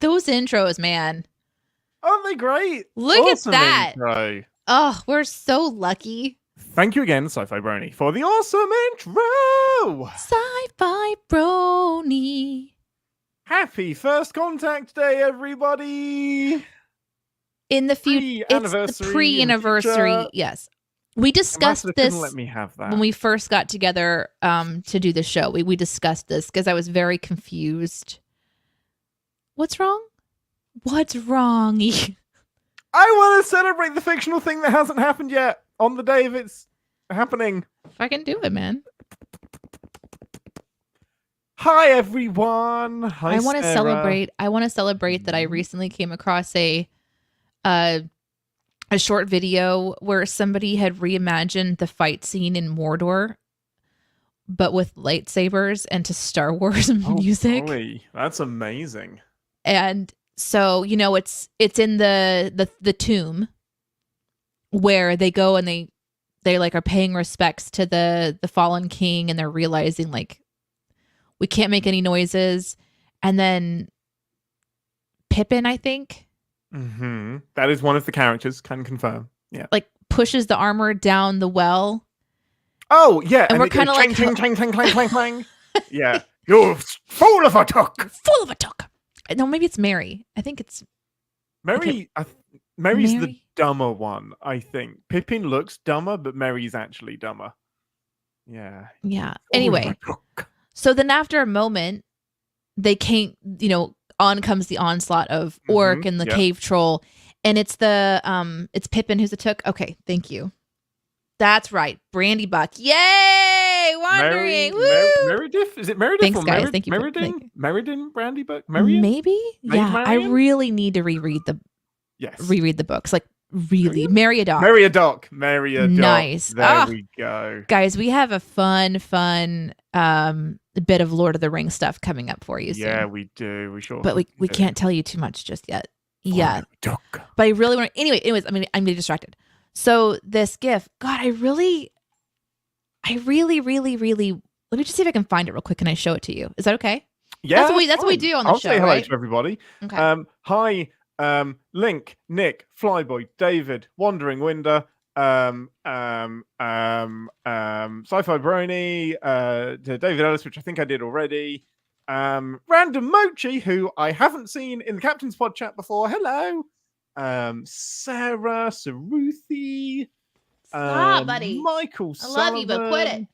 Those intros, man. Aren't they great? Look Awesome at that. Intro. Oh, we're so lucky. Thank you again, Sci-Fi Brony, for the awesome intro. Sci-Fi Brony. Happy First Contact Day, everybody. In the future, it's the pre-anniversary. Yes. We discussed this let me have that. when we first got together to do the show. We discussed this because I was very confused. What's wrong? What's wrong? I want to celebrate the fictional thing that hasn't happened yet on the day of its happening. If I can do it, man. Hi, everyone. Hi, I want to Sarah. celebrate. I want to celebrate that I recently came across a short video where somebody had reimagined the fight scene in Mordor, but with lightsabers and to Star Wars music. Golly, that's amazing. And so, you know, it's in the tomb where they go and they like are paying respects to the fallen king, and they're realizing like we can't make any noises. And then Pippin, I think. Mm-hmm. That is one of the characters, can confirm. Yeah. Like pushes the armor down the well. Oh, yeah. And we're kind of like clang, clang, clang, clang, clang, clang. Yeah. You fool of a tuck. Full of a tuck. No, maybe it's Mary. I think it's Mary. Mary's Mary? the dumber one, I think. Pippin looks dumber, but Mary's actually dumber. Yeah. Yeah. Fool Anyway, of a tuck. so then after a moment, they came, you know, on comes the onslaught of Orc and the cave troll. And it's it's Pippin who's the took. Okay, thank you. That's right. Brandy Buck. Yay! Wandering. Woo! Meredith? Is it Meredith? Thanks, or guys. Thank you. Meriden Brandy Buck? Marion? Maybe? Yeah. I Marion? really need to reread the books. Like really. Meriadoc. Meriadoc. Nice. There we go. Guys, we have a fun bit of Lord of the Rings stuff coming up for you soon. Yeah, we do. We sure. But we can't tell you too much just yet. Yeah. But I really want to. Anyways, I mean, I'm getting distracted. So this GIF, God, I really. Let me just see if I can find it real quick. Can I show it to you? Is that okay? Yeah, that's what we do on the I'll show. say hello right? to everybody. Okay. Hi, Link, Nick, Flyboy, David, Wandering Winder, Sci-Fi Brony, to David Ellis, which I think I did already. Random Mochi, who I haven't seen in the Captain's Pod chat before. Hello. Sarah, Saruthi. Stop, buddy. Michael I love you, but quit it.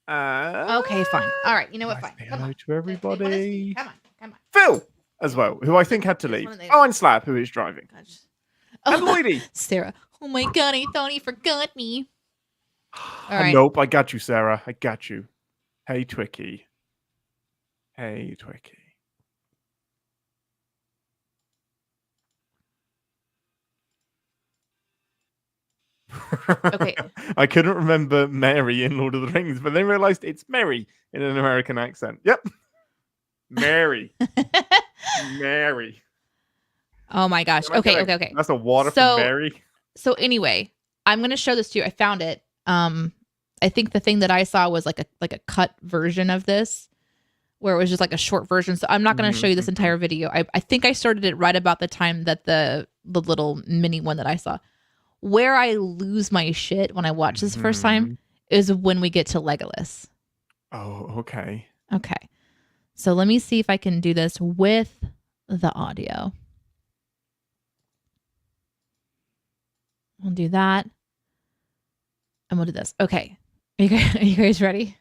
Okay, fine. All right. You know what? Fine. Come Hello on. to everybody. Come on. Phil as well, who I think had to leave. Oh, and Slab, who is driving. And Lloydie. Sarah. Oh my God, I thought he forgot me. All right. Nope, I got you, Sarah. I got you. Hey, Twicky. Hey, Twicky. Okay. I couldn't remember Mary in Lord of the Rings, but then realized it's Mary in an American accent. Yep. Mary. Mary. Oh my gosh. Okay. That's a water from Mary. So anyway, I'm gonna show this to you. I found it. I think the thing that I saw was like a cut version of this, where it was just like a short version. So I'm not gonna show you this entire video. I think I started it right about the time that the little mini one that I saw. Where I lose my shit when I watch this first time is when we get to Legolas. Oh, okay. Okay. So let me see if I can do this with the audio. We'll do that. And we'll do this. Okay. Are you guys ready?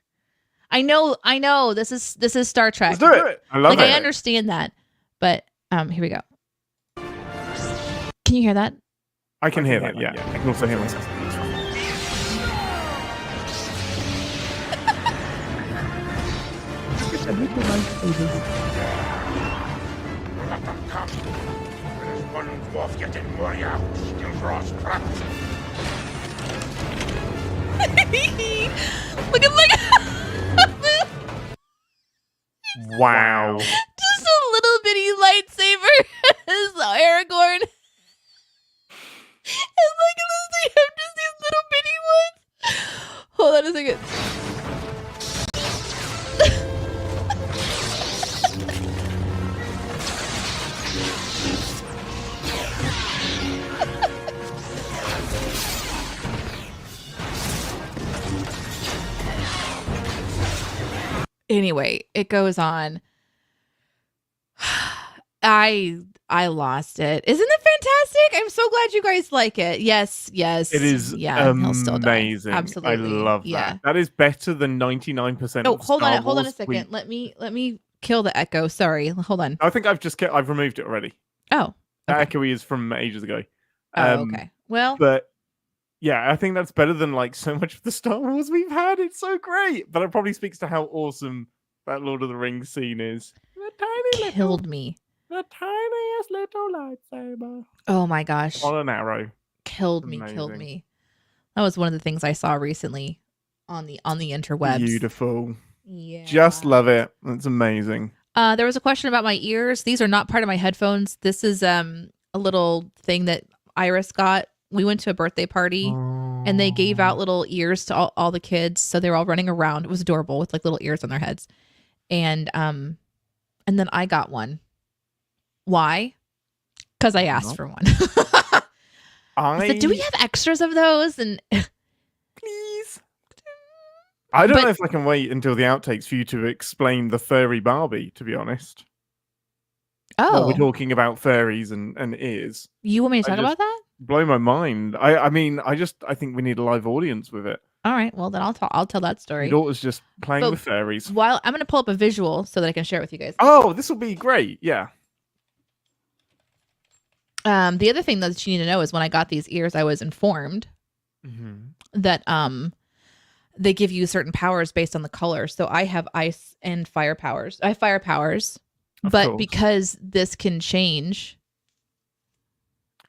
I know. This is Star Trek. Let's do it. I love it. I understand that. But here we go. Can you hear that? I can hear that, yeah. I can also hear myself. One dwarf yet in Moria still draws crap. Look. Wow. Just a little bitty lightsaber as Aragorn. And Legolas, they have just these little bitty ones. Hold on a second. Anyway, it goes on. I lost it. Isn't it fantastic? I'm so glad you guys like it. Yes. It is Yeah, he'll still die. amazing. Absolutely. I love Yeah. that. That is better than 99% Oh, of hold Star on. Hold on a Wars second. Let me kill the echo. Sorry. Hold on. I think I've removed it already. Oh. That Okay. echoey is from ages ago. Okay. Well, But yeah, I think that's better than like so much of the Star Wars we've had. It's so great. But it probably speaks to how awesome that Lord of the Rings scene is. The tiny killed me. the tiniest little lightsaber Oh my gosh. on an arrow. Killed Amazing. me. That was one of the things I saw recently on the interwebs. Beautiful. Yeah. Just love it. It's amazing. There was a question about my ears. These are not part of my headphones. This is a little thing that Iris got. We went to a birthday party and they gave out little ears to all the kids. So they were all running around. It was adorable with like little ears on their heads. And then I got one. Why? Because I asked for one. I said, do we have extras of those? And please. I don't But- know if I can wait until the outtakes for you to explain the furry Barbie, to be honest. While we're oh, talking about furries and ears. you want me to I talk about that? Blow my mind. I mean, I think we need a live audience with it. All right. Well, then I'll tell that story. Your daughter's just playing But with fairies. While I'm going to pull up a visual so that I can share it with you guys. Oh, this will be great. Yeah. The other thing that you need to know is when I got these ears, I was informed that they give you certain powers based on the color. So I have ice and fire powers. I have fire powers, Of but course. because this can change,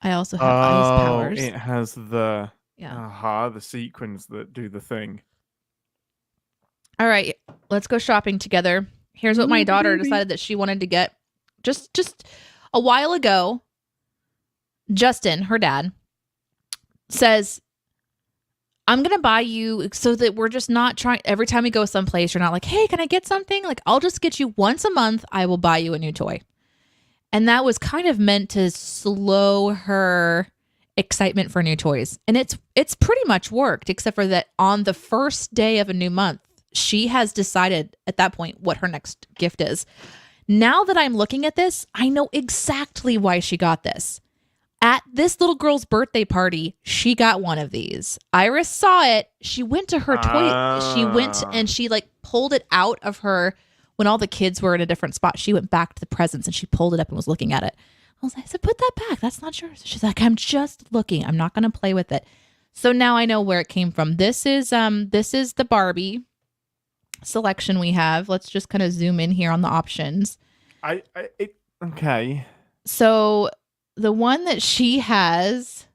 I also have ice powers. It has the Yeah. the sequins that do the thing. All right, let's go shopping together. Here's what my Ooh, daughter baby. decided that she wanted to get just a while ago. Justin, her dad, says, I'm going to buy you so that we're just not trying. Every time we go someplace, you're not like, hey, can I get something? Like, I'll just get you once a month. I will buy you a new toy. And that was kind of meant to slow her excitement for new toys. And it's pretty much worked, except for that on the first day of a new month, she has decided at that point what her next gift is. Now that I'm looking at this, I know exactly why she got this. At this little girl's birthday party, she got one of these. Iris saw it. She went to her toy. She went and she like pulled it out of her when all the kids were in a different spot. She went back to the presents and she pulled it up and was looking at it. I said, put that back. That's not yours. She's like, I'm just looking. I'm not going to play with it. So now I know where it came from. This is the Barbie selection we have. Let's just kind of zoom in here on the options. Okay. So the one that she has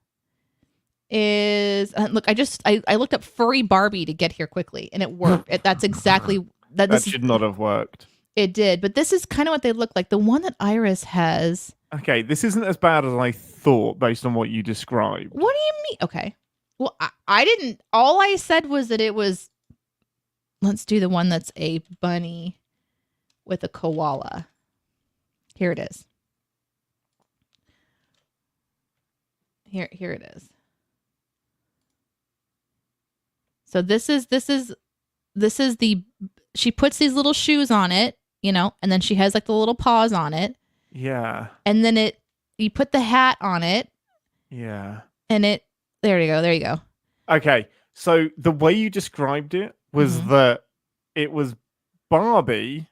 is look. I looked up furry Barbie to get here quickly, and it worked. That's exactly that. That should not have worked. It did, but this is kind of what they look like. The one that Iris has. Okay, this isn't as bad as I thought based on what you described. What do you mean? Okay. Well, I didn't. All I said was that it was. Let's do the one that's a bunny with a koala. Here it is. Here it is. So this is the, she puts these little shoes on it, and then she has like the little paws on it. Yeah. And then you put the hat on it. Yeah. And there you go. Okay. So the way you described it was that it was Barbie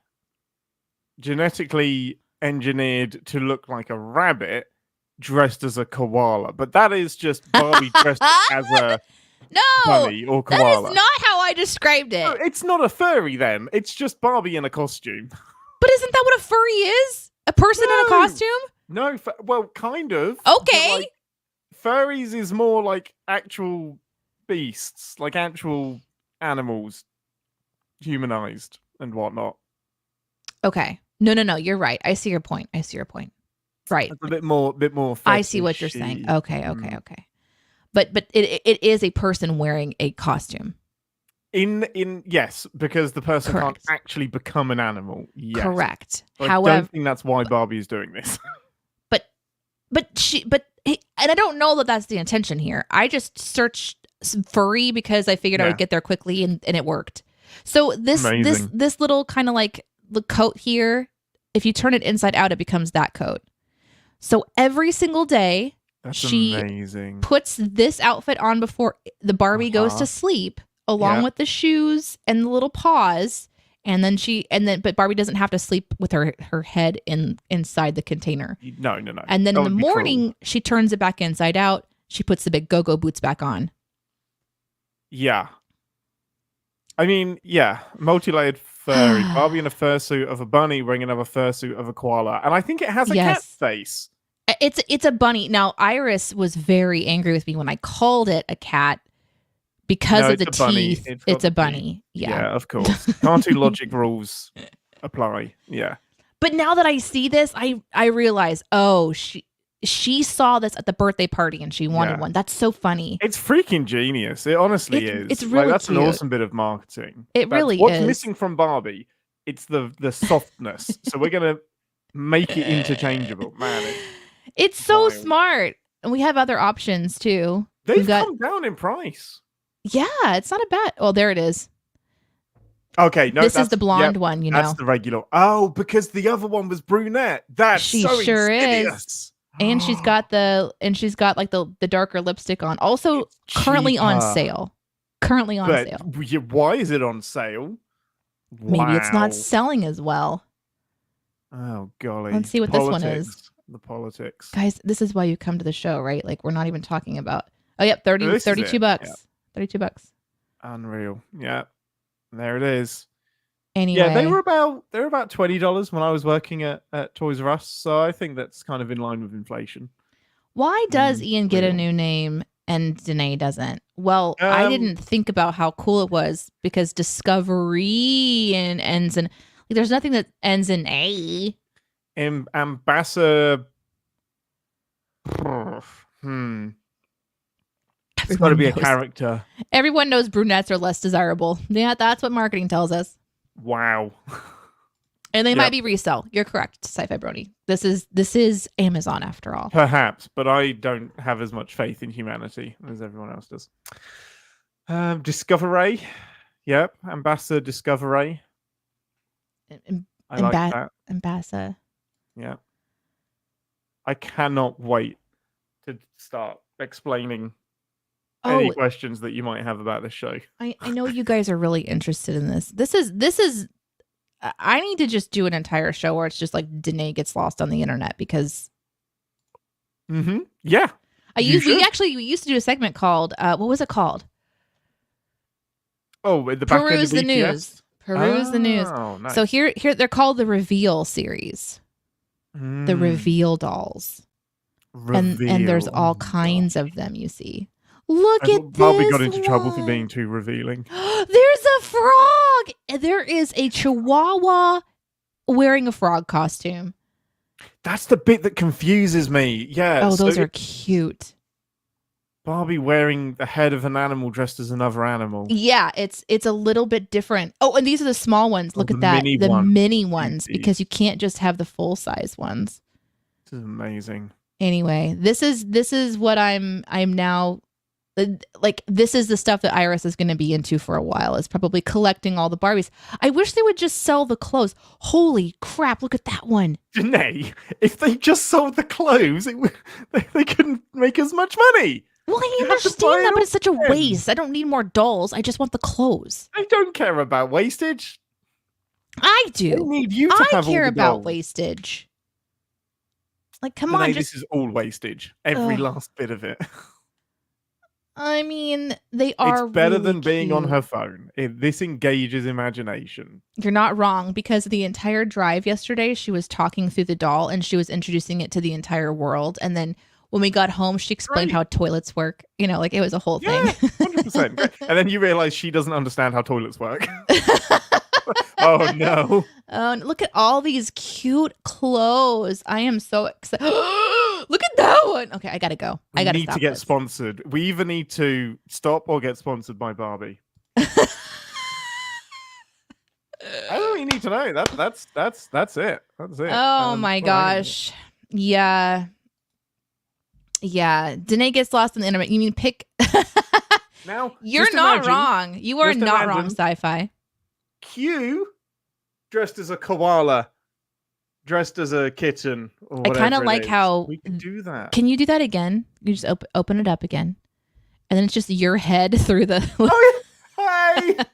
genetically engineered to look like a rabbit dressed as a koala, but that is just Barbie dressed as a bunny or koala. That is not how I described it. No, it's not a furry then. It's just Barbie in a costume. But isn't that what a furry is? A person in a costume? No, well, kind of. Okay. But, like, furries is more like actual beasts, like actual animals, humanized and whatnot. Okay. No. You're right. I see your point. Right. It's a bit more. I see what you're saying. Okay. But it is a person wearing a costume. In yes, because the person Correct. can't actually become an animal. Yes. Correct. But I However, don't think that's why Barbie is doing this. and I don't know that that's the intention here. I just searched furry because I figured I would get there quickly and it worked. So this Amazing. this little kind of like the coat here, if you turn it inside out, it becomes that coat. So every single day, That's she amazing. puts this outfit on before the Barbie goes Uh-huh. to sleep, along Yeah. with the shoes and the little paws. And then but Barbie doesn't have to sleep with her head inside the container. No. And then That in the would be cruel. morning, she turns it back inside out. She puts the big go-go boots back on. Yeah. I mean, yeah, multi-layered furry. Barbie in a fursuit of a bunny wearing another fursuit of a koala. And I think it has a cat Yes. face. It's a bunny. Now, Iris was very angry with me when I called it a cat because No, of the it's a bunny. teeth. It's got It's a the bunny. Yeah. Of course. Cartoon logic rules apply. Yeah. But now that I see this, I realize, oh, she saw this at the birthday party and she wanted Yeah. one. That's so funny. It's freaking genius. It honestly is. It's really that's cute. an awesome bit of marketing. It really what's is. missing from Barbie. It's the softness. So we're gonna make it interchangeable. Man, It's so wild. smart. And we have other options too. they've We've got- come down in price. Yeah, it's not a bad. Oh, there it is. Okay, no, This is that's the blonde yep, one, you That's know. the regular. Oh, because the other one was brunette. That's She so sure is. insidious. And she's got like the darker lipstick on. Also It's currently on cheaper. sale. Currently on But sale. why is it on sale? Maybe it's Wow. not selling as well. Oh golly. Let's see what this one is. Politics. The politics. Guys, this is why you come to the show, right? Like we're not even talking about. Oh, yep, 30 This is 32 it, bucks. yeah. 32 bucks. Unreal. Yeah. There it is. Anyway. Yeah, they were about $20 when I was working at Toys R Us, so I think that's kind of in line with inflation. Why does Ian get a real. new name and Danae doesn't? Well, I didn't think about how cool it was because Discovery and ends in like, there's nothing that ends in A. Ambassador. Hmm. It's got to Everyone be a knows. character. Everyone knows brunettes are less desirable. Yeah, that's what marketing tells us. Wow. And they Yep. might be resell. You're correct, Sci-Fi Brony. This is Amazon after all. Perhaps, but I don't have as much faith in humanity as everyone else does. Discovery. Yep. Ambassador Discovery. I like that. Ambassa. Yeah. I cannot wait to start explaining any Oh, questions that you might have about this show. I know you guys are really interested in this. This is I need to just do an entire show where it's just like Danae gets lost on the internet because Mm-hmm. Yeah. we You should. used to do a segment called what was it called? Oh, at the back end of Peruse the BTS? news. Peruse the news. Oh, nice. So here they're called the Reveal series. The Reveal dolls. And there's Reveal. all Oh, kinds gosh. of them, you see. Look I at thought this. Barbie got into trouble for one. being too revealing. There's a frog. There is a chihuahua wearing a frog costume. That's the bit that confuses me. Yeah. Oh, so those are cute. Barbie wearing the head of an animal dressed as another animal. Yeah, it's a little bit different. Oh, and these are the small ones. Look the at that. mini The one. mini ones, Cutie. because you can't just have the full size ones. This is amazing. Anyway, this is what I'm now like this is the stuff that Iris is going to be into for a while. Is probably collecting all the Barbies. I wish they would just sell the clothes. Holy crap, look at that one. Janae, if they just sold the clothes, they couldn't make as much money. Well, I You have to buy understand that, it but it's such a again. waste. I don't need more dolls. I just want the clothes. I don't care about wastage. I I do. need you to I have care all the about dolls. wastage. Like, come Janae, on, this just is all wastage. Every Ugh. last bit of it. I mean, they are It's better really than being on cute. her phone. This engages imagination. You're not wrong, because the entire drive yesterday, she was talking through the doll and she was introducing it to the entire world. And then when we got home, she explained Great. how toilets work. You know, like it was a whole Yeah, thing. 100%. Great. And then you realize she doesn't understand how toilets work. Oh no. Oh, and look at all these cute clothes. I am so excited. Look at that one. Okay, I gotta go. I We gotta need stop to get this. sponsored. We either need to stop or get sponsored by Barbie. I don't really need to know. That's it. That's it. Oh my all right. gosh. Yeah. Yeah. Danae gets lost on the internet. You mean pick Now You're just not imagine- wrong. You are just not wrong, imagine- sci-fi. Q dressed as a koala, dressed as a kitten, or I whatever. kind of it like is. how we can do that. Can you do that again? You just open it up again, and then it's just your head through the. Oh, hey! This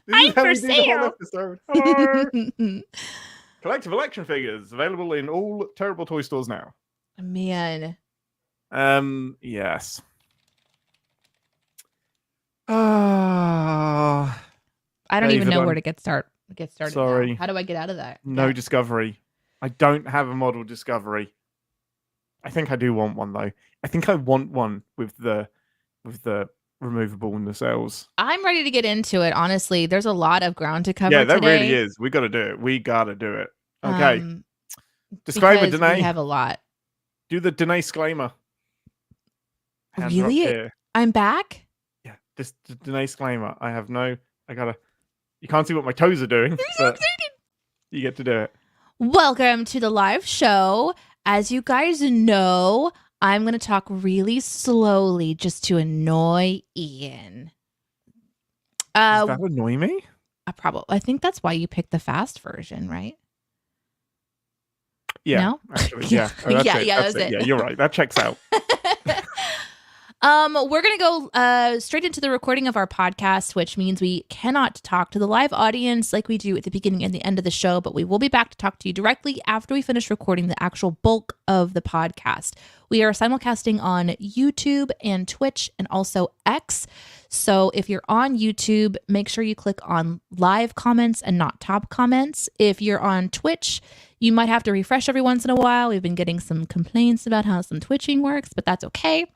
is I'm how for we do the whole sale. episode. Hello. Collectible action figures available in all terrible toy stores now. Man, Yes. Ah, I don't even David, know I'm where to get started. sorry. Now. How do I get out of that? no Yeah. Discovery. I don't have a model Discovery. I think I do want one though. I think I want one with the removable nacelles. I'm ready to get into it. Honestly, there's a lot of ground to cover. Yeah, that today, really is. We got to do it. We got to do it. Okay. Disclaimer, because Danae. we have a lot. Do the Danae disclaimer. Hands are up Really? here. I'm back. Yeah, just the Danae disclaimer. I gotta. You can't see what my toes are doing, but you get to do it. Welcome to the live show. As you guys know, I'm going to talk really slowly just to annoy Ian. Does that annoy me? I think that's why you picked the fast version, right? Yeah, No? actually, yeah. Oh, Yeah, that's that's it. Yeah, you're right. That checks out. We're going to go straight into the recording of our podcast, which means we cannot talk to the live audience like we do at the beginning and the end of the show, but we will be back to talk to you directly after we finish recording the actual bulk of the podcast. We are simulcasting on YouTube and Twitch and also X. So if you're on YouTube, make sure you click on live comments and not top comments. If you're on Twitch, you might have to refresh every once in a while. We've been getting some complaints about how some twitching works, but that's okay.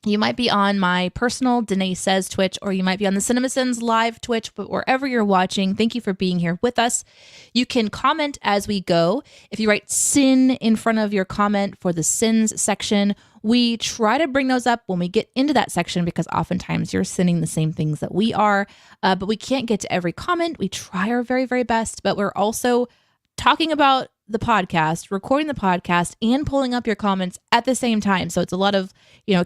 You might be on my personal Danae Says Twitch, or you might be on the CinemaSins live Twitch, but wherever you're watching, thank you for being here with us. You can comment as we go. If you write sin in front of your comment for the sins section, we try to bring those up when we get into that section because oftentimes you're sinning the same things that we are, but we can't get to every comment. We try our very, very best, but we're also talking about the podcast, recording the podcast, and pulling up your comments at the same time. So it's a lot of,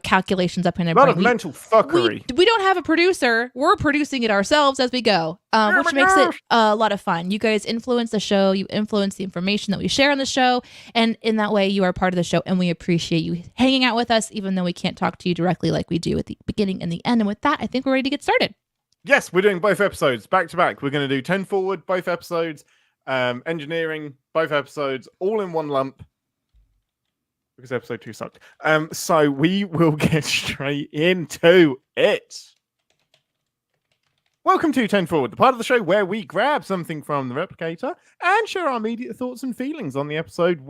calculations up in A lot of mental fuckery. We don't have a producer. We're producing it ourselves as we go, which makes it a lot of fun. You guys influence the show. You influence the information that we share on the show. And in that way, you are part of the show. And we appreciate you hanging out with us, even though we can't talk to you directly like we do at the beginning and the end. And with that, I think we're ready to get started. Yes, we're doing both episodes back to back. We're going to do 10 forward, both episodes. Engineering, both episodes, all in one lump. Because episode 2 sucked. So we will get straight into it. Welcome to 10 Forward, the part of the show where we grab something from the Replicator and share our immediate thoughts and feelings on the episodes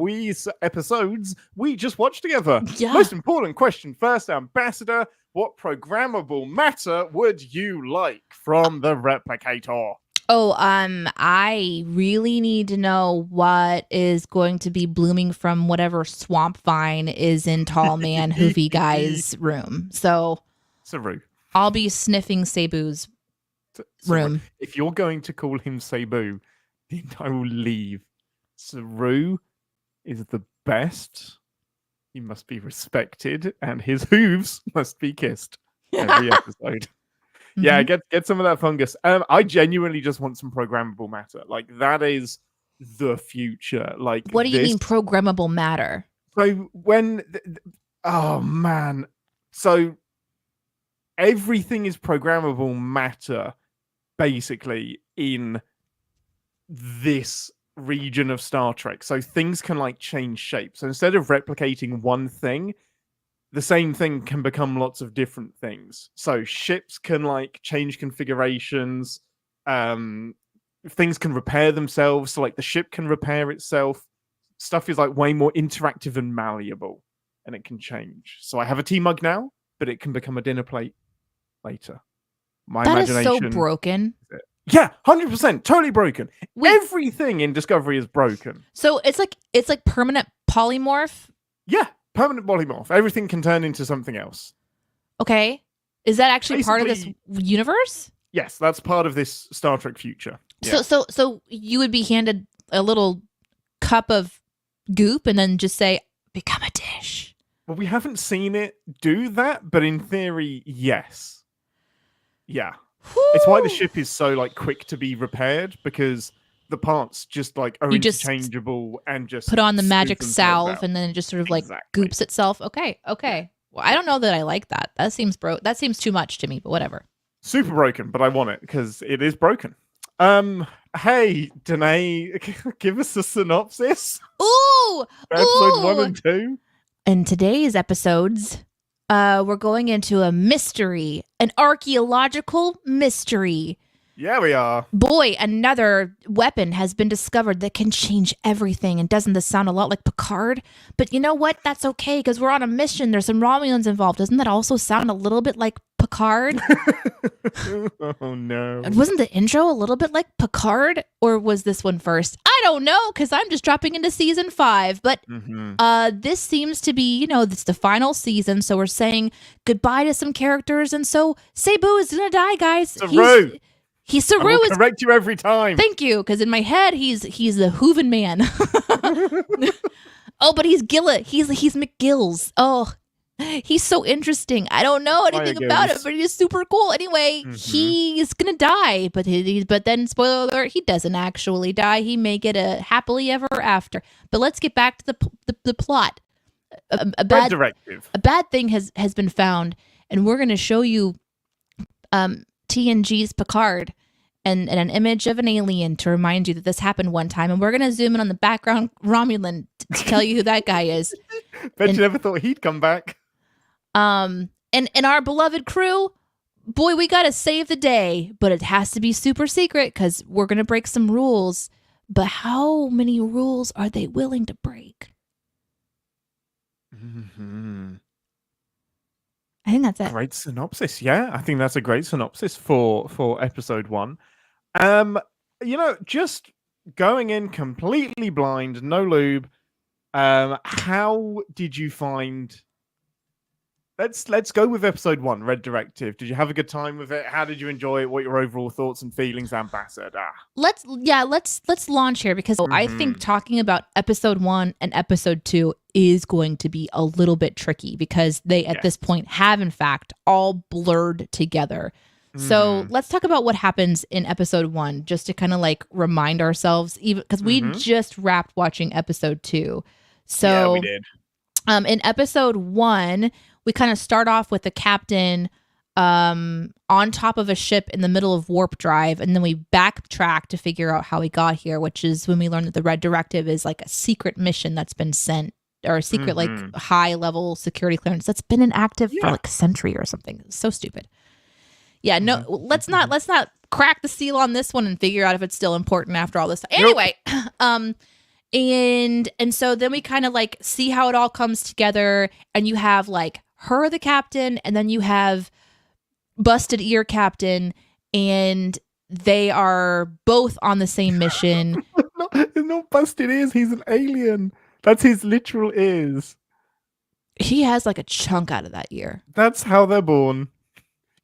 we just watched together. Yeah. Most important question first, Ambassador. What programmable matter would you like from the Replicator? Oh, I really need to know what is going to be blooming from whatever swamp vine is in Tall Man Hoovy Guy's room. So Saru. I'll be sniffing Cebu's room. If you're going to call him Cebu, then I will leave. Saru is the best. He must be respected, and his hooves must be kissed every episode. Yeah, get some of that fungus. I genuinely just want some programmable matter. Like, that is the future. Like, what do you mean programmable matter? So oh man, so everything is programmable matter, basically, in this region of Star Trek. So things can like change shape. So instead of replicating one thing, the same thing can become lots of different things. So ships can like change configurations. Things can repair themselves. So like the ship can repair itself. Stuff is like way more interactive and malleable, and it can change. So I have a tea mug now, but it can become a dinner plate later. That is so broken. Yeah, 100%, totally broken. Everything in Discovery is broken. So it's like permanent polymorph. Yeah. Permanent polymorph. Everything can turn into something else. Okay. Is that actually part of this universe? Yes, that's part of this Star Trek future. Yeah. So you would be handed a little cup of goop and then just say, become a dish. Well, we haven't seen it do that, but in theory, yes. Yeah. It's why the Whew. ship is so like quick to be repaired, because the parts just like are You just interchangeable and just put on the smooth magic themselves salve out. and then it just sort of like Exactly. goops itself. Okay. Well, I don't know that I like that. That seems that seems too much to me, but whatever. Super broken, but I want it because it is broken. Hey, Danae, give us a synopsis Ooh! for episode 1 Ooh! and 2. In today's episodes, we're going into a mystery, an archaeological mystery. Yeah, we are. Boy, another weapon has been discovered that can change everything. And doesn't this sound a lot like Picard? But you know what? That's okay because we're on a mission. There's some Romulans involved. Doesn't that also sound a little bit like Picard? Oh no. Wasn't the intro a little bit like Picard? Or was this one first? I don't know because I'm just dropping into season 5. But this seems to be, it's the final season. So we're saying goodbye to some characters. And so Sabu is going to die, guys. Saru. Saru I will is correct you every time. Thank you, because in my head he's the Hooven man. Oh, but he's Gilla. He's McGills. Oh, he's so interesting. I don't know anything about it, but he's super cool. Anyway, he's gonna die, but then spoiler alert, he doesn't actually die. He may get a happily ever after. But let's get back to the plot. A bad directive. A bad thing has been found, and we're gonna show you TNG's Picard and an image of an alien to remind you that this happened one time. And we're going to zoom in on the background Romulan to tell you who that guy is. Bet you never thought he'd come back. And our beloved crew, boy, we got to save the day, but it has to be super secret because we're going to break some rules. But how many rules are they willing to break? I think that's it. Great synopsis. Yeah, I think that's a great synopsis for episode 1. Just going in completely blind, no lube. How did you find? Let's go with episode 1, Red Directive. Did you have a good time with it? How did you enjoy it? What are your overall thoughts and feelings, Ambassador? Let's launch here because I think talking about episode 1 and episode 2 is going to be a little bit tricky because they at this point have in fact all blurred together. So let's talk about what happens in episode 1 just to kind of like remind ourselves, even because we just wrapped watching episode 2. So yeah, we did. In episode 1, we kind of start off with the captain on top of a ship in the middle of warp drive, and then we backtrack to figure out how he got here, which is when we learn that the Red Directive is like a secret mission that's been sent, or a secret like high level security clearance that's been inactive for like a century or something. It's so stupid. Yeah, no, let's not crack the seal on this one and figure out if it's still important after all this. Anyway, and so then we kind of like see how it all comes together, and you have like her, the captain, and then you have Busted Ear Captain, and they are both on the same mission. It's not busted ears. He's an alien. That's his literal ears. He has like a chunk out of that ear. That's how they're born.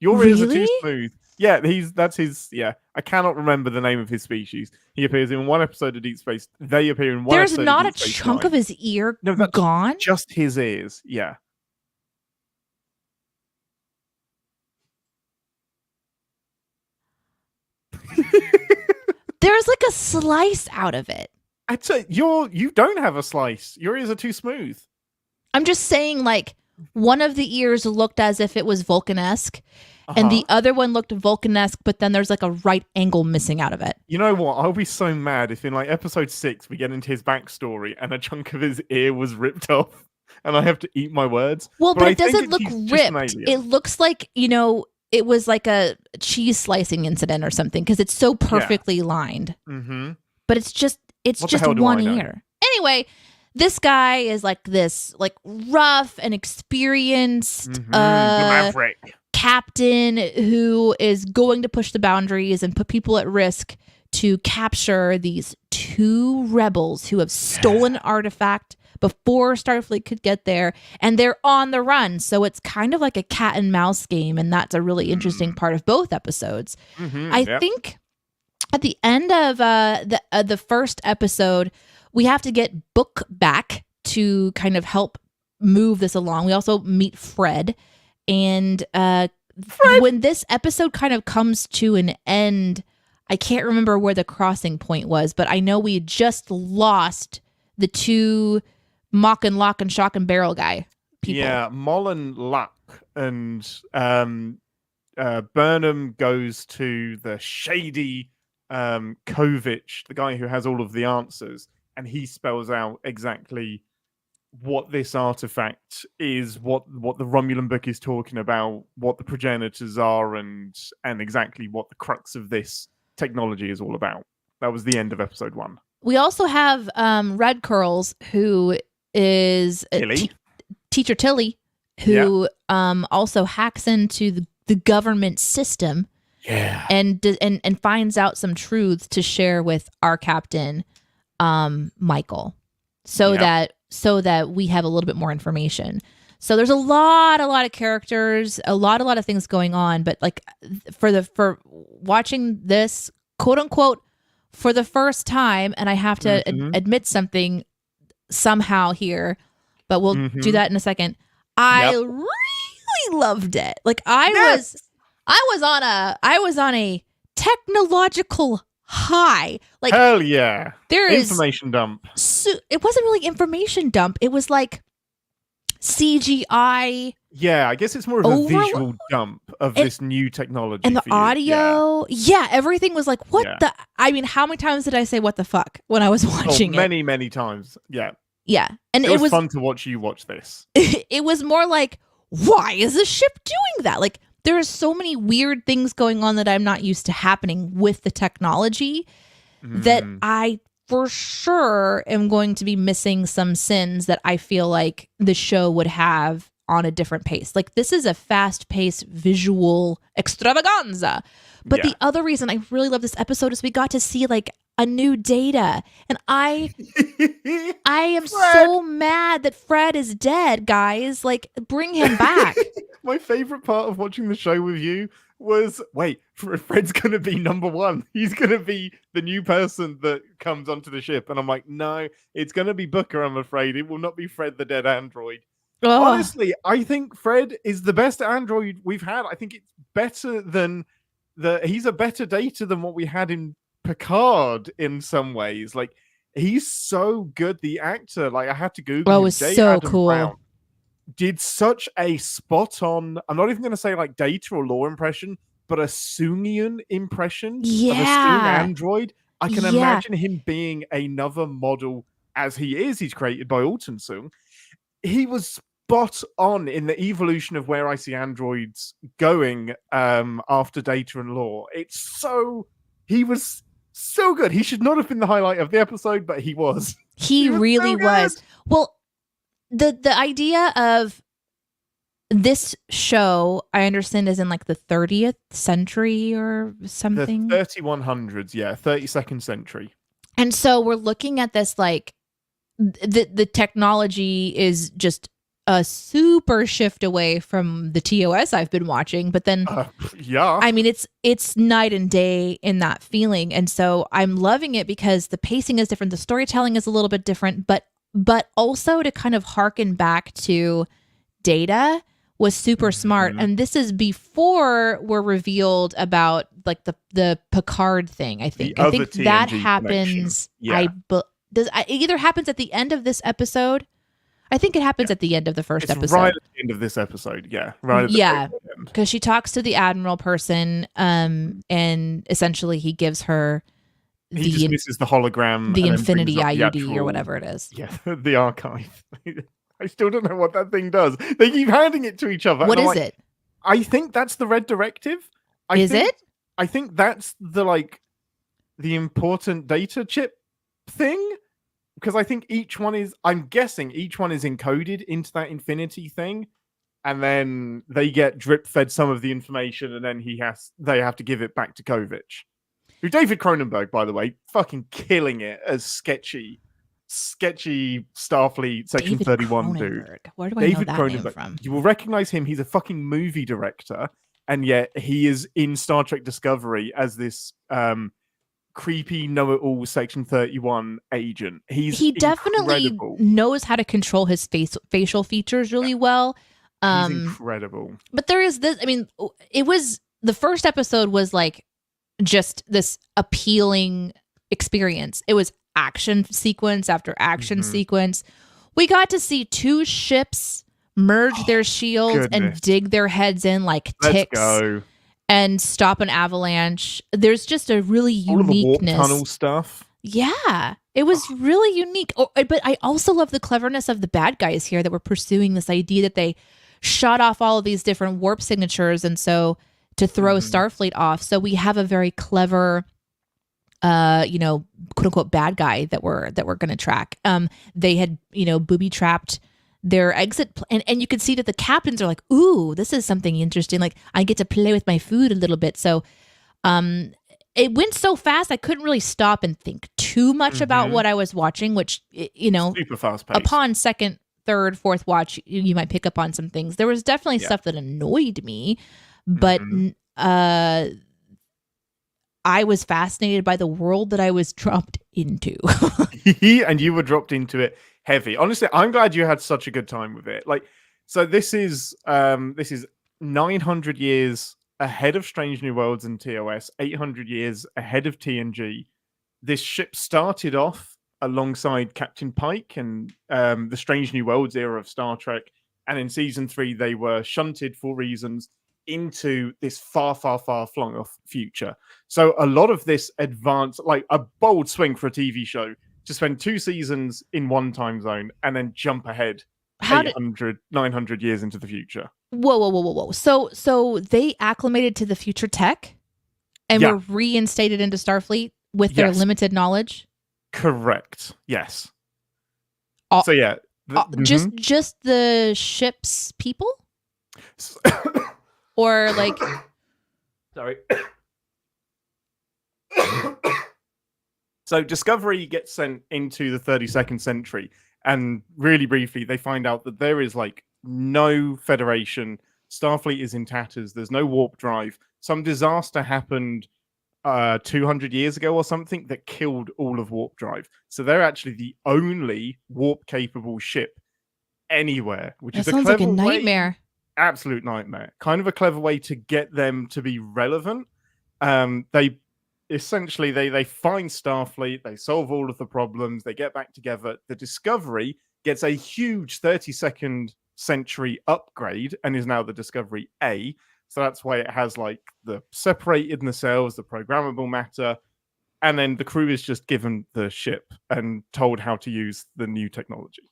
Your ears are too smooth. Yeah, that's his. Yeah, I cannot remember the name of his species. He appears in one episode of Deep Space. They appear in one. There's episode not of a Deep Space chunk 9. of his ear that's gone. Just his ears. Yeah. There's like a slice out of it. I'd say you don't have a slice. Your ears are too smooth. I'm just saying, like, one of the ears looked as if it was Vulcan-esque, and the other one looked Vulcan-esque, but then there's like a right angle missing out of it. You know what? I'll be so mad if in like episode 6 we get into his backstory and a chunk of his ear was ripped off, and I have to eat my words. Well, but it I think doesn't look he's just an ripped. alien. It looks like, it was like a cheese slicing incident or something because it's so perfectly lined. But it's just one ear. Anyway, this guy is like this like rough and experienced Maverick captain who is going to push the boundaries and put people at risk to capture these 2 rebels who have stolen an artifact before Starfleet could get there, and they're on the run. So it's kind of like a cat and mouse game, and that's a really interesting part of both episodes. I think at the end of the first episode, we have to get Book back to kind of help move this along. We also meet Fred, and when this episode kind of comes to an end, I can't remember where the crossing point was, but I know we had just lost the two Mock and Lock and Shock and Barrel guy people. Yeah, Mullen Luck and Burnham goes to the shady Kovich, the guy who has all of the answers, and he spells out exactly what this artifact is, what the Romulan book is talking about, what the progenitors are, and exactly what the crux of this technology is all about. That was the end of episode 1. We also have Red Curls, who is Tilly. Teacher Tilly, who also hacks into the government system, and finds out some truths to share with our captain, Michael, so that we have a little bit more information. So there's a lot of characters, a lot of things going on. But like for watching this, quote unquote, for the first time, and I have to admit something somehow here, but we'll do that in a second. I really loved it. Like I was on a technological high. Like, hell yeah. There is information dump. It wasn't really information dump. It was like CGI. Yeah, I guess it's more of a visual dump of this new technology. And the audio. Yeah, everything was like, what the? I mean, how many times did I say what the fuck when I was watching it? Many times. Yeah. Yeah. And it was fun to watch you watch this. It was more like, why is the ship doing that? Like, there are so many weird things going on that I'm not used to happening with the technology that I for sure am going to be missing some sins that I feel like the show would have on a different pace. Like, this is a fast-paced visual extravaganza. But the other reason I really love this episode is we got to see like a new Data. And I am so mad that Fred is dead, guys. Like, bring him back. My favorite part of watching the show with you was, wait, Fred's going to be number 1. He's going to be the new person that comes onto the ship. And I'm like, no, it's going to be Booker, I'm afraid. It will not be Fred the dead android. Oh. Honestly, I think Fred is the best android we've had. I think it's better than he's a better Data than what we had in Picard in some ways. Like, he's so good. The actor, like, I had to Google him. It was so Adam cool. Brown did such a spot on, I'm not even going to say like Data or Law impression, but a Soongian impression of a Soong android. I can imagine him being another model as he is. He's created by Alton Soong. He was spot on in the evolution of where I see androids going after Data and Law. He was so good. He should not have been the highlight of the episode, but he was. He really was. Well, the idea of this show, I understand, is in like the 30th century or something. The 3100s, 32nd century. And so we're looking at this like the technology is just a super shift away from the TOS I've been watching, but then I mean it's night and day in that feeling. And so I'm loving it because the pacing is different, the storytelling is a little bit different, but also to kind of harken back to Data was super smart. And this is before we're revealed about like the Picard thing. I think TNG that happens. It either happens at the end of this episode. I think it happens at the end of the first episode. Right at the end of this episode, right at the end. Because she talks to the Admiral person, and essentially he gives her he dismisses the hologram, the Infinity IUD or whatever it is. Yeah, the archive. I still don't know what that thing does. They keep handing it to each other. What is it? I think that's the Red Directive. I think that's the important data chip thing. Because I think I'm guessing each one is encoded into that Infinity thing, and then they get drip fed some of the information, and then they have to give it back to Kovich, who David Cronenberg, by the way, fucking killing it as sketchy Starfleet Section 31 dude. Where do I know that name from? You will recognize him. He's a fucking movie director, and yet he is in Star Trek Discovery as this creepy know-it-all Section 31 agent. He definitely knows how to control his facial features really well. He's incredible. But there is this, I mean, it was, the first episode was like just this appealing experience. It was action sequence after action sequence. We got to see two ships merge their shields and dig their heads in like ticks and stop an avalanche. There's just a really uniqueness. All the warp tunnel stuff. Yeah, it was really unique. Oh, but I also love the cleverness of the bad guys here that were pursuing this idea that they shot off all of these different warp signatures, and so to throw Starfleet off. So we have a very clever, quote unquote bad guy that we're going to track. They had booby trapped their exit, and you could see that the captains are like, "Ooh, this is something interesting. Like I get to play with my food a little bit." So, it went so fast I couldn't really stop and think too much about what I was watching, which super fast paced. Upon second, third, fourth watch, you might pick up on some things. There was definitely stuff that annoyed me, but I was fascinated by the world that I was dropped into. And you were dropped into it heavy. Honestly, I'm glad you had such a good time with it. Like, so this is 900 years ahead of Strange New Worlds and TOS, 800 years ahead of TNG. This ship started off alongside Captain Pike and the Strange New Worlds era of Star Trek. And in season 3, they were shunted for reasons into this far, far, far flung off future. So a lot of this advanced, like a bold swing for a TV show, to spend 2 seasons in one time zone and then jump ahead 900 years into the future. Whoa. So they acclimated to the future tech and were reinstated into Starfleet with their limited knowledge? Correct. Yes. So yeah. Just the ship's people? Or like... Sorry. So Discovery gets sent into the 32nd century, and really briefly, they find out that there is like no Federation. Starfleet is in tatters. There's no warp drive. Some disaster happened 200 years ago or something that killed all of warp drive. So they're actually the only warp-capable ship anywhere, which is sounds like a nightmare. Absolute nightmare. Kind of a clever way to get them to be relevant. They essentially find Starfleet, they solve all of the problems, they get back together. The Discovery gets a huge 32nd century upgrade and is now the Discovery A. So that's why it has like the separated nacelles, the programmable matter, and then the crew is just given the ship and told how to use the new technology.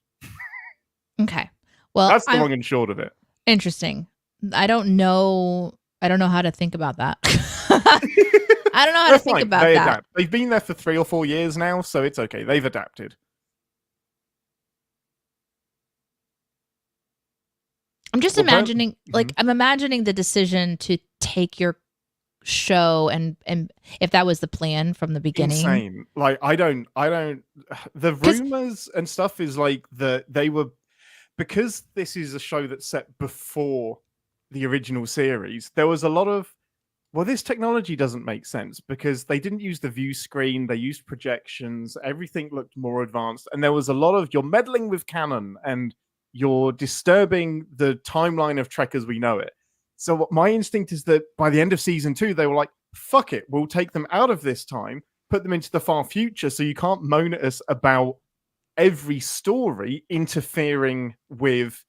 Okay. Well, that's the long and short of it. Interesting. I don't know how to think about that. I don't know how to think about that. Adapt. They've been there for 3 or 4 years now, so it's okay. They've adapted. I'm just imagining, I'm imagining the decision to take your show and if that was the plan from the beginning. Insane. Like, I don't. The rumors and stuff is like they were, because this is a show that's set before the original series. There was a lot of, well, this technology doesn't make sense because they didn't use the view screen. They used projections. Everything looked more advanced. And there was a lot of, you're meddling with canon and you're disturbing the timeline of Trek as we know it. So what my instinct is that by the end of season 2, they were like, fuck it. We'll take them out of this time, put them into the far future. So you can't moan at us about every story interfering with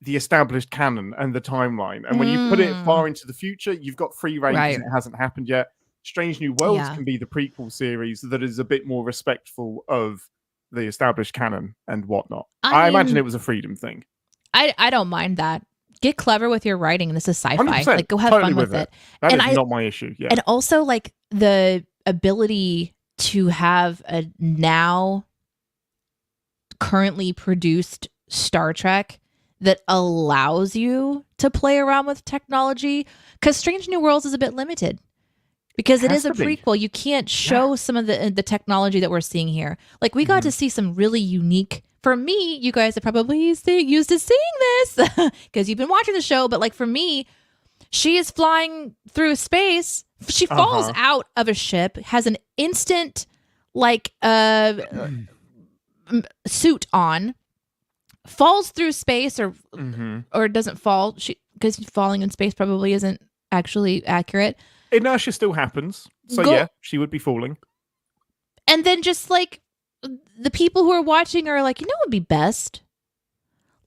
the established canon and the timeline. And when you put it far into the future, you've got free reign and it hasn't happened yet. Strange New Worlds can be the prequel series that is a bit more respectful of the established canon and whatnot. I imagine it was a freedom thing. I don't mind that. Get clever with your writing. This is sci-fi. 100%, like, go have totally fun with it. That is not my issue. Yeah. And also, like, the ability to have a now currently produced Star Trek that allows you to play around with technology, because Strange New Worlds is a bit limited because it is a prequel. You can't show some of the technology that we're seeing here. Like, we got to see some really unique, for me, you guys are probably used to seeing this because you've been watching the show, but like for me, she is flying through space. She falls out of a ship, has an instant like suit on, falls through space Mm-hmm. or doesn't fall, because falling in space probably isn't actually accurate. Inertia still happens. So yeah, she would be falling. And then just like the people who are watching are like, you know what would be best?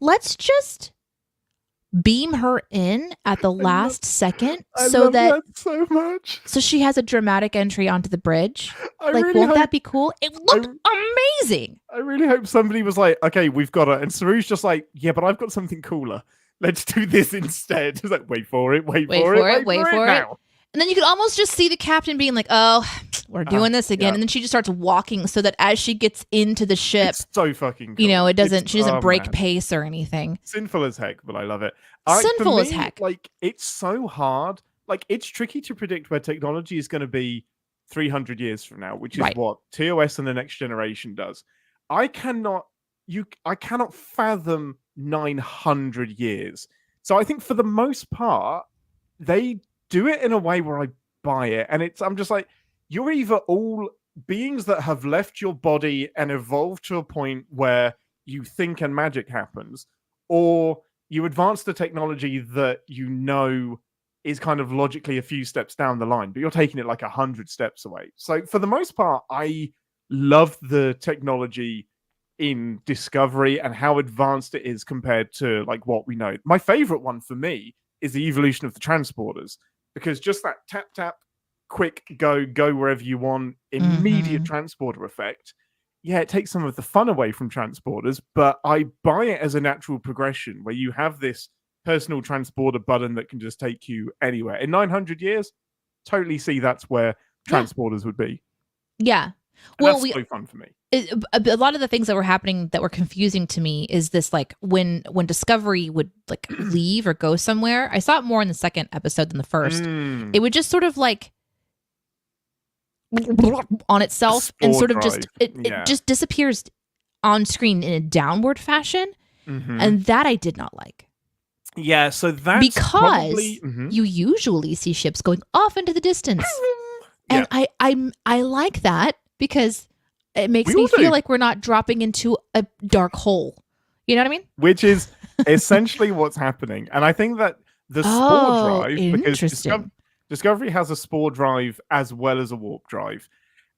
Let's just beam her in at the last second I so love that so much. so she has a dramatic entry onto the bridge. I Like, really won't hope, that be cool? It looked amazing. I really hope somebody was like, okay, we've got her. And Saru's just like, yeah, but I've got something cooler. Let's do this instead. It's like, wait for it now. And then you could almost just see the captain being like, oh, we're doing this again. yeah. And then she just starts walking so that as she gets into the ship, It's so fucking cool. you know, she doesn't break man. pace or anything. Sinful as heck, but I love it. Sinful for as me, heck. Like, it's so hard. Like, it's tricky to predict where technology is going to be 300 years from now, which is Right. what TOS and the next generation does. I cannot fathom 900 years. So I think for the most part, they do it in a way where I buy it. And I'm just like, you're either all beings that have left your body and evolved to a point where you think and magic happens, or you advance the technology that you know is kind of logically a few steps down the line, but you're taking it like 100 steps away. So for the most part, I love the technology in Discovery and how advanced it is compared to like what we know. My favorite one for me is the evolution of the transporters, because just that tap, quick go wherever you want, immediate transporter effect. Yeah, it takes some of the fun away from transporters, but I buy it as a natural progression where you have this personal transporter button that can just take you anywhere. In 900 years, totally see that's where transporters would be. Yeah. And Well, that's so fun for me. A lot of the things that were happening that were confusing to me is this, like when Discovery would like leave or go somewhere. I saw it more in the second episode than the first. It would just sort of like on itself and sort of just it just disappears on screen in a downward fashion, and that I did not like. Yeah, so that's because probably, you usually see ships going off into the distance, and I like that because it makes me feel like we're not dropping into a dark hole. You know what I mean? Which is essentially what's happening, and I think that the spore drive, because Discovery has a spore drive as well as a warp drive.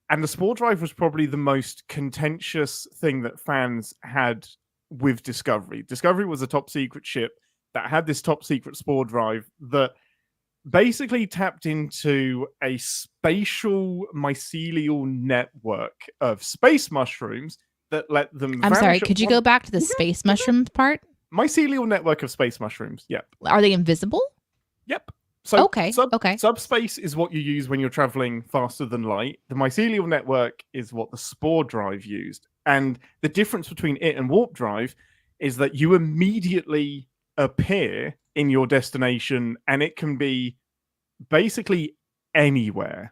And the spore drive was probably the most contentious thing that fans had with Discovery. Discovery was a top secret ship that had this top secret spore drive that basically tapped into a spatial mycelial network of space mushrooms that let them I'm sorry, could you go back to the space mushroom part? Mycelial network of space mushrooms, yep. Are they invisible? Yep. So okay. Subspace is what you use when you're traveling faster than light. The mycelial network is what the spore drive used. And the difference between it and warp drive is that you immediately appear in your destination, and it can be basically anywhere.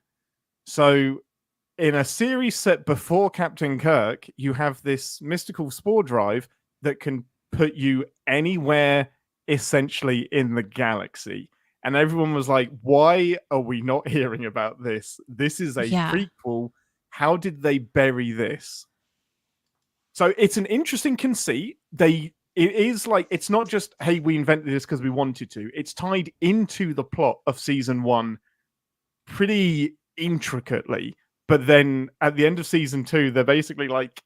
So in a series set before Captain Kirk, you have this mystical spore drive that can put you anywhere essentially in the galaxy. And everyone was like, why are we not hearing about this? This is a prequel. How did they bury this? So it's an interesting conceit. It is like, it's not just, hey, we invented this because we wanted to. It's tied into the plot of season 1 pretty intricately. But then at the end of season 2, they're basically like,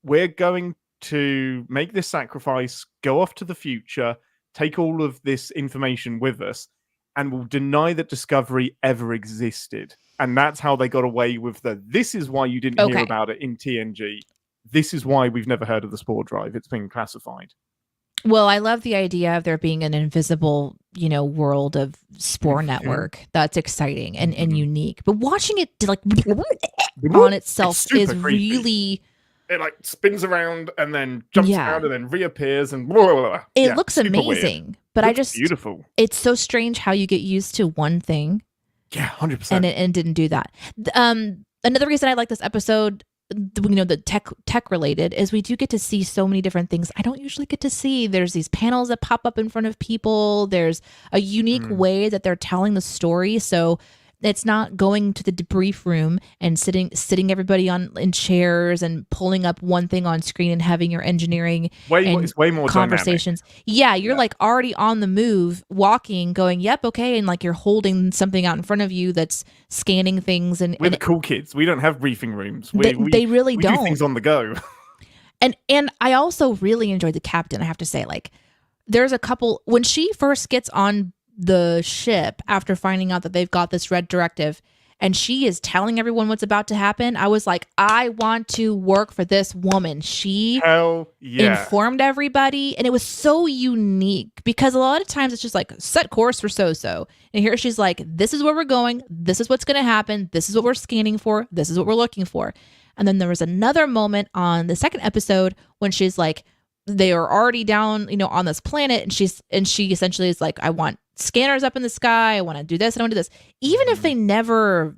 we're going to make this sacrifice, go off to the future, take all of this information with us, and will deny that Discovery ever existed. And that's how they got away with this is why you didn't hear about it in TNG. This is why we've never heard of the spore drive. It's been classified. Well, I love the idea of there being an invisible, world of spore network. That's exciting and unique. But watching it like on itself is creepy. Really... It like spins around and then jumps around and then reappears and blah, blah, blah. It looks amazing. Weird. But it looks beautiful. It's so strange how you get used to one thing. Yeah, 100%. And it didn't do that. Another reason I like this episode, the tech related, is we do get to see so many different things I don't usually get to see. There's these panels that pop up in front of people. There's a unique way that they're telling the story. So it's not going to the debrief room and sitting everybody in chairs and pulling up one thing on screen and having your engineering It's way more conversations. dynamic. Yeah, you're like already on the move, walking, going, yep, okay, and like you're holding something out in front of you that's scanning things, and We're the cool kids. We don't have briefing rooms. They really we don't. do things on the go. And I also really enjoyed the captain. I have to say, like, there's a couple when she first gets on the ship after finding out that they've got this red directive, and she is telling everyone what's about to happen. I was like, I want to work for this woman. She Hell yeah. informed everybody, and it was so unique because a lot of times it's just like set course for so. And here she's like, this is where we're going. This is what's going to happen. This is what we're scanning for. This is what we're looking for. And then there was another moment on the second episode when she's like, they are already down, on this planet, and she essentially is like, I want scanners up in the sky. I want to do this. I want to do this. Even if they never,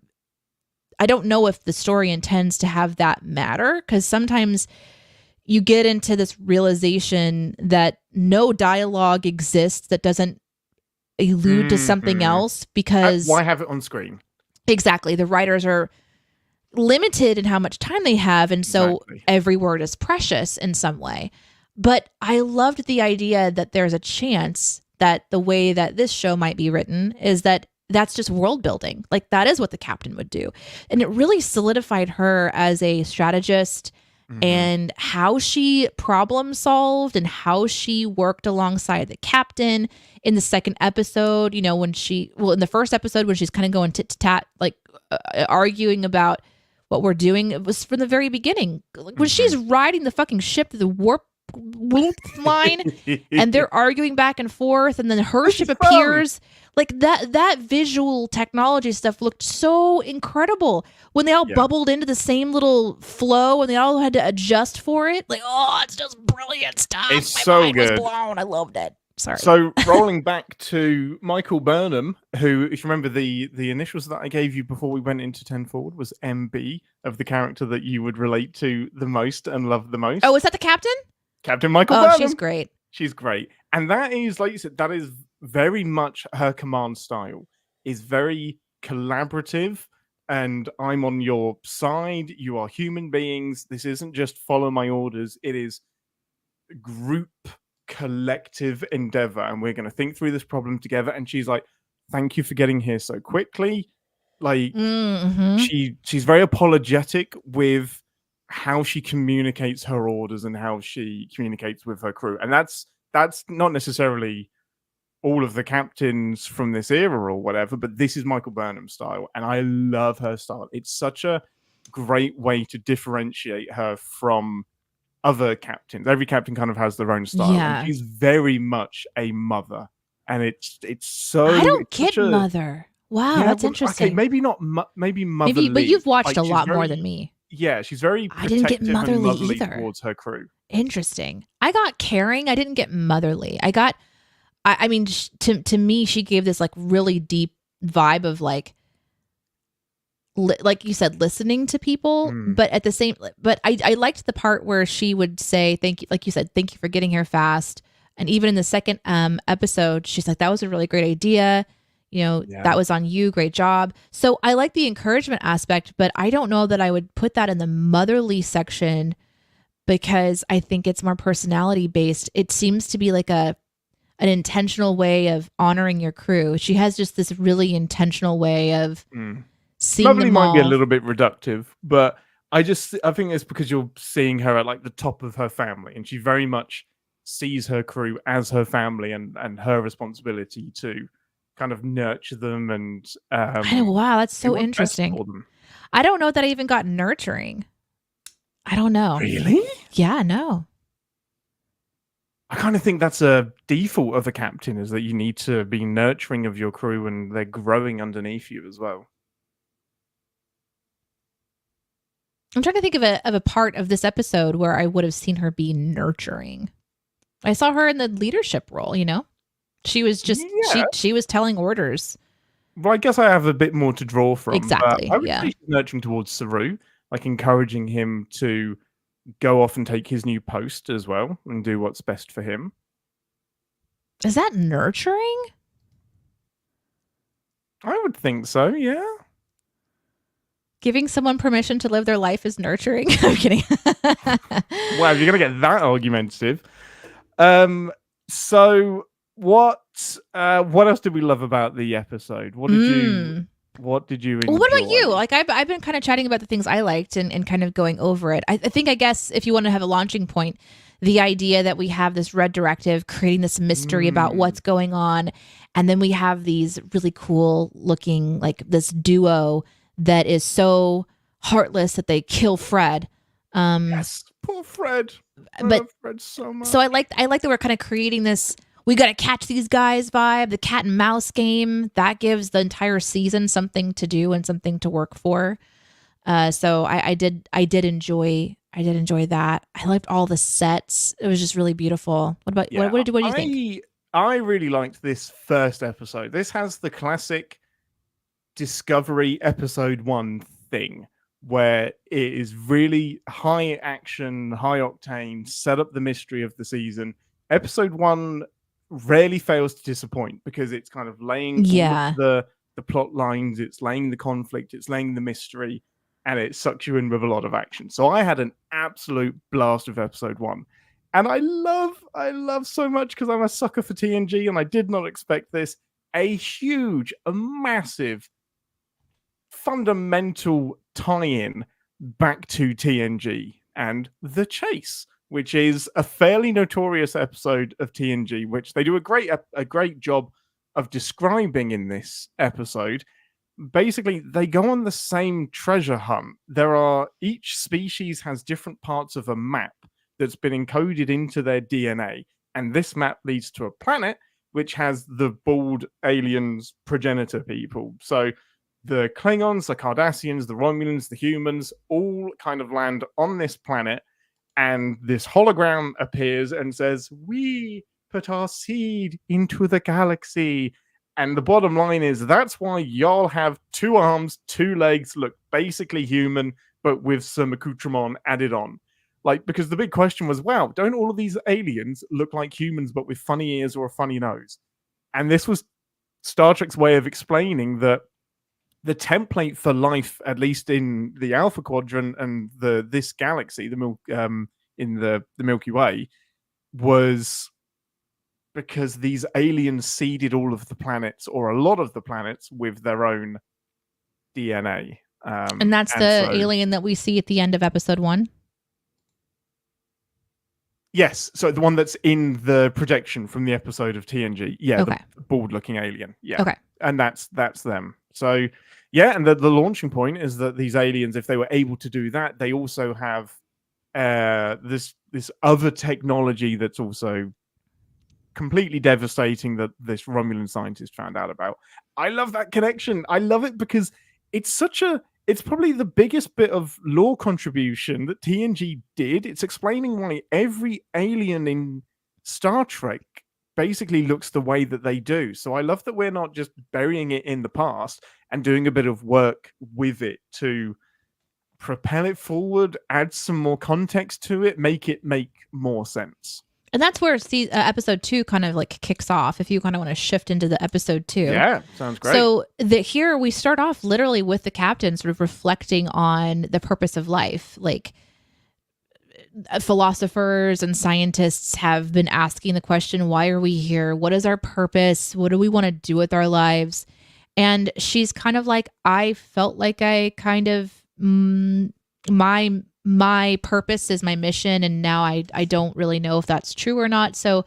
I don't know if the story intends to have that matter, because sometimes you get into this realization that no dialogue exists that doesn't allude to something else, because why have it on screen? Exactly. The writers are limited in how much time they have, and so every word is precious in some way. But I loved the idea that there's a chance that the way that this show might be written is that that's just world building. Like, that is what the captain would do. And it really solidified her as a strategist, and how she problem solved and how she worked alongside the captain. In the second episode, in the first episode, when she's kind of going tit to tat, like arguing about what we're doing, it was from the very beginning. Like, when she's riding the fucking ship to the warp line and they're arguing back and forth, and then her ship appears, like that visual technology stuff looked so incredible when they all bubbled into the same little flow and they all had to adjust for it. Like, oh, it's just brilliant stuff. It's My so mind good. was blown. I loved it. Sorry. So rolling back to Michael Burnham, who, if you remember, the initials that I gave you before we went into 10 Forward was MB, of the character that you would relate to the most and love the most. Oh, is that the captain? Captain Michael Burnham. She's great. She's great. And that is, like you said, that is very much her command style. Is very collaborative, and I'm on your side. You are human beings. This isn't just follow my orders. It is group collective endeavor, and we're going to think through this problem together. And she's like, thank you for getting here so quickly. Like, she's very apologetic with how she communicates her orders and how she communicates with her crew. And that's not necessarily all of the captains from this era or whatever, but this is Michael Burnham's style, and I love her style. It's such a great way to differentiate her from other captains. Every captain kind of has their own style. Yeah. And she's very much a mother, and it's so. I don't get mother. Wow, that's interesting. Okay, maybe not. Maybe motherly. Maybe, but you've watched like, a lot more than me. Yeah, she's very I didn't get protective and motherly either. towards her crew. Interesting. I got caring. I didn't get motherly. I mean, to me, she gave this like really deep vibe of like you said, listening to people, but at the same, but I liked the part where she would say, thank you, like you said, thank you for getting here fast. And even in the second episode, she's like, that was a really great idea. That was on you. Great job. So I like the encouragement aspect, but I don't know that I would put that in the motherly section, because I think it's more personality based. It seems to be like an intentional way of honoring your crew. She has just this really intentional way of seeing Motherly them all. might be a little bit reductive, but I think it's because you're seeing her at like the top of her family, and she very much sees her crew as her family and her responsibility to kind of nurture them and wow, that's so interesting. I don't know that I even got nurturing. I don't know. Really? Yeah, no. I kind of think that's a default of a captain, is that you need to be nurturing of your crew and they're growing underneath you as well. I'm trying to think of a part of this episode where I would have seen her be nurturing. I saw her in the leadership role, She was just she was telling orders. Well, I guess I have a bit more to draw from. Exactly. I would say she's nurturing towards Saru, like encouraging him to go off and take his new post as well and do what's best for him. Is that nurturing? I would think so, yeah. Giving someone permission to live their life is nurturing. I'm kidding. Wow, you're gonna get that argumentative. So what else did we love about the episode? What did you enjoy? Well, what about you? Like I've been kind of chatting about the things I liked and kind of going over it. I think, I guess, if you want to have a launching point, the idea that we have this red directive creating this mystery about what's going on, and then we have these really cool looking, like this duo that is so heartless that they kill Fred. Yes, poor Fred. I love Fred so much. So I like that we're kind of creating this we got to catch these guys vibe, the cat and mouse game that gives the entire season something to do and something to work for. So I did enjoy that. I liked all the sets. It was just really beautiful. What about what did you think? I really liked this first episode. This has the classic Discovery episode 1 thing where it is really high action, high octane, set up the mystery of the season. Episode 1 rarely fails to disappoint because it's kind of laying all of the plot lines, it's laying the conflict, it's laying the mystery, and it sucks you in with a lot of action. So I had an absolute blast with episode 1. And I love so much, because I'm a sucker for TNG and I did not expect this, a massive, fundamental tie-in back to TNG and The Chase, which is a fairly notorious episode of TNG, which they do a great job of describing in this episode. Basically, they go on the same treasure hunt. Each species has different parts of a map that's been encoded into their DNA, and this map leads to a planet which has the bald aliens progenitor people. So the Klingons, the Cardassians, the Romulans, the humans all kind of land on this planet, and this hologram appears and says, "We put our seed into the galaxy." And the bottom line is that's why y'all have 2 arms, 2 legs, look basically human, but with some accoutrement added on. Like, because the big question was, wow, don't all of these aliens look like humans but with funny ears or a funny nose? And this was Star Trek's way of explaining that the template for life, at least in the Alpha Quadrant and this galaxy, in the Milky Way, was because these aliens seeded all of the planets, or a lot of the planets, with their own DNA. And that's the alien that we see at the end of episode 1? Yes, so the one that's in the projection from the episode of TNG. Yeah, okay. The bald-looking alien. Yeah. Okay. And that's them. So, yeah, and the launching point is that these aliens, if they were able to do that, they also have this other technology that's also completely devastating that this Romulan scientist found out about. I love that connection. I love it because it's probably the biggest bit of lore contribution that TNG did. It's explaining why every alien in Star Trek basically looks the way that they do. So I love that we're not just burying it in the past and doing a bit of work with it to propel it forward, add some more context to it, make it make more sense. And that's where episode 2 kind of like kicks off, if you kind of want to shift into the episode 2. Yeah, sounds great. So here we start off literally with the captain sort of reflecting on the purpose of life. Like, philosophers and scientists have been asking the question, why are we here? What is our purpose? What do we want to do with our lives? And she's kind of like, I felt like I kind of, my purpose is my mission, and now I don't really know if that's true or not. So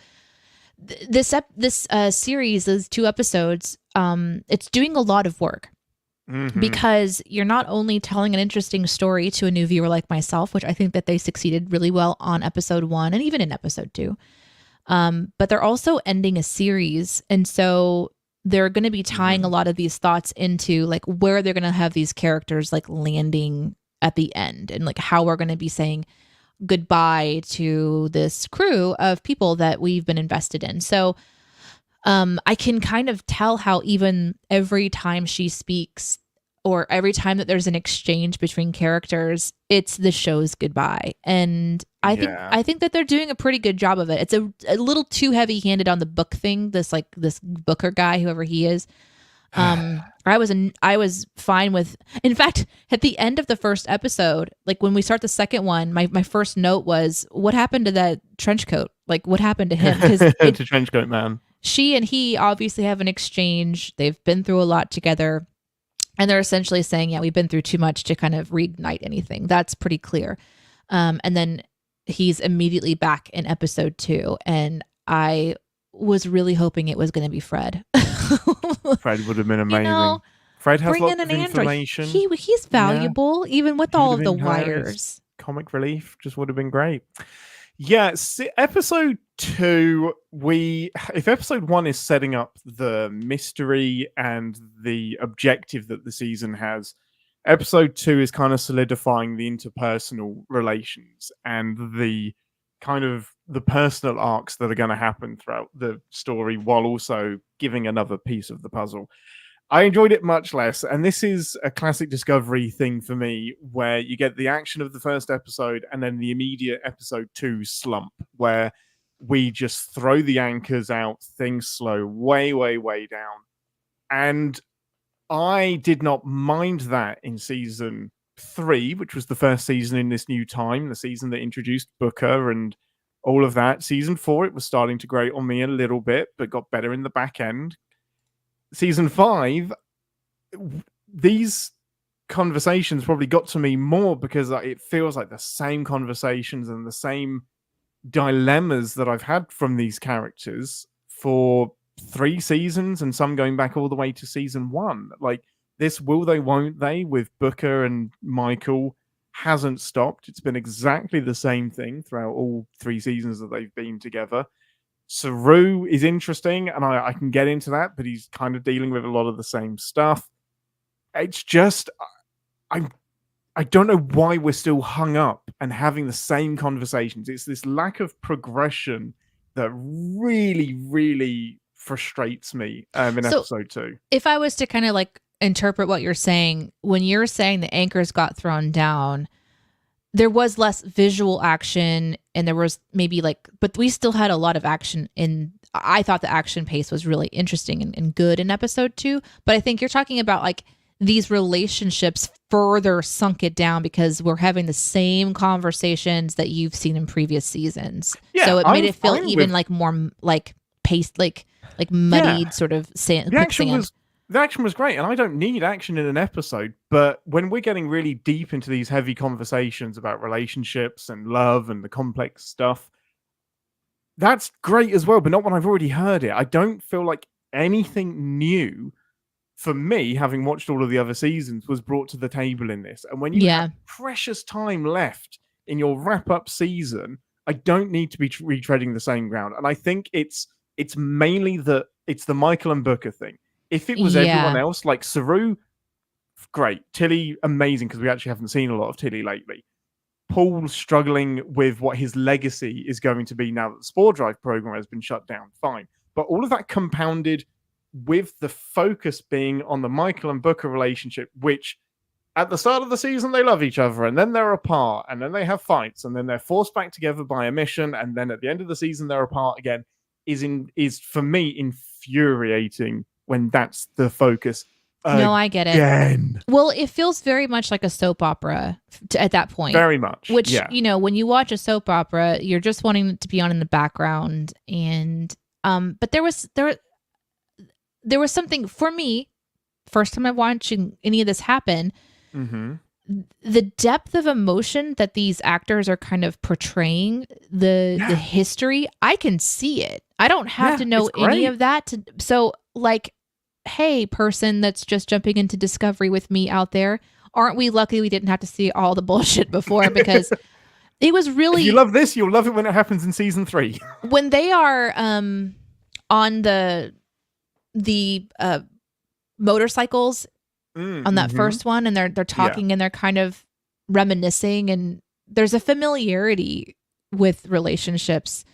this series, those 2 episodes, it's doing a lot of work. Mm-hmm. Because you're not only telling an interesting story to a new viewer like myself, which I think that they succeeded really well on episode 1 and even in episode 2, but they're also ending a series. And so they're going to be tying a lot of these thoughts into like where they're going to have these characters like landing at the end, and like how we're going to be saying goodbye to this crew of people that we've been invested in. So I can kind of tell how even every time she speaks, or every time that there's an exchange between characters, it's the show's goodbye. And I think that they're doing a pretty good job of it. It's a little too heavy-handed on the book thing. This Booker guy, whoever he is, I was fine with. In fact, at the end of the first episode, like when we start the second one, my first note was, "What happened to that trench coat? Like, what happened to him?" Because to Trenchcoat Man. she and he obviously have an exchange. They've been through a lot together, and they're essentially saying, "Yeah, we've been through too much to kind of reignite anything." That's pretty clear. And then he's immediately back in episode 2, and I was really hoping it was going to be Fred. Fred would have been amazing. know, Fred has Bring lots in of an android. information. He's valuable, even with He all would of have the been hilarious. wires. Comic relief just would have been great. Yeah, episode 2, if episode 1 is setting up the mystery and the objective that the season has, episode 2 is kind of solidifying the interpersonal relations and the kind of the personal arcs that are going to happen throughout the story, while also giving another piece of the puzzle. I enjoyed it much less, and this is a classic Discovery thing for me, where you get the action of the first episode and then the immediate episode 2 slump, where we just throw the anchors out, things slow way, way, way down. And I did not mind that in season 3, which was the first season in this new time, the season that introduced Booker and all of that. Season 4, it was starting to grate on me a little bit, but got better in the back end. Season 5, these conversations probably got to me more because it feels like the same conversations and the same dilemmas that I've had from these characters for 3 seasons, and some going back all the way to season 1. Like, this will they, won't they with Booker and Michael hasn't stopped. It's been exactly the same thing throughout all 3 seasons that they've been together. Saru is interesting, and I can get into that, but he's kind of dealing with a lot of the same stuff. It's just, I don't know why we're still hung up and having the same conversations. It's this lack of progression that really, really frustrates me in episode 2. If I was to kind of like interpret what you're saying, when you're saying the anchors got thrown down, there was less visual action, and there was maybe but we still had a lot of action I thought the action pace was really interesting and good in episode 2. But I think you're talking about like these relationships further sunk it down because we're having the same conversations that you've seen in previous seasons. Yeah, so it made I'm it feel fine even with- like more like paced, like muddied sort of sand. The action was great, and I don't need action in an episode, but when we're getting really deep into these heavy conversations about relationships and love and the complex stuff, that's great as well, but not when I've already heard it. I don't feel like anything new for me, having watched all of the other seasons, was brought to the table in this. And when you have precious time left in your wrap-up season, I don't need to be retreading the same ground. And I think it's mainly it's the Michael and Booker thing. If it was everyone else, like Saru, great. Tilly, amazing, because we actually haven't seen a lot of Tilly lately. Paul struggling with what his legacy is going to be now that the Spore Drive program has been shut down, fine. But all of that compounded with the focus being on the Michael and Booker relationship, which at the start of the season, they love each other, and then they're apart, and then they have fights, and then they're forced back together by a mission, and then at the end of the season, they're apart again, is for me infuriating when that's the focus. No, I get it. Again. Well, it feels very much like a soap opera at that point. Very much. Which, when you watch a soap opera, you're just wanting it to be on in the background. And but there was something for me, first time I'm watching any of this happen, the depth of emotion that these actors are kind of portraying, the history, I can see it. I don't have to know any of that. So like, hey, person that's just jumping into Discovery with me out there, aren't we lucky we didn't have to see all the bullshit before? Because it was really... If you love this, you'll love it when it happens in season 3. When they are on the motorcycles on that first one, and they're talking and they're kind of reminiscing, and there's a familiarity with relationships.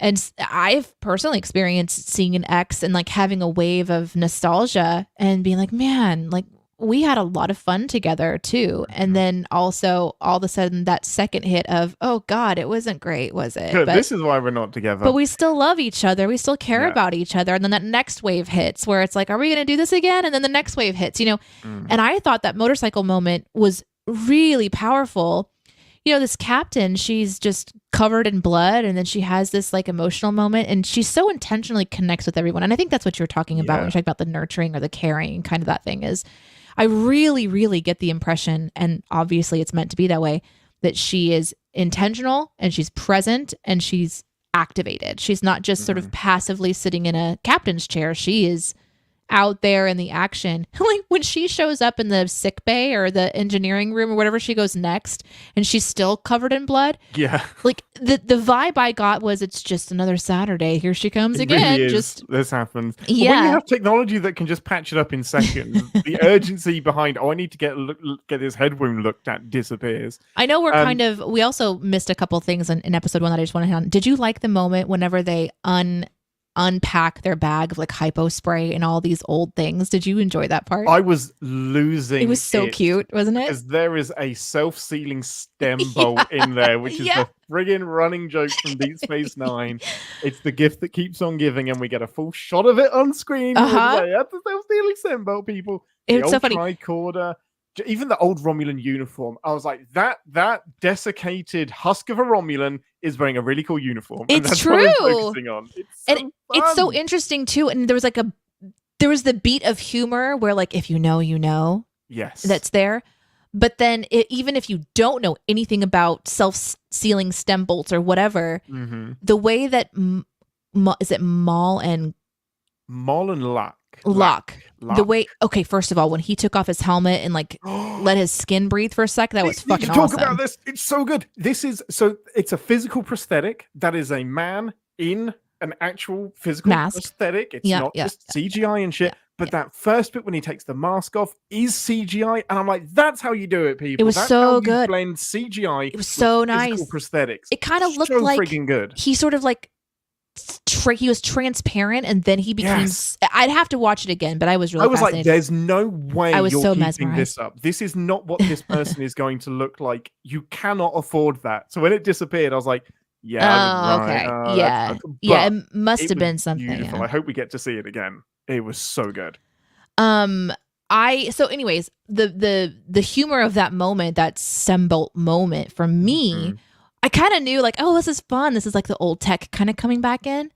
And I've personally experienced seeing an ex and like having a wave of nostalgia and being like, man, like we had a lot of fun together too. And then also all of a sudden that second hit of, oh God, it wasn't great, was it? Good. This is why we're not together. But we still love each other. We still care Yeah. about each other. And then that next wave hits where it's like, are we going to do this again? And then the next wave hits, And I thought that motorcycle moment was really powerful. This captain, she's just covered in blood, and then she has this like emotional moment, and she so intentionally connects with everyone. And I think that's what you're talking about when you're talking about the nurturing or the caring, kind of that thing is I really, really get the impression, and obviously it's meant to be that way, that she is intentional and she's present and she's activated. She's not just sort of passively sitting in a captain's chair. She is out there in the action. Like when she shows up in the sick bay or the engineering room or whatever she goes next, and she's still covered in blood. Yeah. Like the vibe I got was, it's just another Saturday. Here she comes It again. really is. Just This happens. But Yeah. when you have technology that can just patch it up in seconds, the urgency behind, I need to get this head wound looked at disappears. I know we're we also missed a couple things in episode 1 that I just want to hit on. Did you like the moment whenever they unpack their bag of like hypo spray and all these old things? Did you enjoy that part? I was losing. It was so cute, wasn't it? Because there is a self-sealing stem bolt in there, which is the friggin' running joke from Deep Space Nine. It's the gift that keeps on giving, and we get a full shot of it on screen. That's the self-sealing stem bolt, people. It's so funny. Tricorder, even the old Romulan uniform. I was like, that desiccated husk of a Romulan is wearing a really cool uniform. And It's that's true. what I'm focusing on. It's so fun. interesting too. And there was the beat of humor where like, if you know, you know, Yes. that's there. But then even if you don't know anything about self-sealing stem bolts or whatever, the way that is it Maul and Locke. The way, okay, first of all, when he took off his helmet and like let his skin breathe for a sec, that was fucking talk awesome. about this. It's so good. It's a physical prosthetic that is a man in an actual physical Mask. prosthetic. It's not just CGI and shit. But that first bit when he takes the mask off is CGI, and I'm like, that's how you do it, people. It was That's so how you good. blend CGI. It was so with nice. physical prosthetics. It kind of looked so like freaking good. he sort of like he was transparent, and then he became. I'd have to watch it again, but I was really. I was like, fascinated. "There's no way I was you're so keeping mesmerized. this up. This is not what this person is going to look like. You cannot afford that." So when it disappeared, I was like, "Yeah, Oh, right. okay, yeah, But yeah. It must it have was been something. beautiful. Yeah. I hope we get to see it again. It was so good." So anyways, the humor of that moment, that Sembolt moment for me, I kind of knew like, oh, this is fun. This is like the old tech kind of coming back in.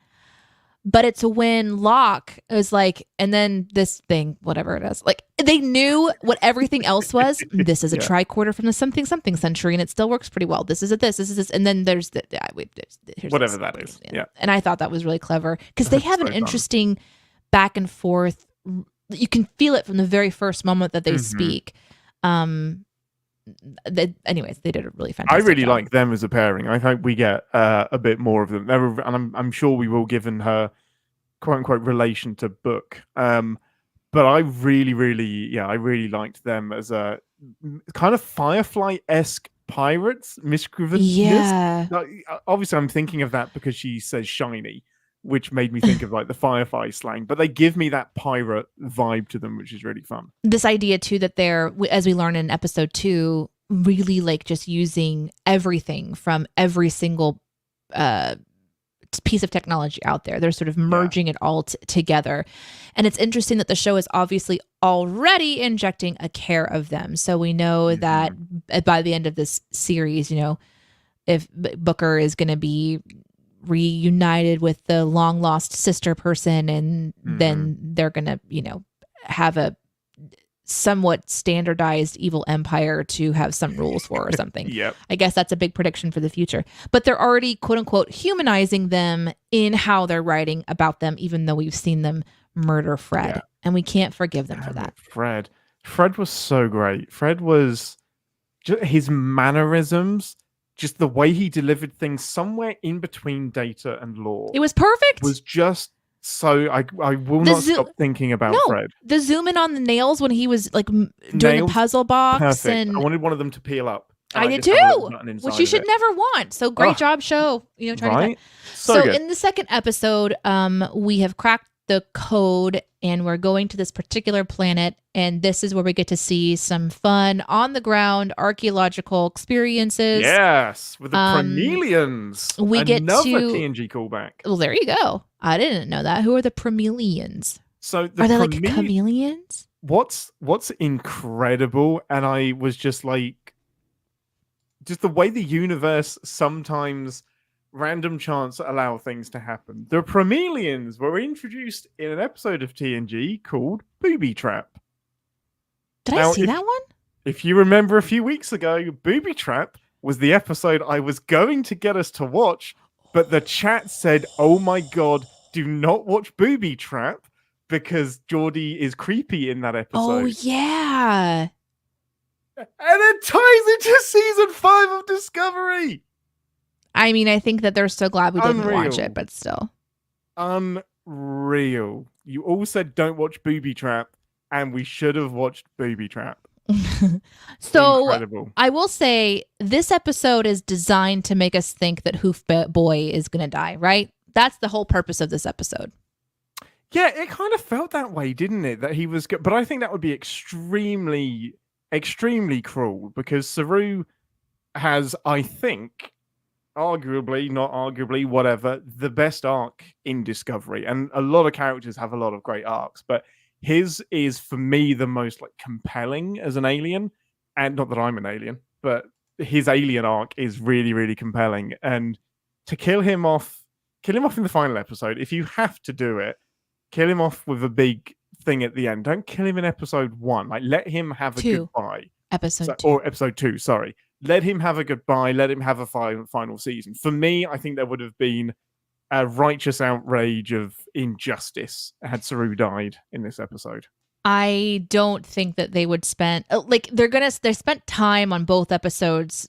But it's when Locke is like, and then this thing, whatever it is, like they knew what everything else was. This is a tricorder from the something century, and it still works pretty well. This is this, and then there's the here's Whatever this. that is. Yeah. And I thought that was really clever because they have an so fun. interesting back and forth. You can feel it from the very first moment that they speak. Anyways, they did a really fantastic I really job. like them as a pairing. I hope we get a bit more of them. And I'm sure we will, given her quote unquote relation to Book. But I really, really, I really liked them as a kind of Firefly-esque pirates, mischievous. Yeah. Like, obviously, I'm thinking of that because she says shiny, which made me think of like the Firefly slang. But they give me that pirate vibe to them, which is really fun. This idea too that they're, as we learn in episode 2, really like just using everything from every single piece of technology out there. They're sort of merging it all together. And it's interesting that the show is obviously already injecting a care of them. So we know that by the end of this series, you know, if Booker is going to be reunited with the long lost sister person, and then they're going to, you know, have a somewhat standardized evil empire to have some rules for or something. I guess that's a big prediction for the future. But they're already quote unquote humanizing them in how they're writing about them, even though we've seen them murder Fred. And we can't forgive them for that. Fred was so great. Fred was just, his mannerisms, just the way he delivered things somewhere in between Data and Lore. It was perfect. Was just so I will not stop thinking about Fred. The zoom in on the nails when he was like doing the puzzle box. Perfect. And I wanted one of them to peel up. I did too, which you should never want. So great job, show. You know, trying to. So in the second episode, we have cracked the code and we're going to this particular planet, and this is where we get to see some fun on the ground archaeological experiences. Yes, with the Promelians. We get Another to TNG callback. Well, there you go. I didn't know that. Who are the Promelians? So Are they like chameleons? What's incredible, and I was just like, just the way the universe sometimes random chance allow things to happen. The Promelians were introduced in an episode of TNG called Booby Trap. Did I see that one? If you remember a few weeks ago, Booby Trap was the episode I was going to get us to watch, but the chat said, "Oh my god, do not watch Booby Trap because Geordie is creepy in that episode." Oh yeah. And it ties into season 5 of Discovery. I mean, I think that they're so glad we didn't watch Unreal. it, but still. Unreal. You all said don't watch Booby Trap, and we should have watched Booby Trap. So Incredible. I will say this episode is designed to make us think that Hoof Boy is going to die, right? That's the whole purpose of this episode. Yeah, it kind of felt that way, didn't it? That he was good. But I think that would be extremely, extremely cruel because Saru has, I think, arguably, not arguably, whatever, the best arc in Discovery. And a lot of characters have a lot of great arcs, but his is, for me, the most like compelling as an alien. And not that I'm an alien, but his alien arc is really, really compelling. And to kill him off in the final episode, if you have to do it, kill him off with a big thing at the end. Don't kill him in episode 1. Like, let him have a goodbye. Episode 2. Or episode 2, sorry. Let him have a goodbye. Let him have a final season. For me, I think there would have been a righteous outrage of injustice had Saru died in this episode. I don't think that they would spend they spent time on both episodes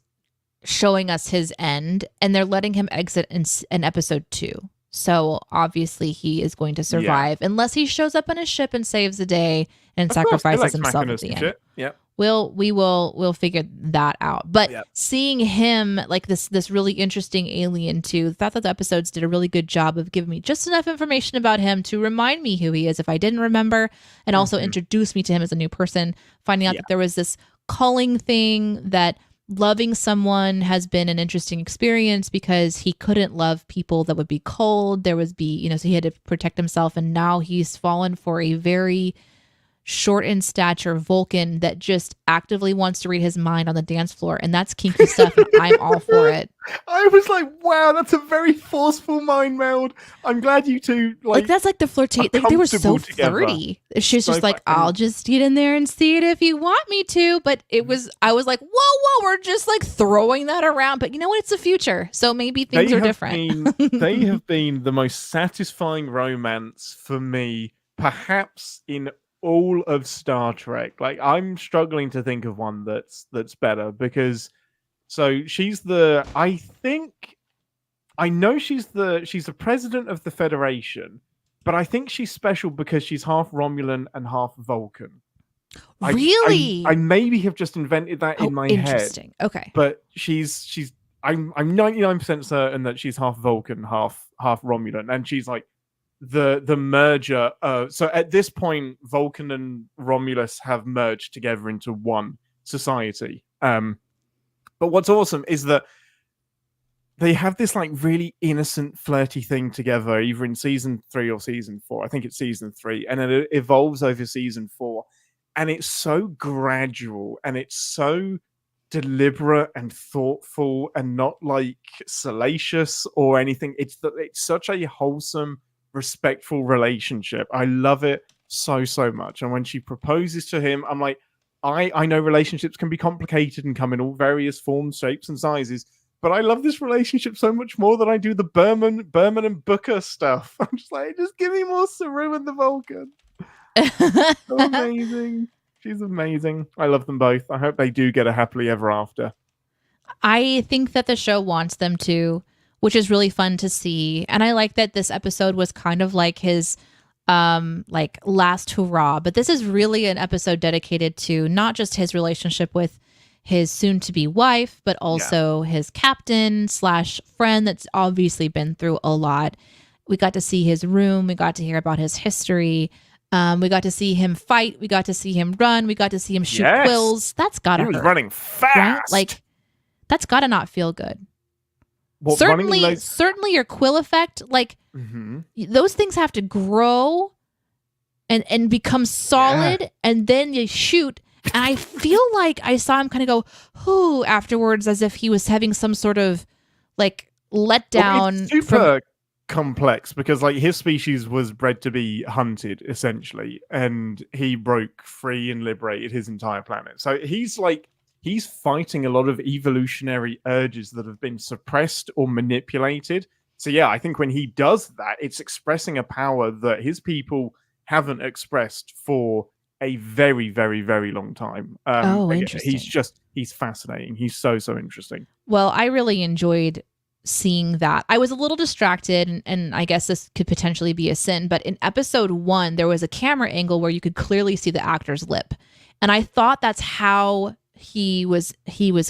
showing us his end, and they're letting him exit in episode 2. So obviously he is going to survive unless he shows up on a ship and saves the day and sacrifices himself at the end. Yep. We'll figure that out. But seeing him like this really interesting alien too, thought that the episodes did a really good job of giving me just enough information about him to remind me who he is if I didn't remember, and also introduce me to him as a new person, finding out that there was this calling thing, that loving someone has been an interesting experience because he couldn't love people that would be cold. So he had to protect himself, and now he's fallen for a very short in stature Vulcan that just actively wants to read his mind on the dance floor, and that's kinky stuff, and I'm all for it. I was like, wow, that's a very forceful mind meld. I'm glad you two that's like the flirtation. They were so flirty. She's just like, I'll just get in there and see it if you want me to. But I was like, whoa, we're just like throwing that around. But you know what? It's the future, so maybe things are different. They have been the most satisfying romance for me, perhaps in all of Star Trek. Like, I'm struggling to think of one that's better, because she's the president of the Federation, but I think she's special because she's half Romulan and half Vulcan. Really? I maybe have just invented that in my head. Interesting. Okay. But I'm 99% certain that she's half Vulcan, half Romulan, and she's like the merger. So at this point, Vulcan and Romulus have merged together into one society. But what's awesome is that they have this like really innocent, flirty thing together, either in season 3 or season 4. I think it's season 3, and it evolves over season 4, and it's so gradual and it's so deliberate and thoughtful and not like salacious or anything. It's such a wholesome, respectful relationship. I love it so much. And when she proposes to him, I'm like, I know relationships can be complicated and come in all various forms, shapes, and sizes, but I love this relationship so much more than I do the Berman and Booker stuff. I'm just like, just give me more Saru and the Vulcan. So amazing. She's amazing. I love them both. I hope they do get a happily ever after. I think that the show wants them to, which is really fun to see. And I like that this episode was kind of like his like last hurrah, but this is really an episode dedicated to not just his relationship with his soon-to-be wife, but also his captain / friend that's obviously been through a lot. We got to see his room. We got to hear about his history. We got to see him fight. We got to see him run. We got to see him shoot quills. That's gotta He was hurt, running fast. right? Like, that's gotta not feel good. What, running in those- Certainly your quill effect, like Mhm. those things have to grow and become solid, and then you shoot. And I feel like I saw him kind of go, "Whoo," afterwards, as if he was having some sort of like letdown. Well, it's super complex because like his species was bred to be hunted essentially, and he broke free and liberated his entire planet. So he's fighting a lot of evolutionary urges that have been suppressed or manipulated. So yeah, I think when he does that, it's expressing a power that his people haven't expressed for a very, very, very long time. Again, Interesting. He's fascinating. He's so interesting. Well, I really enjoyed seeing that. I was a little distracted, and I guess this could potentially be a sin, but in episode 1, there was a camera angle where you could clearly see the actor's lip. And I thought that's how he was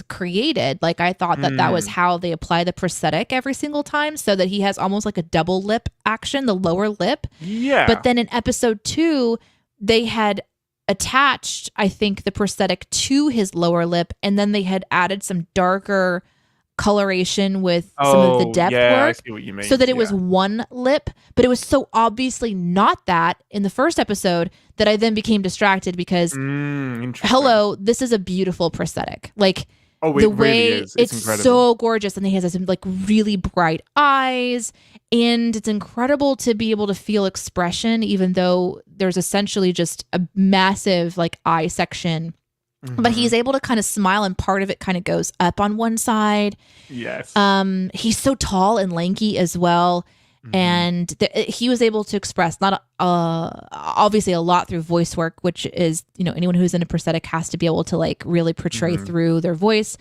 created. Like, I thought that was how they apply the prosthetic every single time, so that he has almost like a double lip action, the lower lip. Yeah. But then in episode 2, they had attached, I think, the prosthetic to his lower lip, and then they had added some darker coloration with some of the depth I work, see what you mean. so that it was one lip. But it was so obviously not that in the first episode that I then became distracted because interesting. hello, this is a beautiful prosthetic. Like, Oh, the it way really is. it's incredible. so gorgeous, and he has some like really bright eyes, and it's incredible to be able to feel expression, even though there's essentially just a massive like eye section. But he's able to kind of smile, and part of it kind of goes up on one side. Yes. He's so tall and lanky as well. And he was able to express not obviously a lot through voice work, which is, you know, anyone who's in a prosthetic has to be able to like really portray through their voice.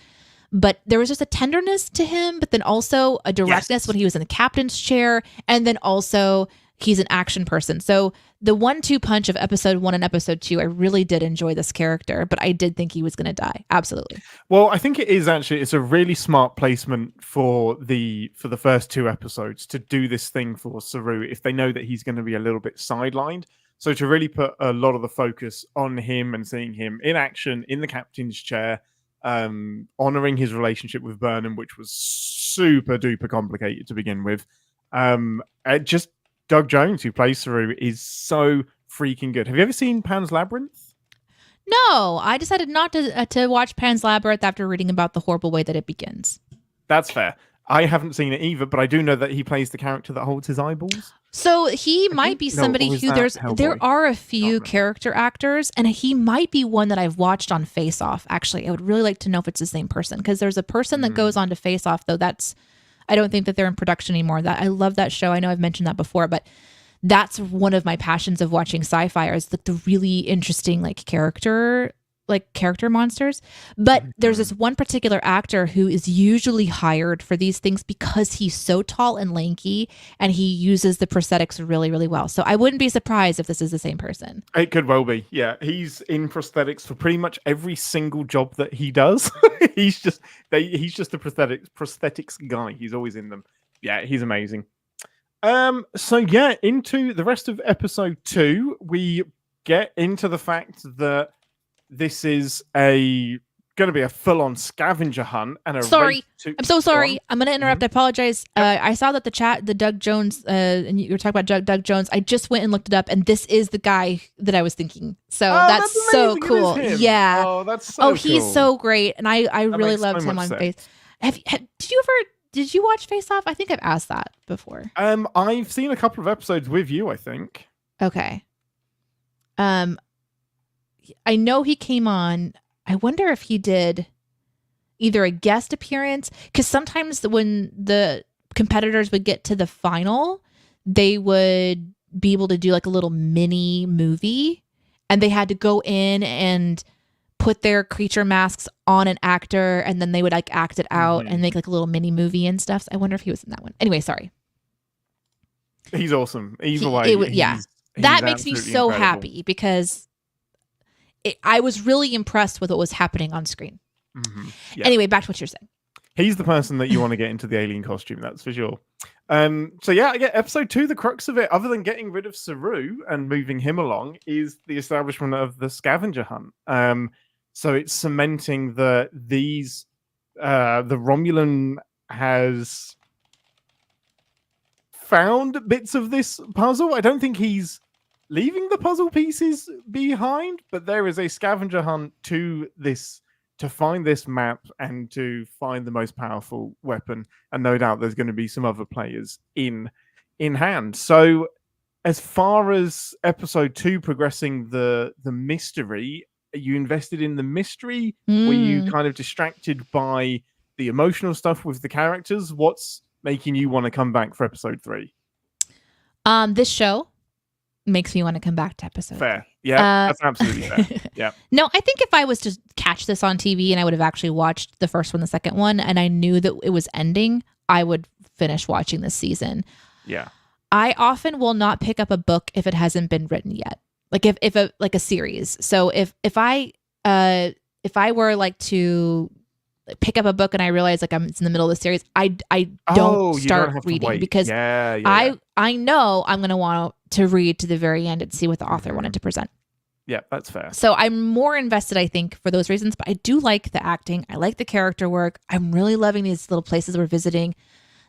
But there was just a tenderness to him, but then also a directness when he was in the captain's chair, and then also he's an action person. So the 1-2 punch of episode 1 and episode 2, I really did enjoy this character, but I did think he was going to die. Absolutely. Well, I think it's a really smart placement for the first 2 episodes to do this thing for Saru if they know that he's going to be a little bit sidelined. So to really put a lot of the focus on him and seeing him in action in the captain's chair, honoring his relationship with Burnham, which was super duper complicated to begin with. Just Doug Jones, who plays Saru, is so freaking good. Have you ever seen Pan's Labyrinth? No, I decided not to watch Pan's Labyrinth after reading about the horrible way that it begins. That's fair. I haven't seen it either, but I do know that he plays the character that holds his eyeballs. So he might be somebody who there are a few character actors, and he might be one that I've watched on Face Off. Actually, I would really like to know if it's the same person, because there's a person that goes on to Face Off, though I don't think that they're in production anymore. That I love that show. I know I've mentioned that before, but that's one of my passions of watching sci-fi is like the really interesting character monsters. But there's this one particular actor who is usually hired for these things because he's so tall and lanky, and he uses the prosthetics really, really well. So I wouldn't be surprised if this is the same person. It could well be. Yeah, he's in prosthetics for pretty much every single job that he does. he's just a prosthetics guy. He's always in them. Yeah, he's amazing. So yeah, into the rest of episode 2, we get into the fact that this is going to be a full-on scavenger hunt and a sorry. race I'm so sorry. I'm going to interrupt. I apologize. I saw that the Doug Jones, and you were talking about Doug Jones. I just went and looked it up, and this is the guy that I was thinking. So that's so cool. Yeah. Oh, that's so cool. He's so great, and I really loved him on Face. Did you watch Face Off? I think I've asked that before. I've seen a couple of episodes with you, I think. Okay. I know he came on. I wonder if he did either a guest appearance, because sometimes when the competitors would get to the final, they would be able to do like a little mini movie, and they had to go in and put their creature masks on an actor, and then they would like act it out and make like a little mini movie and stuff. So I wonder if he was in that one. Anyway, sorry. He's awesome. Either way. That makes me so happy, because I was really impressed with what was happening on screen. Yeah. Anyway, back to what you're saying. He's the person that you want to get into the alien costume, that's for sure. So yeah, episode 2, the crux of it, other than getting rid of Saru and moving him along, is the establishment of the scavenger hunt. So it's cementing that the Romulan has found bits of this puzzle. I don't think he's leaving the puzzle pieces behind, but there is a scavenger hunt to find this map and to find the most powerful weapon, and no doubt there's going to be some other players in hand. So as far as episode 2 progressing the mystery, are you invested in the mystery? Were you kind of distracted by the emotional stuff with the characters? What's making you want to come back for episode 3? This show makes me want to come back to episode 3. Yeah, that's absolutely fair. Yeah. No, I think if I was to catch this on TV and I would have actually watched the first one, the second one, and I knew that it was ending, I would finish watching this season. Yeah. I often will not pick up a book if it hasn't been written yet. Like if a series. So if I were like to pick up a book and I realize like it's in the middle of the series, I don't start reading because I know I'm going to want to read to the very end and see what the author wanted to present. Yeah, that's fair. So I'm more invested, I think, for those reasons, but I do like the acting. I like the character work. I'm really loving these little places we're visiting,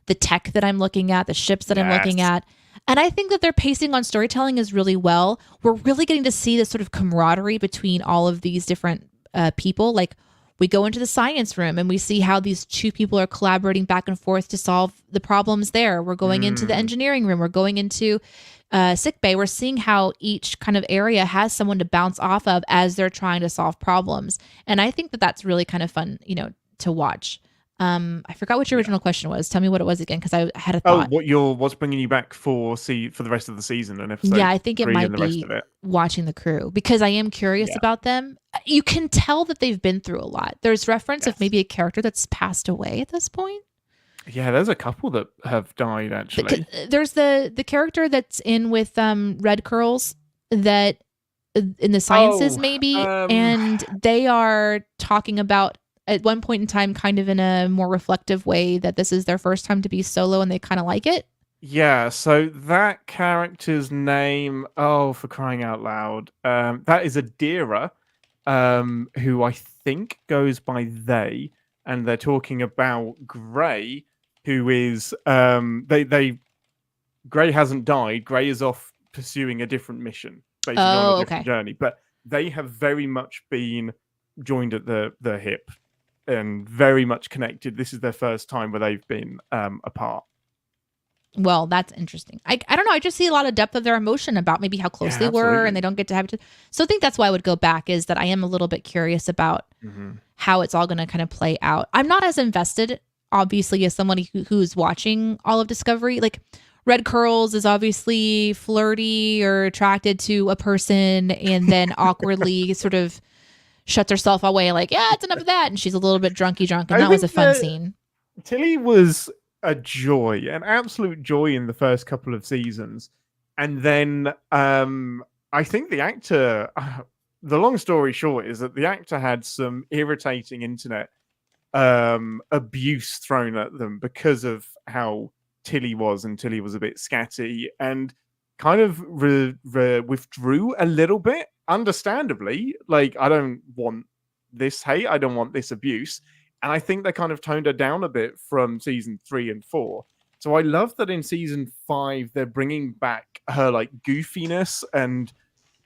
the tech that I'm looking at, the ships that I'm looking at. And I think that their pacing on storytelling is really well. We're really getting to see this sort of camaraderie between all of these different people. Like we go into the science room and we see how these two people are collaborating back and forth to solve the problems there. We're going into the engineering room. We're going into sick bay. We're seeing how each kind of area has someone to bounce off of as they're trying to solve problems. And I think that that's really kind of fun, to watch. I forgot what your original question was. Tell me what it was again, because I had a thought. What's bringing you back for the rest of the season and episode? Yeah, I think it might be watching the crew, because I am curious about them. You can tell that they've been through a lot. There's reference of maybe a character that's passed away at this point. Yeah, there's a couple that have died actually. There's the character that's in with Red Curls that in the sciences and they are talking about at one point in time, kind of in a more reflective way, that this is their first time to be solo and they kind of like it. Yeah, so that character's name, for crying out loud, that is Adira, who I think goes by they, and they're talking about Gray, who is, Gray hasn't died, Gray is off pursuing a different mission, basically on a different journey, but they have very much been joined at the hip and very much connected. This is their first time where they've been apart. Well, that's interesting. I don't know. I just see a lot of depth of their emotion about maybe how close they were, and they don't get to have it. So I think that's why I would go back, is that I am a little bit curious about how it's all going to kind of play out. I'm not as invested, obviously, as somebody who's watching all of Discovery. Like Red Curls is obviously flirty or attracted to a person and then awkwardly sort of shuts herself away, like, it's enough of that. And she's a little bit drunk, and that was a fun scene. Tilly was a joy, an absolute joy in the first couple of seasons. And then I think the actor, the long story short is that the actor had some irritating internet abuse thrown at them because of how Tilly was, and Tilly was a bit scatty and kind of withdrew a little bit. Understandably, like, I don't want this hate, I don't want this abuse, and I think they kind of toned her down a bit from season 3 and 4. So I love that in season 5 they're bringing back her like goofiness and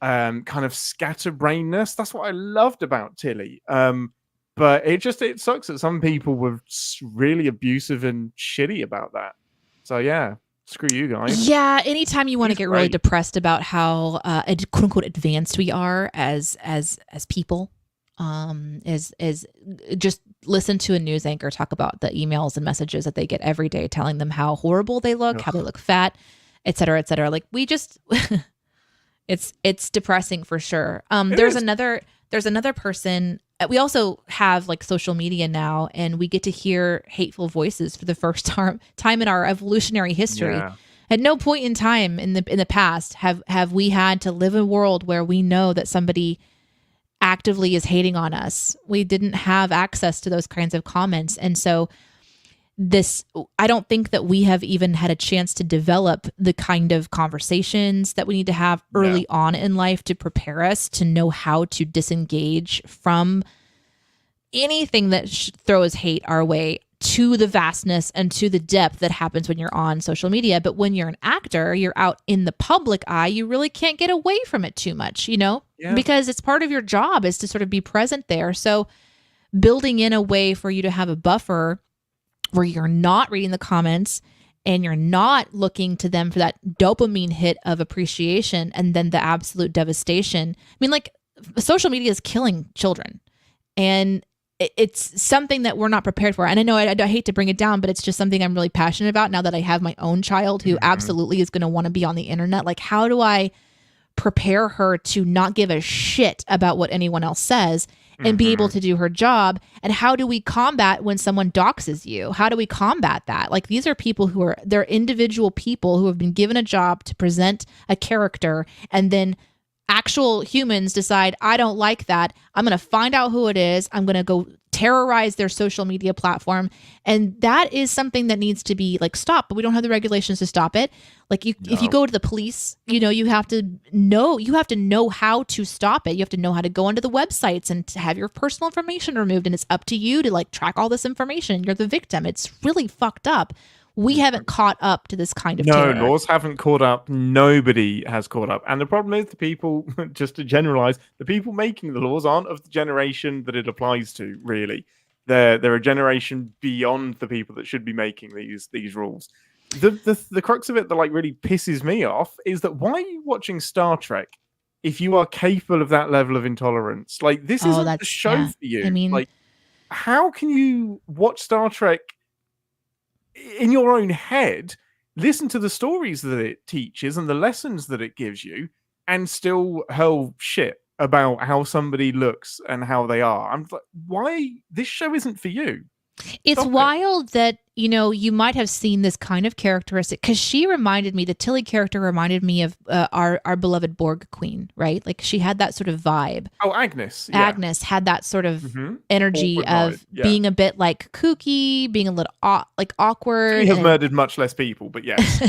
kind of scatterbrainness. That's what I loved about Tilly. But it sucks that some people were really abusive and shitty about that. So yeah. Screw you guys. Yeah, anytime you want to get really depressed about how quote unquote advanced we are as people, is just listen to a news anchor talk about the emails and messages that they get every day telling them how horrible they look, how they look fat, et cetera, et cetera. Like, we just it's depressing for sure. There's another person. We also have like social media now, and we get to hear hateful voices for the first time in our evolutionary history. Yeah. At no point in time in the past have we had to live in a world where we know that somebody actively is hating on us. We didn't have access to those kinds of comments. And so I don't think that we have even had a chance to develop the kind of conversations that we need to have early on in life to prepare us to know how to disengage from anything that throws hate our way, to the vastness and to the depth that happens when you're on social media. But when you're an actor, you're out in the public eye, you really can't get away from it too much, because it's part of your job is to sort of be present there. So building in a way for you to have a buffer where you're not reading the comments and you're not looking to them for that dopamine hit of appreciation and then the absolute devastation. I mean, like, social media is killing children, and it's something that we're not prepared for. And I know I hate to bring it down, but it's just something I'm really passionate about now that I have my own child who absolutely is going to want to be on the internet. Like, how do I prepare her to not give a shit about what anyone else says and be able to do her job? And how do we combat when someone doxes you? How do we combat that? Like, these are people they're individual people who have been given a job to present a character, and then actual humans decide, I don't like that. I'm going to find out who it is. I'm going to go terrorize their social media platform. And that is something that needs to be like stopped, but we don't have the regulations to stop it. Like if you go to the police, you have to know how to stop it. You have to know how to go onto the websites and to have your personal information removed. And it's up to you to like track all this information. You're the victim. It's really fucked up. We haven't caught up to this kind of terror. No, laws haven't caught up. Nobody has caught up. And the problem is the people, just to generalize, the people making the laws aren't of the generation that it applies to, really. They're a generation beyond the people that should be making these rules. The crux of it that like really pisses me off is that why are you watching Star Trek if you are capable of that level of intolerance? Like, this isn't the show for you. I mean, like, how can you watch Star Trek in your own head, listen to the stories that it teaches and the lessons that it gives you, and still hurl shit about how somebody looks and how they are? I'm like, why? This show isn't for you. It's wild that, you might have seen this kind of characteristic, because the Tilly character reminded me of our beloved Borg queen, right? Like, she had that sort of vibe. Oh, Agnes. Yeah. Agnes had that sort of energy of being a bit like kooky, being a little awkward. She has murdered much less people, but yes.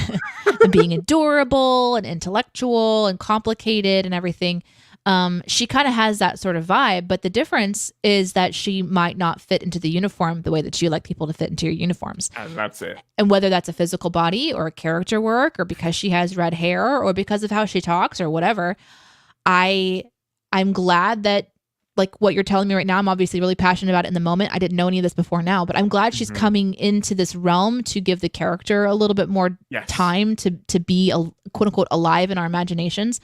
Being adorable and intellectual and complicated and everything. She kind of has that sort of vibe, but the difference is that she might not fit into the uniform the way that you like people to fit into your uniforms. And that's it. And whether that's a physical body or a character work or because she has red hair or because of how she talks or whatever, I'm glad that, like, what you're telling me right now, I'm obviously really passionate about it in the moment. I didn't know any of this before now, but I'm glad she's coming into this realm to give the character a little bit more time to be quote unquote alive in our imaginations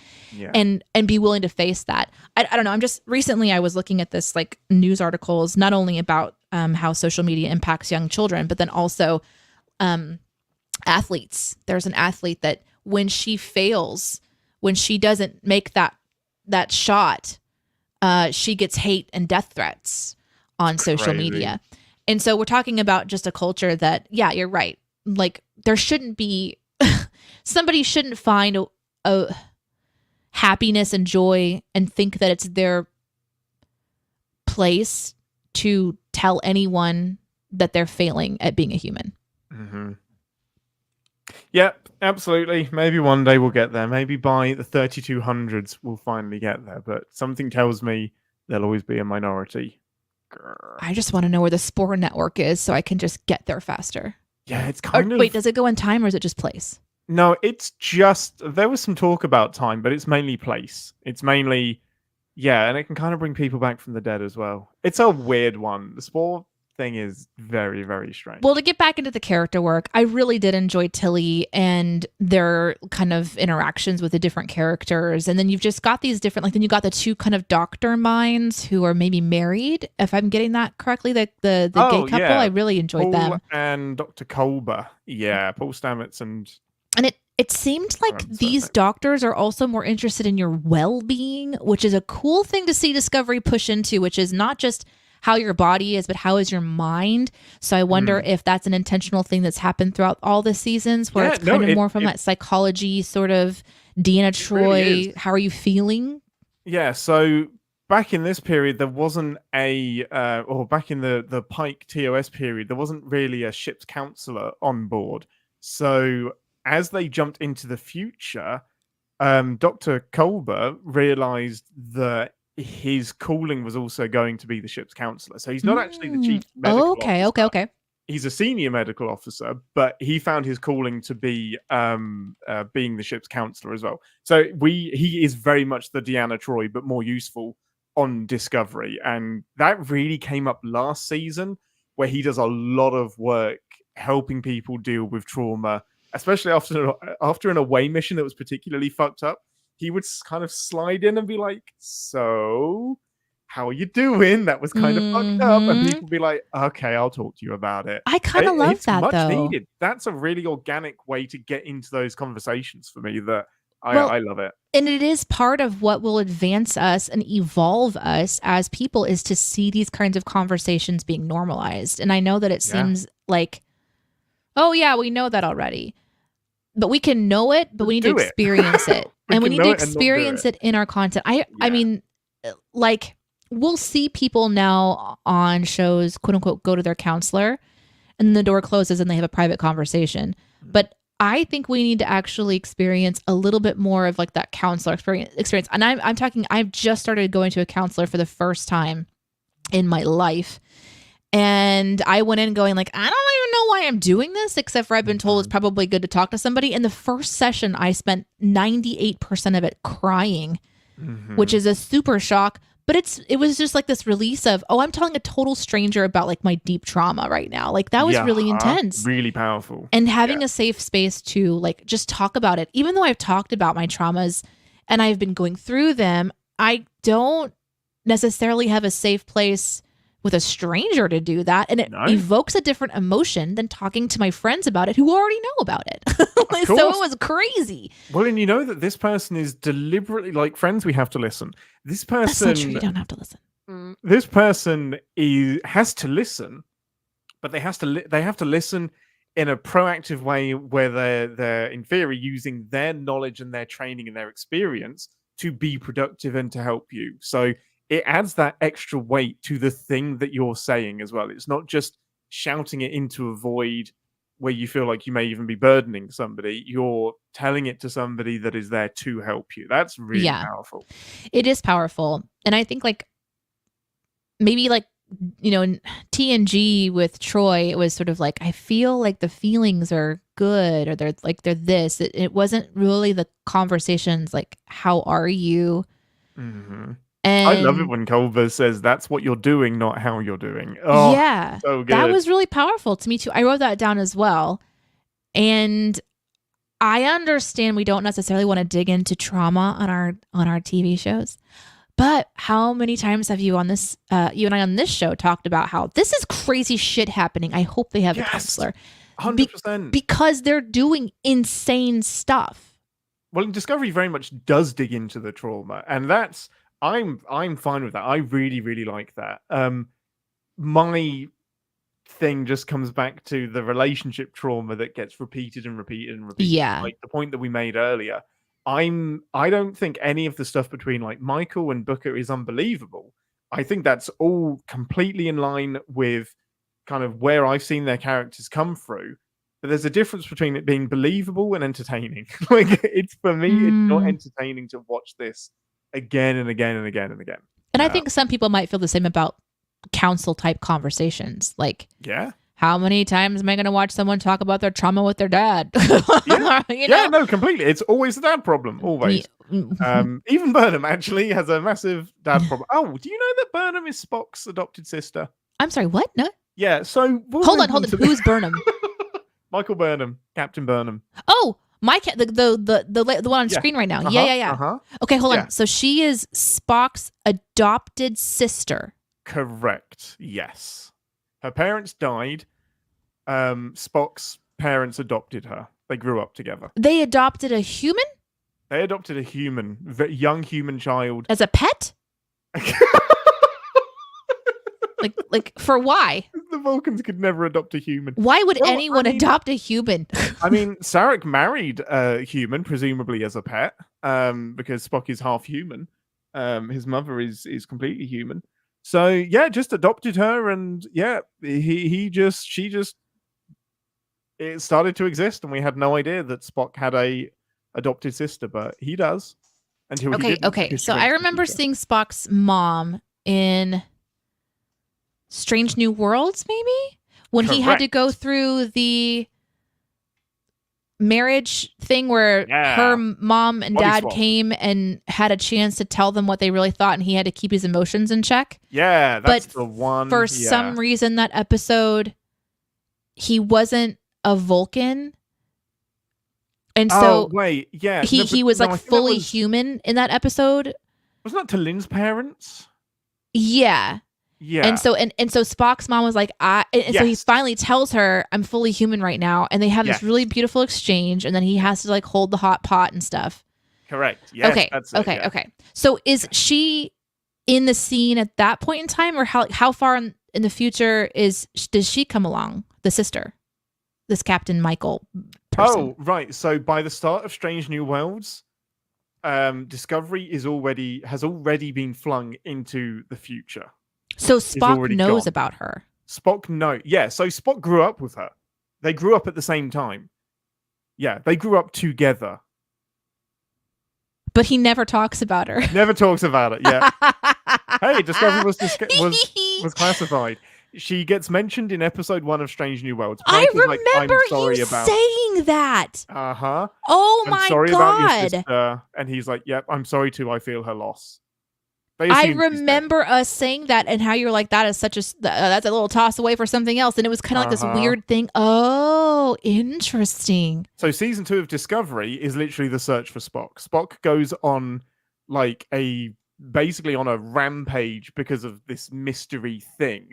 and be willing to face that. I don't know. Recently I was looking at this like news articles, not only about how social media impacts young children, but then also athletes. There's an athlete that when she fails, when she doesn't make that shot, she gets hate and death threats on social media. And so we're talking about just a culture that, yeah, you're right. Like, there shouldn't be, somebody shouldn't find a happiness and joy and think that it's their place to tell anyone that they're failing at being a human. Yep, absolutely. Maybe one day we'll get there. Maybe by the 3200s we'll finally get there. But something tells me there'll always be a minority. Grr. I just want to know where the Spore network is so I can just get there faster. Yeah, it's kind of... Wait, does it go in time or is it just place? No, it's just... There was some talk about time, but it's mainly place. It's mainly... Yeah, and it can kind of bring people back from the dead as well. It's a weird one. The Spore thing is very, very strange. Well, to get back into the character work, I really did enjoy Tilly and their kind of interactions with the different characters. And then you've just got these different, like, then you got the two kind of doctor minds who are maybe married, if I'm getting that correctly, the gay couple. Yeah. I really enjoyed Paul them. And Dr. Kolber. Yeah, Paul Stamets and it seemed like these doctors are also more interested in your well-being, which is a cool thing to see Discovery push into, which is not just how your body is, but how is your mind. So I wonder if that's an intentional thing that's happened throughout all the seasons, where it's kind of more from that psychology sort of Deanna Troi. Really, how are you feeling? Yeah. So back in this period, there wasn't or back in the Pike TOS period, there wasn't really a ship's counselor on board. So as they jumped into the future, Dr. Culber realized that his calling was also going to be the ship's counselor. So he's not actually the chief medical officer. Okay. He's a senior medical officer, but he found his calling to be being the ship's counselor as well. So he is very much the Deanna Troi, but more useful on Discovery. And that really came up last season, where he does a lot of work helping people deal with trauma, especially after an away mission that was particularly fucked up. He would kind of slide in and be like, so how are you doing? That was kind of fucked up. And people be like, okay, I'll talk to you about it. I kind of love it's that, much though. Needed. That's a really organic way to get into those conversations for me that I love it. And it is part of what will advance us and evolve us as people, is to see these kinds of conversations being normalized. And I know that it seems like, oh yeah, we know that already. But we can know it, but we need to experience it. And we need to experience it in our content. I mean, like, we'll see people now on shows, quote unquote, go to their counselor and the door closes and they have a private conversation. But I think we need to actually experience a little bit more of like that counselor experience. And I'm talking, I've just started going to a counselor for the first time in my life. And I went in going like, I don't even know why I'm doing this, except for I've been told it's probably good to talk to somebody. In the first session, I spent 98% of it crying, which is a super shock. But it was just like this release of, oh, I'm telling a total stranger about like my deep trauma right now. Like that was really intense. Really powerful. And having a safe space to like just talk about it. Even though I've talked about my traumas and I've been going through them, I don't necessarily have a safe place with a stranger to do that. And it evokes a different emotion than talking to my friends about it who already know about it. So it was crazy. Well, and you know that this person is deliberately, like, friends, we have to listen. This person... That's not true. You don't have to listen. This person has to listen, but they have to listen in a proactive way where they're in theory using their knowledge and their training and their experience to be productive and to help you. So it adds that extra weight to the thing that you're saying as well. It's not just shouting it into a void where you feel like you may even be burdening somebody. You're telling it to somebody that is there to help you. That's really powerful. It is powerful. And I think like maybe like, you know, in TNG with Troi, it was sort of like, I feel like the feelings are good, or they're this. It wasn't really the conversations like, how are you? And I love it when Culber says that's what you're doing, not how you're doing. Oh, yeah, so good. That was really powerful to me too. I wrote that down as well. And I understand we don't necessarily want to dig into trauma on our TV shows, but how many times have you on this, you and I on this show talked about how this is crazy shit happening? I hope they have a counselor. 100%. Because they're doing insane stuff. Well, Discovery very much does dig into the trauma, and that's... I'm fine with that. I really, really like that. My thing just comes back to the relationship trauma that gets repeated and repeated and repeated. Yeah. Like the point that we made earlier. I don't think any of the stuff between like Michael and Booker is unbelievable. I think that's all completely in line with kind of where I've seen their characters come through. But there's a difference between it being believable and entertaining. Like it's, for me, it's not entertaining to watch this again and again and again and again. And I think some people might feel the same about counsel type conversations. Like, how many times am I going to watch someone talk about their trauma with their dad? No, completely. It's always the dad problem. Always. Even Burnham actually has a massive dad problem. Oh, do you know that Burnham is Spock's adopted sister? I'm sorry, what? No. Yeah. So hold on. Who's Burnham? Michael Burnham, Captain Burnham. Oh. The one on screen right now. Yeah. Okay, hold on. So she is Spock's adopted sister. Correct. Yes. Her parents died. Spock's parents adopted her. They grew up together. They adopted a human? They adopted a human, young human child. As a pet? Like for why? The Vulcans could never adopt a human. Why would anyone adopt a human? I mean, Sarek married a human, presumably as a pet, because Spock is half human. His mother is completely human. So yeah, just adopted her, and yeah, she just it started to exist, and we had no idea that Spock had a adopted sister, but he does. Until he Okay, didn't, okay. because she So went I to the remember future. seeing Spock's mom in Strange New Worlds, maybe? When he had to go Correct. through the marriage thing where Yeah. her mom and Body dad swap. came and had a chance to tell them what they really thought, and he had to keep his emotions in check. Yeah, that's But the one. For yeah. some reason, that episode, he wasn't a Vulcan. And so wait, yeah, he was no, like I think that fully was- human in that episode. Wasn't that to Lynn's parents? Yeah. Yeah, And so Spock's mom was like, so he Yes. finally tells her, I'm fully human right now. And they have this Yes. really beautiful exchange, and then he has to like hold the hot pot and stuff. correct. Yes, okay. that's it, Okay. yeah. Okay. So is she in the scene at that point in time, or how far in the future does she come along? The sister, this Captain Michael person. Oh, right. So by the start of Strange New Worlds, Discovery has already been flung into the future. So Spock already knows gone. about her. Spock, no, yeah. So Spock grew up with her. They grew up at the same time. Yeah, they grew up together. But he never talks about her. Never talks about it. Yeah. Hey, Discovery was classified. She gets mentioned in episode 1 of Strange New Worlds. I Pike is like, remember I'm sorry you about. saying that. Uh-huh. Oh I'm my sorry about your God. sister. And he's like, yep, I'm sorry too. I feel her loss. They I assume she's dead. remember us saying that, and how you were like, that is that's a little toss away for something else. And it was kind of like this Uh-huh. weird thing. Oh, interesting. So season 2 of Discovery is literally the search for Spock. Spock goes on like basically on a rampage because of this mystery thing.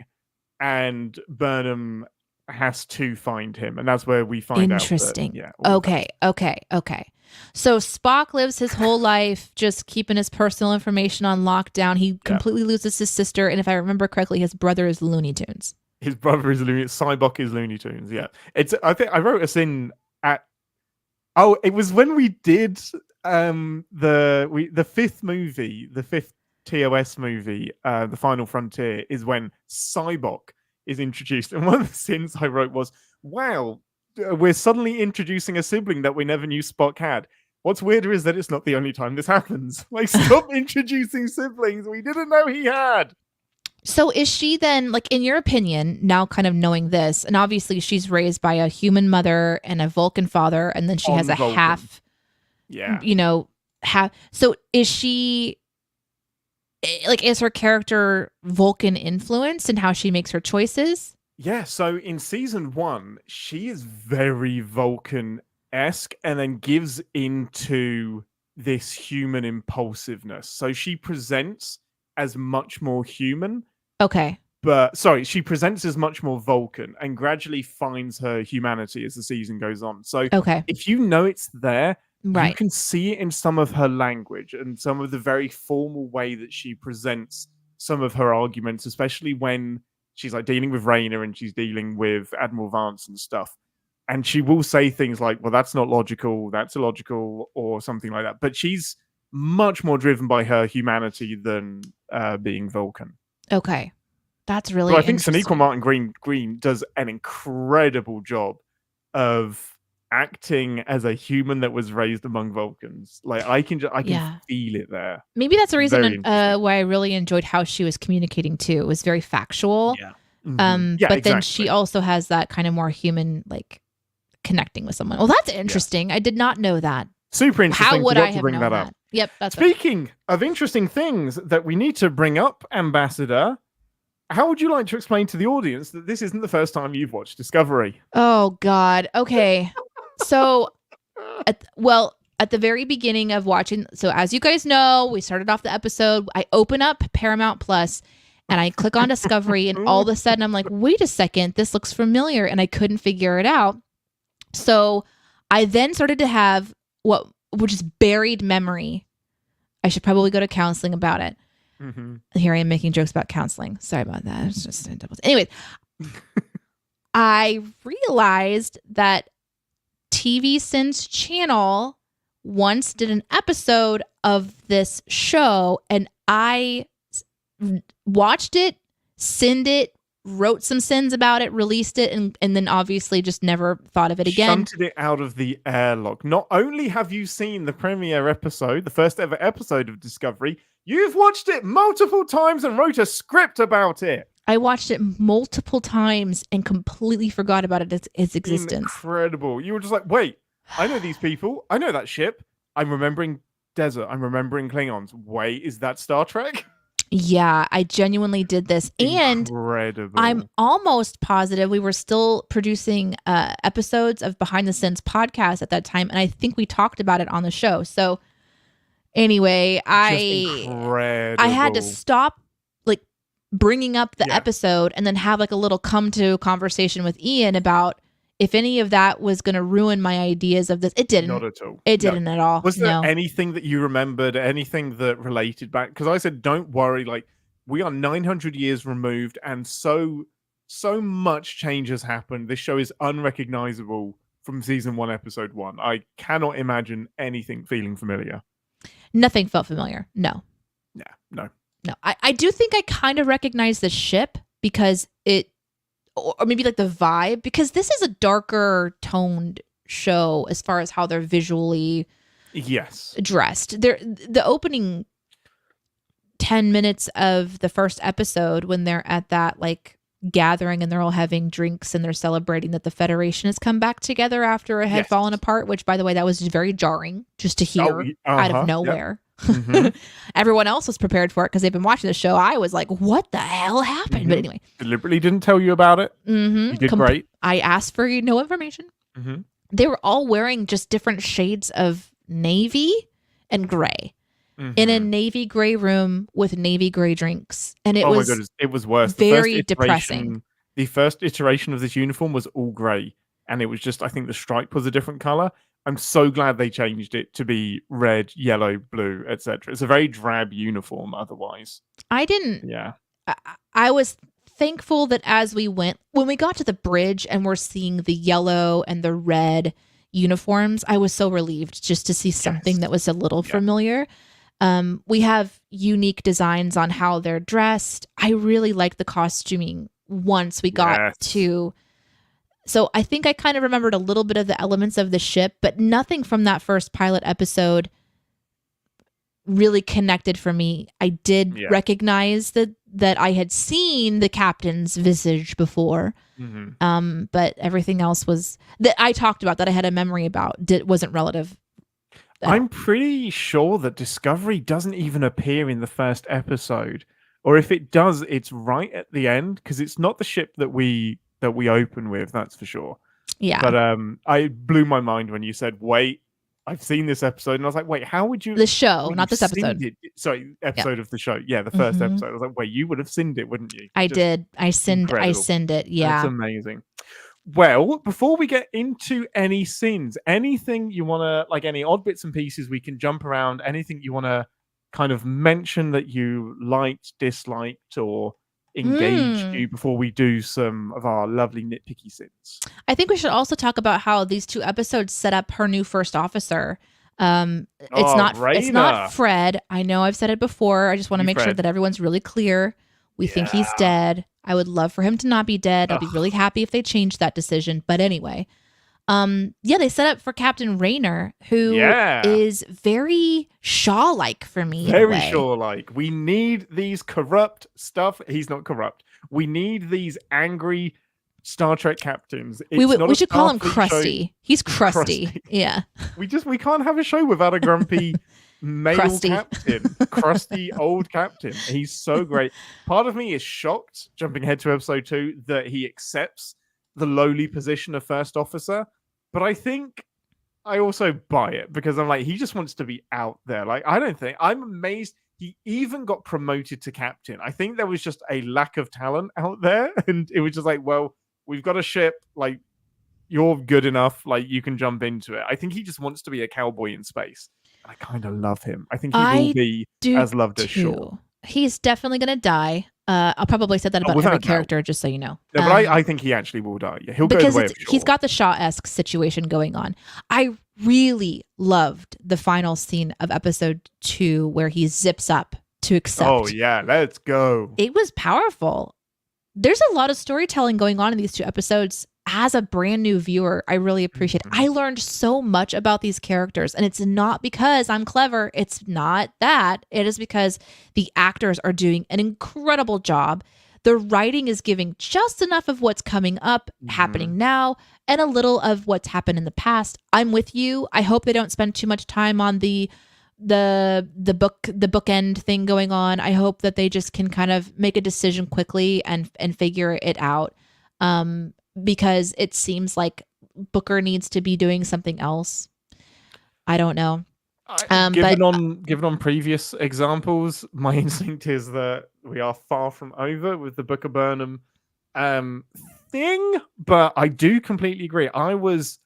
And Burnham has to find him. And that's where we find out. Interesting. Yeah. all of that. Okay. So Spock lives his whole life just keeping his personal information on lockdown. He completely loses his sister. And if I remember correctly, his brother is Looney Tunes. His brother is Cybok is Looney Tunes. Yeah. I think I wrote us in at. Oh, it was when we did the fifth movie, the fifth TOS movie, The Final Frontier, is when Cybok is introduced. And one of the sins I wrote was, wow, we're suddenly introducing a sibling that we never knew Spock had. What's weirder is that it's not the only time this happens. Like, stop introducing siblings we didn't know he had. So is she then, like, in your opinion, now kind of knowing this, and obviously she's raised by a human mother and a Vulcan father, and then she has a Vulcan. half, Yeah. half. So is she, like, is her character Vulcan influenced in how she makes her choices? Yeah, so in season 1, she is very Vulcan-esque and then gives into this human impulsiveness. So she presents as much more human, Okay. but she presents as much more Vulcan and gradually finds her humanity as the season goes on. So Okay. if you know it's there, you Right. can see it in some of her language and some of the very formal way that she presents some of her arguments, especially when she's like dealing with Rayna and she's dealing with Admiral Vance and stuff. And she will say things like, well, that's not logical, that's illogical, or something like that. But she's much more driven by her humanity than being Vulcan. Okay. That's really So I think interesting. Sonequa Martin Green does an incredible job of acting as a human that was raised among Vulcans. Like I can Yeah. feel it there. Maybe that's the Very reason interesting. why I really enjoyed how she was communicating too. It was very factual. Yeah. Yeah, But then exactly. she also has that kind of more human, like, connecting with someone. Well, that's interesting. I did not know that. Super interesting. How would Forgot I to have bring known that that? up. Yep, that's okay. Speaking of interesting things that we need to bring up, Ambassador, how would you like to explain to the audience that this isn't the first time you've watched Discovery? Oh God. Okay. So, at the very beginning of watching, so as you guys know, we started off the episode. I open up Paramount Plus and I click on Discovery, and all of a sudden I'm like, wait a second, this looks familiar, and I couldn't figure it out. So I then started to have which is buried memory. I should probably go to counseling about it. Here I am making jokes about counseling. Sorry about that. It's just anyway. I realized that TV Sin's channel once did an episode of this show, and I watched it, sinned it, wrote some sins about it, released it, and then obviously just never thought of it again. Shunted it out of the airlock. Not only have you seen the premiere episode, the first ever episode of Discovery, you've watched it multiple times and wrote a script about it. I watched it multiple times and completely forgot about its existence. Incredible. You were just like, wait, I know these people. I know that ship. I'm remembering desert. I'm remembering Klingons. Wait, is that Star Trek? Yeah, I genuinely did this. And Incredible. I'm almost positive we were still producing episodes of Behind the Scenes podcast at that time. And I think we talked about it on the show. So anyway, I had to stop like bringing up the episode and then have like a little come to conversation with Ian about if any of that was going to ruin my ideas of this. It didn't. Not at all. It didn't at all. Was there anything that you remembered, anything that related back? Because I said, don't worry, like we are 900 years removed and so much change has happened. This show is unrecognizable from season 1, episode 1. I cannot imagine anything feeling familiar. Nothing felt familiar. No. Yeah, no. I do think I kind of recognize the ship because or maybe like the vibe, because this is a darker toned show as far as how they're visually dressed. The opening 10 minutes of the first episode when they're at that like gathering and they're all having drinks and they're celebrating that the Federation has come back together after it had fallen apart, which by the way, that was very jarring just to hear out of nowhere. Mm-hmm. Everyone else was prepared for it because they've been watching the show. I was like, what the hell happened? Mm-hmm. But anyway. Deliberately didn't tell you about it. Mm-hmm. You did great. I asked for no information. Mm-hmm. They were all wearing just different shades of navy and gray in a navy gray room with navy gray drinks. And it was, my God, it was worse. Very depressing. The first iteration of this uniform was all gray. And it was just, I think the stripe was a different color. I'm so glad they changed it to be red, yellow, blue, etc. It's a very drab uniform otherwise. I didn't. Yeah. I was thankful that as we went, when we got to the bridge and we're seeing the yellow and the red uniforms, I was so relieved just to see something that was a little familiar. We have unique designs on how they're dressed. I really like the costuming once we got to... So I think I kind of remembered a little bit of the elements of the ship, but nothing from that first pilot episode really connected for me. I did recognize that I had seen the captain's visage before, but everything else was that I talked about, that I had a memory about, wasn't relative. I'm pretty sure that Discovery doesn't even appear in the first episode, or if it does, it's right at the end because it's not the ship that we open with, that's for sure. Yeah. But I blew my mind when you said, wait, I've seen this episode. And I was like, wait, how would you... The show, not this episode. Sorry, episode of the show. Yeah, the first episode. I was like, wait, you would have sinned it, wouldn't you? I did. I sinned it. Yeah. That's amazing. Well, before we get into any sins, anything you want to, like any odd bits and pieces, we can jump around, anything you want to kind of mention that you liked, disliked, or engaged you before we do some of our lovely nitpicky sins. I think we should also talk about how these 2 episodes set up her new first officer. It's not Fred. I know I've said it before. I just want to make sure that everyone's really clear. We think he's dead. I would love for him to not be dead. I'll be really happy if they change that decision. But anyway, they set up for Captain Raynor, who is very Shaw-like for me. Very Shaw-like. We need these corrupt stuff. He's not corrupt. We need these angry Star Trek captains. We should call him Krusty. Show. He's Krusty. Yeah. We can't have a show without a grumpy male captain. Crusty old captain. He's so great. Part of me is shocked, jumping ahead to episode 2, that he accepts the lowly position of first officer, but I think I also buy it because I'm like, he just wants to be out there. Like, I'm amazed he even got promoted to captain. I think there was just a lack of talent out there, and it was just like, well, we've got a ship, like, you're good enough, like, you can jump into it. I think he just wants to be a cowboy in space. I kind of love him. I think he will be as loved as Shaw. He's definitely going to die. I'll probably say that about every character, just so you know. No, but I think he actually will die. Yeah, he'll go the way of Shaw. He's got the Shaw-esque situation going on. I really loved the final scene of episode 2 where he zips up to accept. Oh yeah, let's go. It was powerful. There's a lot of storytelling going on in these 2 episodes. As a brand new viewer, I really appreciate it. I learned so much about these characters, and it's not because I'm clever. It's not that. It is because the actors are doing an incredible job. The writing is giving just enough of what's coming up, happening now, and a little of what's happened in the past. I'm with you. I hope they don't spend too much time on the bookend thing going on. I hope that they just can kind of make a decision quickly and figure it out. Because it seems like Booker needs to be doing something else. I don't know. Given on previous examples, my instinct is that we are far from over with the Booker Burnham thing, but I do completely agree. I was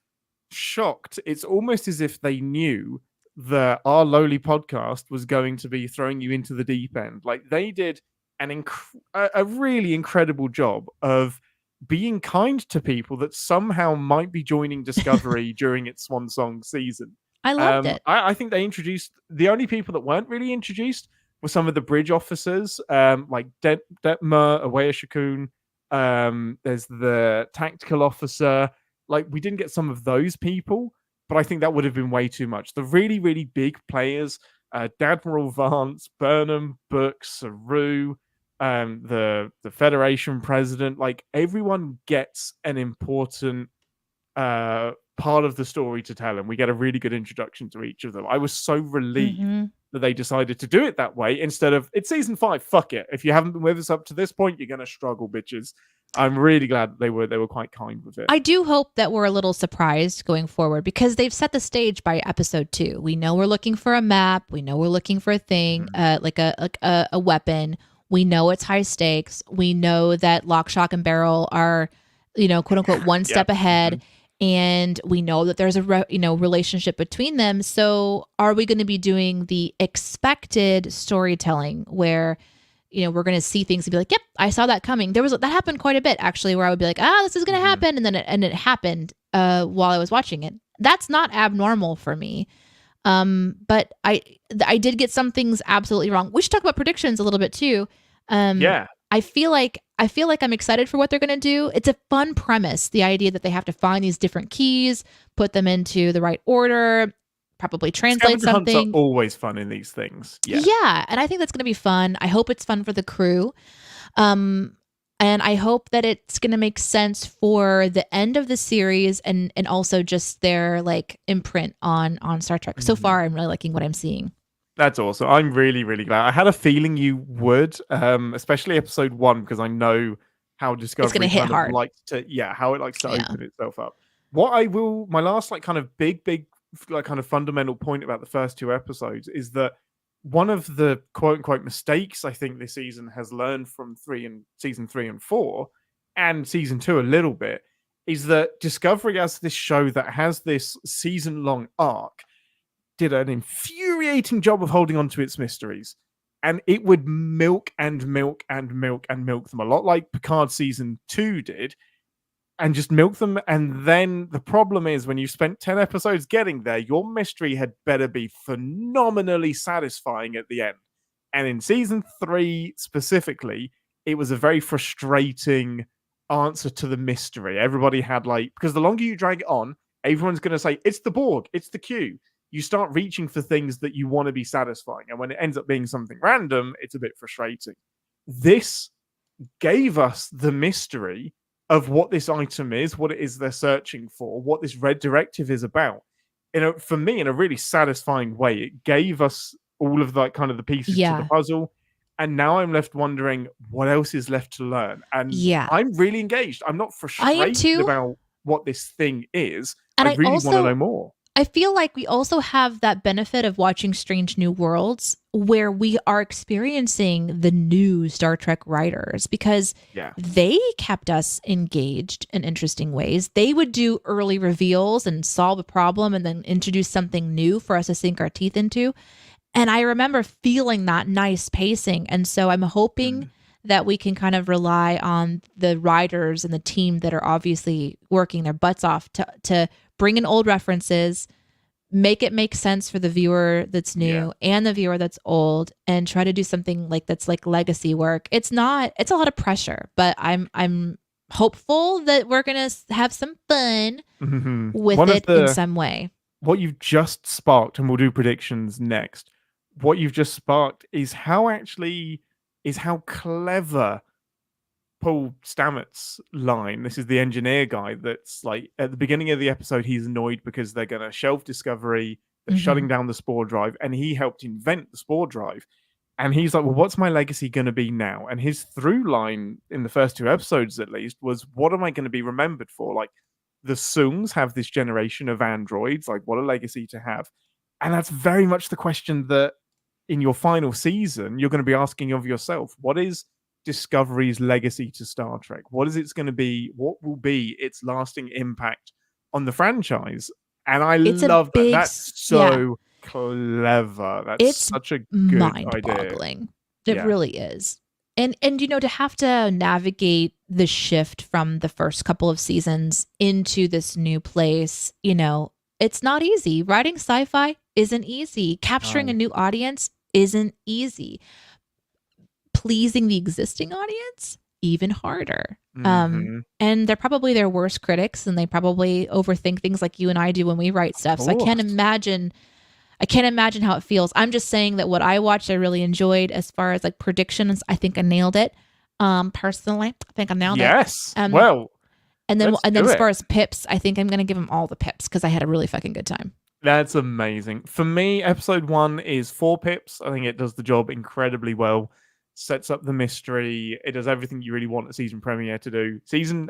shocked. It's almost as if they knew that our lowly podcast was going to be throwing you into the deep end. Like, they did a really incredible job of being kind to people that somehow might be joining Discovery during its swan song season. I loved it. I think they introduced the only people that weren't really introduced were some of the bridge officers, like Detmer, Awaya Shakun. There's the tactical officer. Like, we didn't get some of those people, but I think that would have been way too much. The really, really big players, Admiral Vance, Burnham, Book, Saru, the Federation president, like, everyone gets an important part of the story to tell, and we get a really good introduction to each of them. I was so relieved that they decided to do it that way instead of, it's season 5, fuck it. If you haven't been with us up to this point, you're gonna struggle, bitches. I'm really glad they were quite kind with it. I do hope that we're a little surprised going forward, because they've set the stage by episode 2. We know we're looking for a map. We know we're looking for a thing, like a weapon. We know it's high stakes. We know that Lock, Shock, and Barrel are, quote unquote, one step ahead. And we know that there's a relationship between them. So are we going to be doing the expected storytelling where, we're going to see things and be like, yep, I saw that coming. That happened quite a bit, actually, where I would be like, this is going to happen. And then it happened while I was watching it. That's not abnormal for me. But I did get some things absolutely wrong. We should talk about predictions a little bit too. I feel like I'm excited for what they're going to do. It's a fun premise. The idea that they have to find these different keys, put them into the right order, probably translate something. Hunts are always fun in these things. Yeah. And I think that's going to be fun. I hope it's fun for the crew. And I hope that it's going to make sense for the end of the series and also just their like imprint on Star Trek. So far, I'm really liking what I'm seeing. That's awesome. I'm really, really glad. I had a feeling you would, especially episode 1, because I know how Discovery it's going to hit hard. How it likes to open itself up. My last like kind of big like kind of fundamental point about the first 2 episodes is that one of the quote unquote mistakes I think this season has learned from season 3 and 4 and season 2 a little bit is that Discovery, as this show that has this season long arc, did an infuriating job of holding on to its mysteries, and it would milk them a lot like Picard season 2 did, and just milk them. And then the problem is, when you've spent 10 episodes getting there, your mystery had better be phenomenally satisfying at the end. And in season 3 specifically, it was a very frustrating answer to the mystery. Everybody had because the longer you drag it on, everyone's going to say, it's the Borg, it's the Q. You start reaching for things that you want to be satisfying. And when it ends up being something random, it's a bit frustrating. This gave us the mystery of what this item is, what it is they're searching for, what this red directive is about. For me, in a really satisfying way, it gave us all of that kind of the pieces to the puzzle. And now I'm left wondering what else is left to learn. And I'm really engaged. I'm not frustrated about what this thing is. And I really want to know more. I feel like we also have that benefit of watching Strange New Worlds, where we are experiencing the new Star Trek writers, because they kept us engaged in interesting ways. They would do early reveals and solve a problem and then introduce something new for us to sink our teeth into. And I remember feeling that nice pacing. And so I'm hoping that we can kind of rely on the writers and the team that are obviously working their butts off to bring in old references, make it make sense for the viewer that's new Yeah. and the viewer that's old, and try to do something like that's like legacy work. It's a lot of pressure, but I'm hopeful that we're gonna have some fun with One of it in the some way. what you've just sparked, and we'll do predictions next. What you've just sparked is how clever Paul Stamets line. This is the engineer guy that's like at the beginning of the episode, he's annoyed because they're going to shelve Discovery, they're shutting down the Spore Drive, and he helped invent the Spore Drive. And he's like, well, what's my legacy going to be now? And his through line in the first 2 episodes, at least, was what am I going to be remembered for? Like, the Soongs have this generation of androids. Like, what a legacy to have. And that's very much the question that in your final season, you're going to be asking of yourself. What is Discovery's legacy to Star Trek? What is it's going to be? What will be its lasting impact on the franchise? And I love that. That's so clever. That's such a good mind-boggling. idea. It really is. And to have to navigate the shift from the first couple of seasons into this new place, it's not easy. Writing sci-fi isn't easy. Capturing a new audience isn't easy. Pleasing the existing audience, even harder. And they're probably their worst critics, and they probably overthink things like you and I do when we write stuff. So I can't imagine how it feels. I'm just saying that what I watched, I really enjoyed. As far as like predictions, I think I nailed it. Personally, I think I nailed it. Yes. Well, and then as far as pips, I think I'm going to give them all the pips because I had a really fucking good time. That's amazing. For me, episode 1 is 4 pips. I think it does the job incredibly well. Sets up the mystery. It does everything you really want a season premiere to do.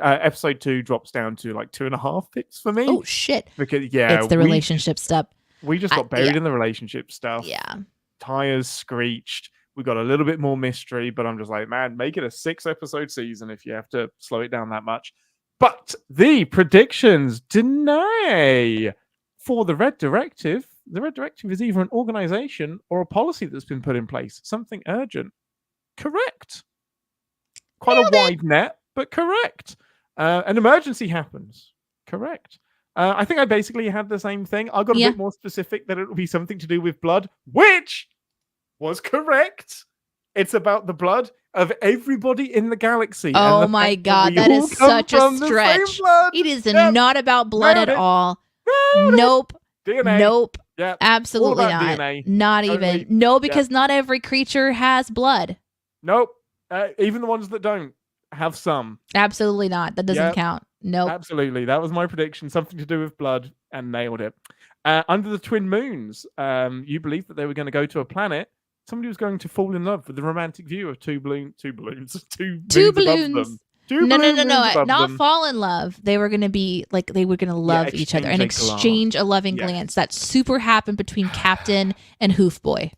Episode 2 drops down to like 2.5 pips for me. Oh shit! Because it's the relationship stuff. We just got buried in the relationship stuff. Yeah. Tires screeched. We got a little bit more mystery, but I'm just like, man, make it a 6-episode season if you have to slow it down that much. But the predictions deny for the Red Directive. The Red Directive is either an organization or a policy that's been put in place. Something urgent. Correct. Quite a wide net, but correct. An emergency happens. Correct. I think I basically had the same thing. I got a bit more specific that it will be something to do with blood, which was correct. It's about the blood of everybody in the galaxy. Oh my God, that is such a stretch. It is not about blood at all. Nope. DNA. Nope. Yep. Absolutely not. DNA. Not even. No, because not every creature has blood. Nope. Even the ones that don't have some. Absolutely not. That doesn't count. Nope. Absolutely. That was my prediction. Something to do with blood, and nailed it. Under the Twin Moons, you believed that they were going to go to a planet. Somebody was going to fall in love with the romantic view of two balloons. Two balloons. No. Not fall in love. They were going to be like, they were going to love each other and exchange a loving glance. That super happened between Captain and Hoofboy.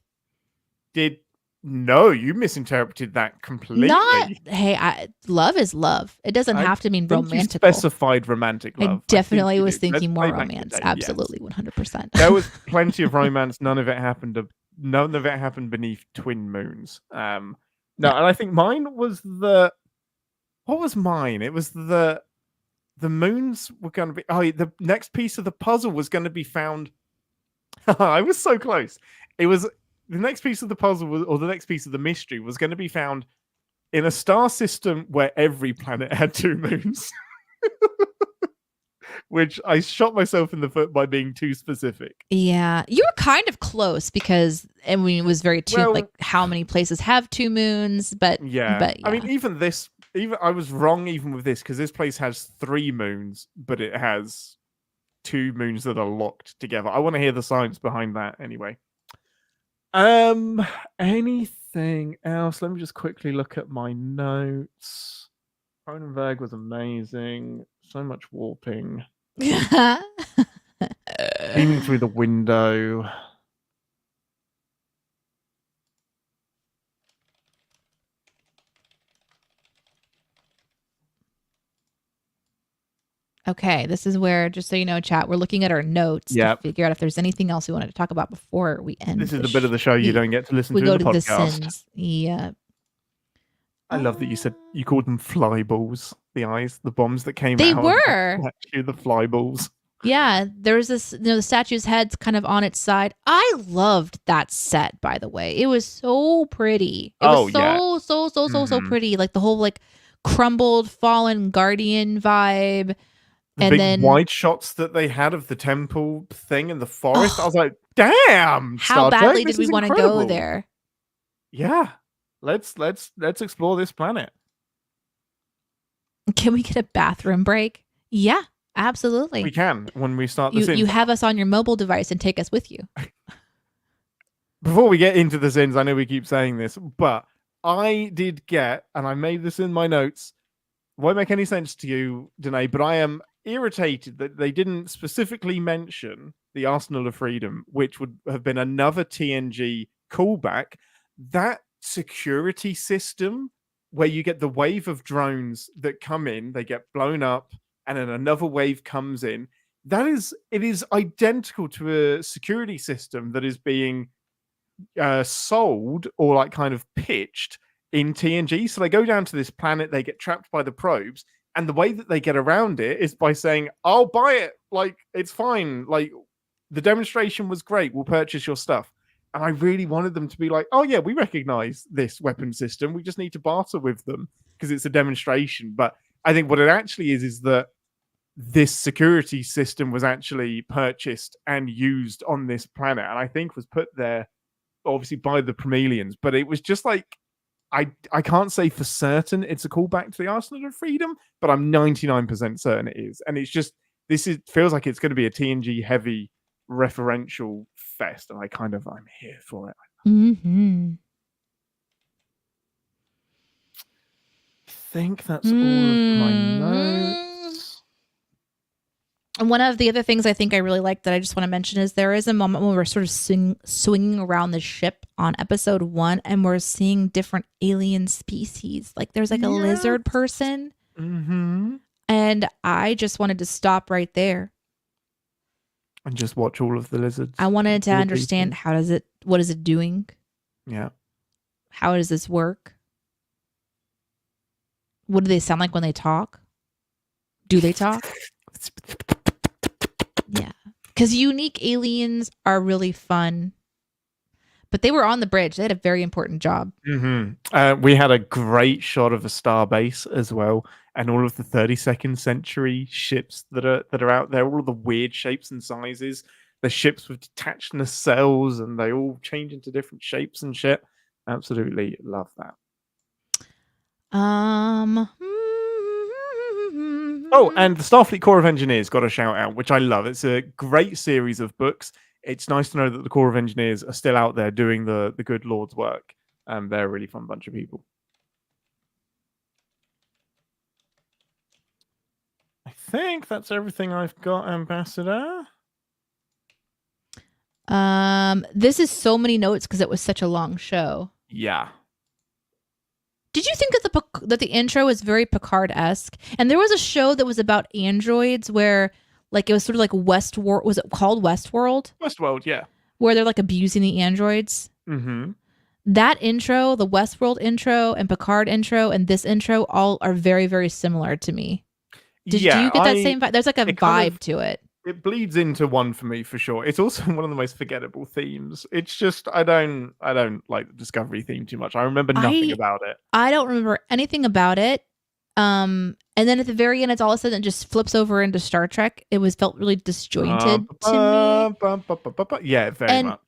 No, you misinterpreted that completely. Love is love. It doesn't have to mean romantic. You specified romantic love. I definitely was thinking more romance. Absolutely, 100%. There was plenty of romance. None of it happened beneath Twin Moons. And I think mine was what was mine? It was the moons were going to be. Oh, the next piece of the puzzle was going to be found. I was so close. It was. The next piece of the puzzle, or the next piece of the mystery, was going to be found in a star system where every planet had 2 moons. Which I shot myself in the foot by being too specific. Yeah, you were kind of close because it was very like how many places have 2 moons, but yeah. I mean, even I was wrong even with this because this place has 3 moons, but it has 2 moons that are locked together. I want to hear the science behind that anyway. Anything else? Let me just quickly look at my notes. Cronenberg was amazing. So much warping. Beaming through the window. Okay, this is where, just so you know, chat, we're looking at our notes to figure out if there's anything else we wanted to talk about before we end. This is the bit of the show you don't get to listen to in the podcast. The sins. Yeah. I love that you called them fly balls. The eyes, the bombs that came out. They were. The fly balls. Yeah, there's this, the statue's head's kind of on its side. I loved that set, by the way. It was so pretty. It was Oh yeah. so Mhm. pretty. Like the whole like crumbled fallen guardian vibe. The And big then wide shots that they had of the temple thing in the forest. I oh, was like, damn, how Star Trek, badly did this we is want to go incredible. there? Yeah. Let's explore this planet. Can we get a bathroom break? Yeah, absolutely. We can when we start the You sins. have us on your mobile device and take us with you. Before we get into the sins, I know we keep saying this, but I did get, and I made this in my notes, won't make any sense to you, Danae, but I am irritated that they didn't specifically mention the Arsenal of Freedom, which would have been another TNG callback. That security system where you get the wave of drones that come in, they get blown up, and then another wave comes in. It is identical to a security system that is being sold or like kind of pitched in TNG. So they go down to this planet, they get trapped by the probes, and the way that they get around it is by saying, "I'll buy it. Like it's fine. Like the demonstration was great. We'll purchase your stuff." And I really wanted them to be like, "Oh yeah, we recognize this weapon system. We just need to barter with them because it's a demonstration." But I think what it actually is that this security system was actually purchased and used on this planet, and I think was put there obviously by the Promelians, but it was just like I can't say for certain it's a callback to the Arsenal of Freedom, but I'm 99% certain it is. And it's just feels like it's going to be a TNG heavy referential fest, and I'm here for it. Mm-hmm. I think that's all of my notes. And one of the other things I think I really like that I just want to mention is there is a moment when we're sort of swinging around the ship on episode 1 and we're seeing different alien species. Like there's like a lizard person. Mm-hmm. And I just wanted to stop right there. And just watch all of the lizards. I wanted to understand what is it doing? Yeah. How does this work? What do they sound like when they talk? Do they talk? Yeah. Because unique aliens are really fun. But they were on the bridge. They had a very important job. Mm-hmm. We had a great shot of a star base as well, and all of the 32nd century ships that are out there, all of the weird shapes and sizes. The ships with detached nacelles, and they all change into different shapes and shit. Absolutely love that. Oh, and the Starfleet Corps of Engineers got a shout out, which I love. It's a great series of books. It's nice to know that the Corps of Engineers are still out there doing the good Lord's work. They're a really fun bunch of people. I think that's everything I've got, Ambassador. This is so many notes because it was such a long show. Yeah. Did you think that the intro was very Picard-esque? And there was a show that was about androids where like it was sort of like Westworld. Was it called Westworld? Westworld, yeah. Where they're like abusing the androids. Mm-hmm. That intro, the Westworld intro and Picard intro and this intro all are very, very similar to me. Do you get that same vibe? There's like a vibe to it. It bleeds into one for me for sure. It's also one of the most forgettable themes. It's just I don't like the Discovery theme too much. I remember nothing about it. I don't remember anything about it. And then at the very end, it's all of a sudden it just flips over into Star Trek. It felt really disjointed to me. Yeah, very much.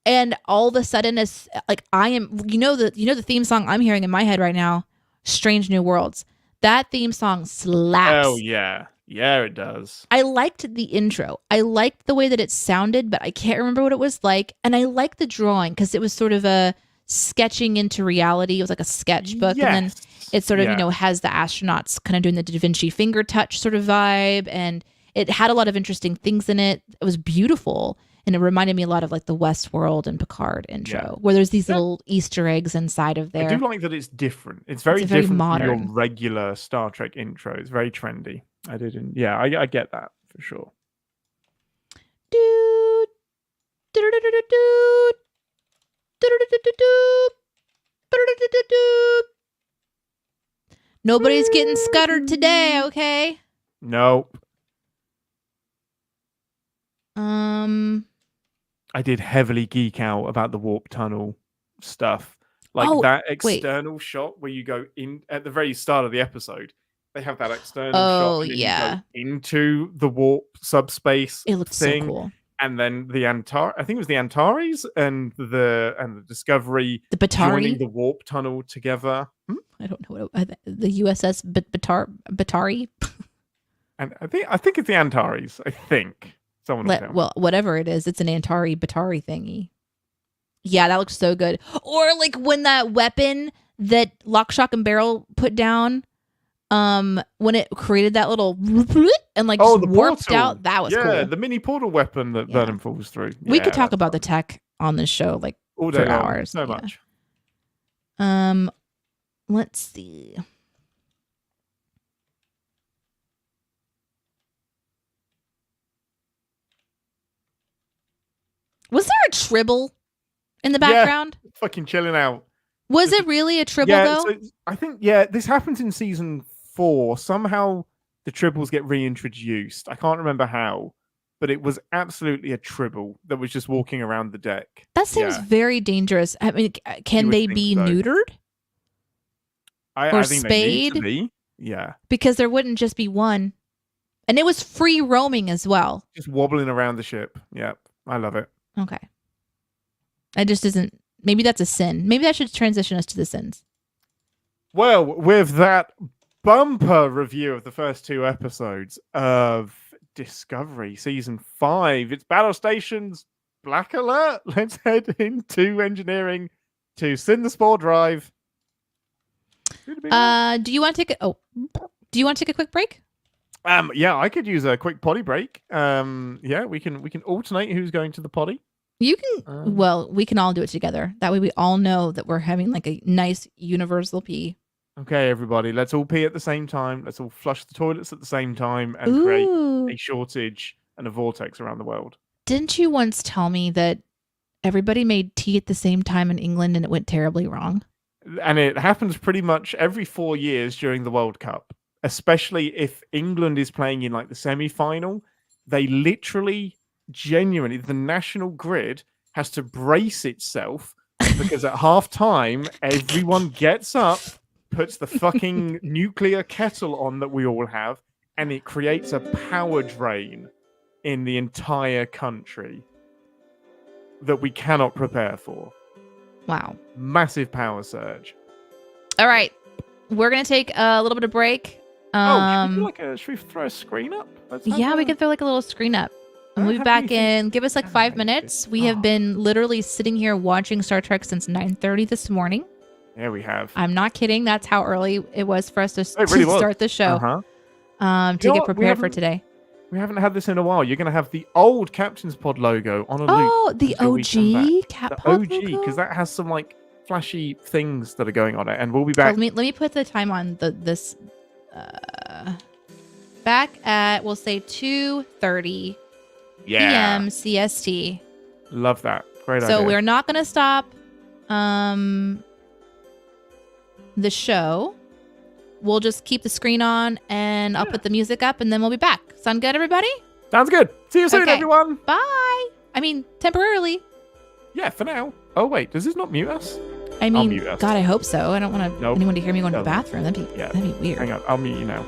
And all of a sudden, it's like I am. The theme song I'm hearing in my head right now, "Strange New Worlds." That theme song slaps. Oh yeah. Yeah, it does. I liked the intro. I liked the way that it sounded, but I can't remember what it was like. And I liked the drawing because it was sort of a sketching into reality. It was like a sketchbook. Yes. And then it sort of, has the astronauts kind of doing the Da Vinci finger touch sort of vibe. And it had a lot of interesting things in it. It was beautiful. And it reminded me a lot of like the Westworld and Picard intro, where there's these little Easter eggs inside of there. I do like that it's different. It's very different modern from your regular Star Trek intro. It's very trendy. I get that for sure. Nobody's getting scuttered today, okay? Nope. I did heavily geek out about the warp tunnel stuff. Like Oh, that wait. external shot where you go in at the very start of the episode. They have that external Oh, shot and then yeah. you go into the warp subspace It looked thing. so cool. And then I think it was the Antares and the Discovery The joining Batari. the warp tunnel together. I don't know the USS Batari. And I think it's the Antares. I think someone will tell me. Well, whatever it is, it's an Antari Batari thingy. Yeah, that looks so good. Or like when that weapon that Lock, Shock, and Barrel put down, when it created that little and like just the warped portal. out. That was cool. The mini portal weapon that Yeah. Burnham falls through. We Yeah, could talk that's about the fun. tech on this show like all for day long. hours. So Yeah. much. Let's see. Was there a Tribble in the Yeah. background? Fucking chilling out. Was it really a Tribble Yeah, though? so I think this happens in season 4. Somehow the tribbles get reintroduced. I can't remember how, but it was absolutely a tribble that was just walking around the deck. That seems Yeah. very dangerous. I mean, can would they think be so. neutered? I Or think they need to spayed? be. Yeah, Because there wouldn't just be one. And it was free roaming as well. just wobbling around the ship. Yep, I love it. Okay. I just isn't. Maybe that's a sin. Maybe that should transition us to the sins. Well, with that bumper review of the first 2 episodes of Discovery Season 5, it's Battle Stations Black Alert. Let's head into engineering to send the Spore Drive. Do you want to take a quick break? Yeah, I could use a quick potty break. Yeah, we can alternate who's going to the potty. You can. Well, we can all do it together. That way, we all know that we're having like a nice universal pee. Okay, everybody, let's all pee at the same time. Let's all flush the toilets at the same time and create Ooh. a shortage and a vortex around the world. Didn't you once tell me that everybody made tea at the same time in England and it went terribly wrong? And it happens pretty much every 4 years during the World Cup, especially if England is playing in like the semi-final. They literally, genuinely, the national grid has to brace itself because at half time, everyone gets up, puts the fucking nuclear kettle on that we all have, and it creates a power drain in the entire country that we cannot prepare for. Wow. Massive power surge. All right. We're going to take a little bit of break. Should we throw a screen up? Yeah, we can throw like a little screen up. And we'll be back in. Give us like 5 minutes. We have been literally sitting here watching Star Trek since 9:30 this morning. Yeah, we have. I'm not kidding. That's how early it was for us to really was. start the show. Uh-huh. To You know get what? We prepared for haven't- today. We haven't had this in a while. You're going to have the old Captain's Pod logo on a loop. Oh, the until we come back. OG Cat The Pod OG, logo? because that has some like flashy things that are going on it, and we'll be Oh, back. let me put the time on this. Back at we'll say 2:30 Yeah, p.m. CST. love that. Great So idea. we're not gonna stop the show. We'll just keep the screen on and I'll put the music up and then we'll be back. Sound good, everybody? Sounds good. See you soon, Okay. everyone. Bye. I mean, temporarily. Yeah, for now. Oh wait, does this not mute us? I mean, mute us. God, I hope so. I don't want Nope. anyone to hear me going to the Doesn't. bathroom. That'd Yeah. be weird. Hang on, I'll mute you now.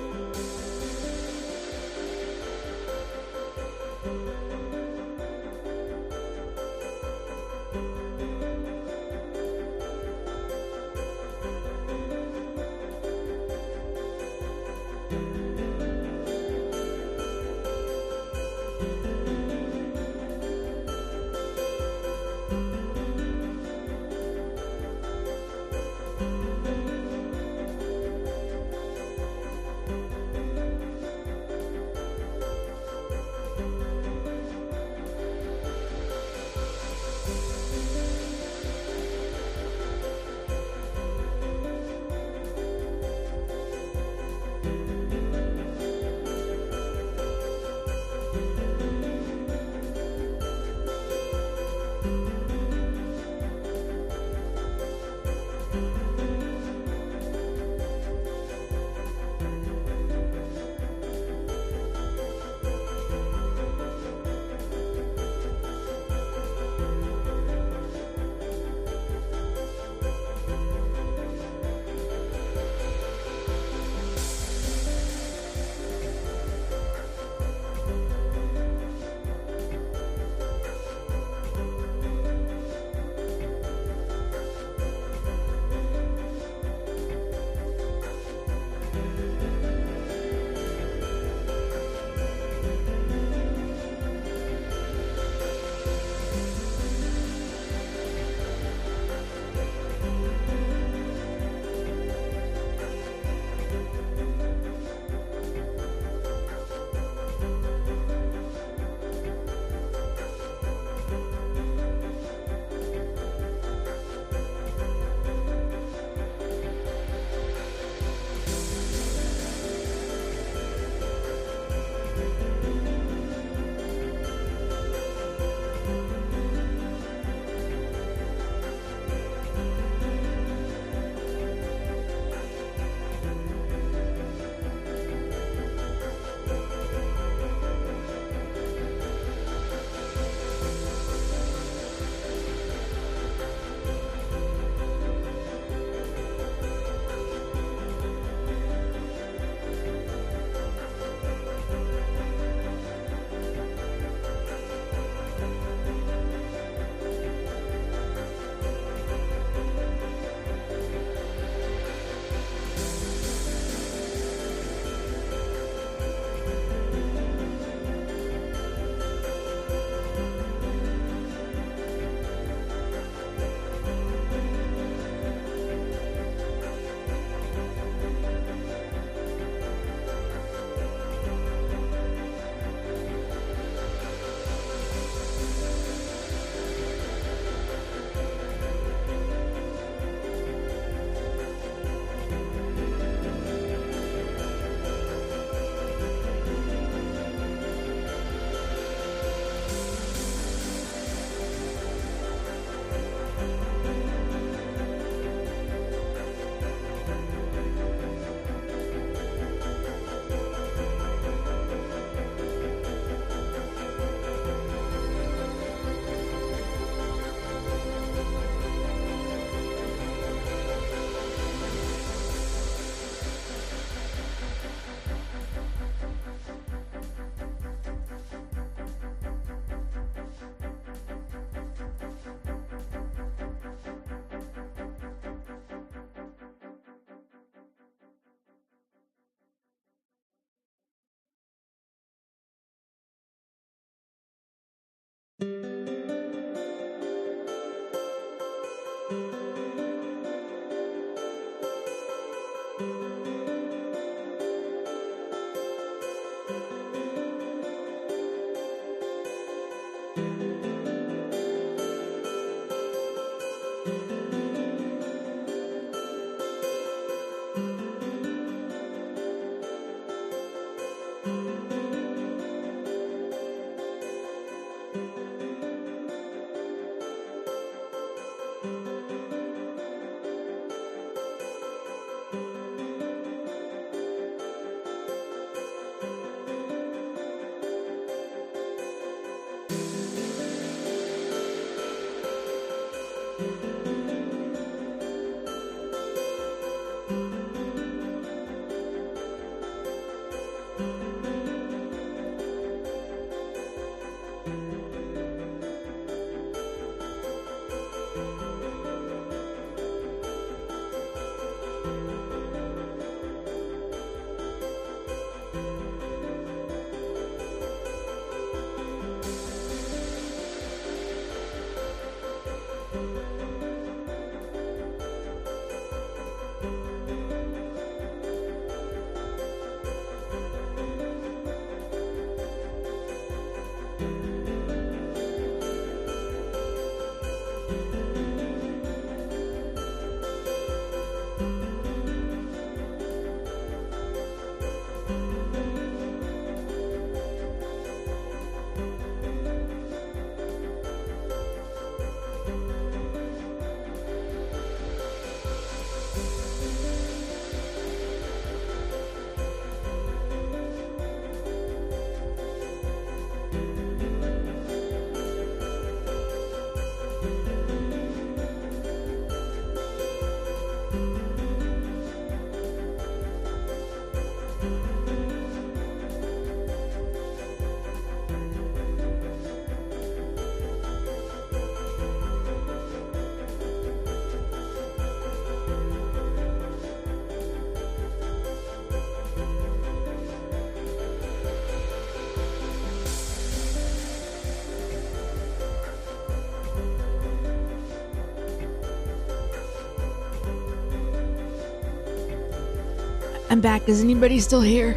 I'm back. Is anybody still here?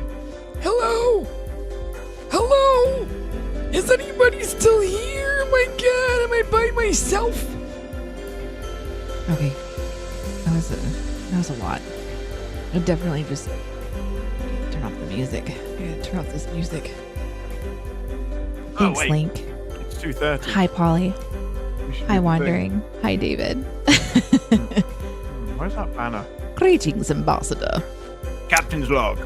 Hello? Hello? Is anybody still here? Oh my god, am I by myself? Okay. That was a lot. I definitely just turn off the music. I gotta turn off this music. Thanks, wait. Link. It's 2:30. Hi, Polly. We should do Hi, the Wandering. Hi, David. thing. Where's that banner? Greetings, Ambassador. Captain's log.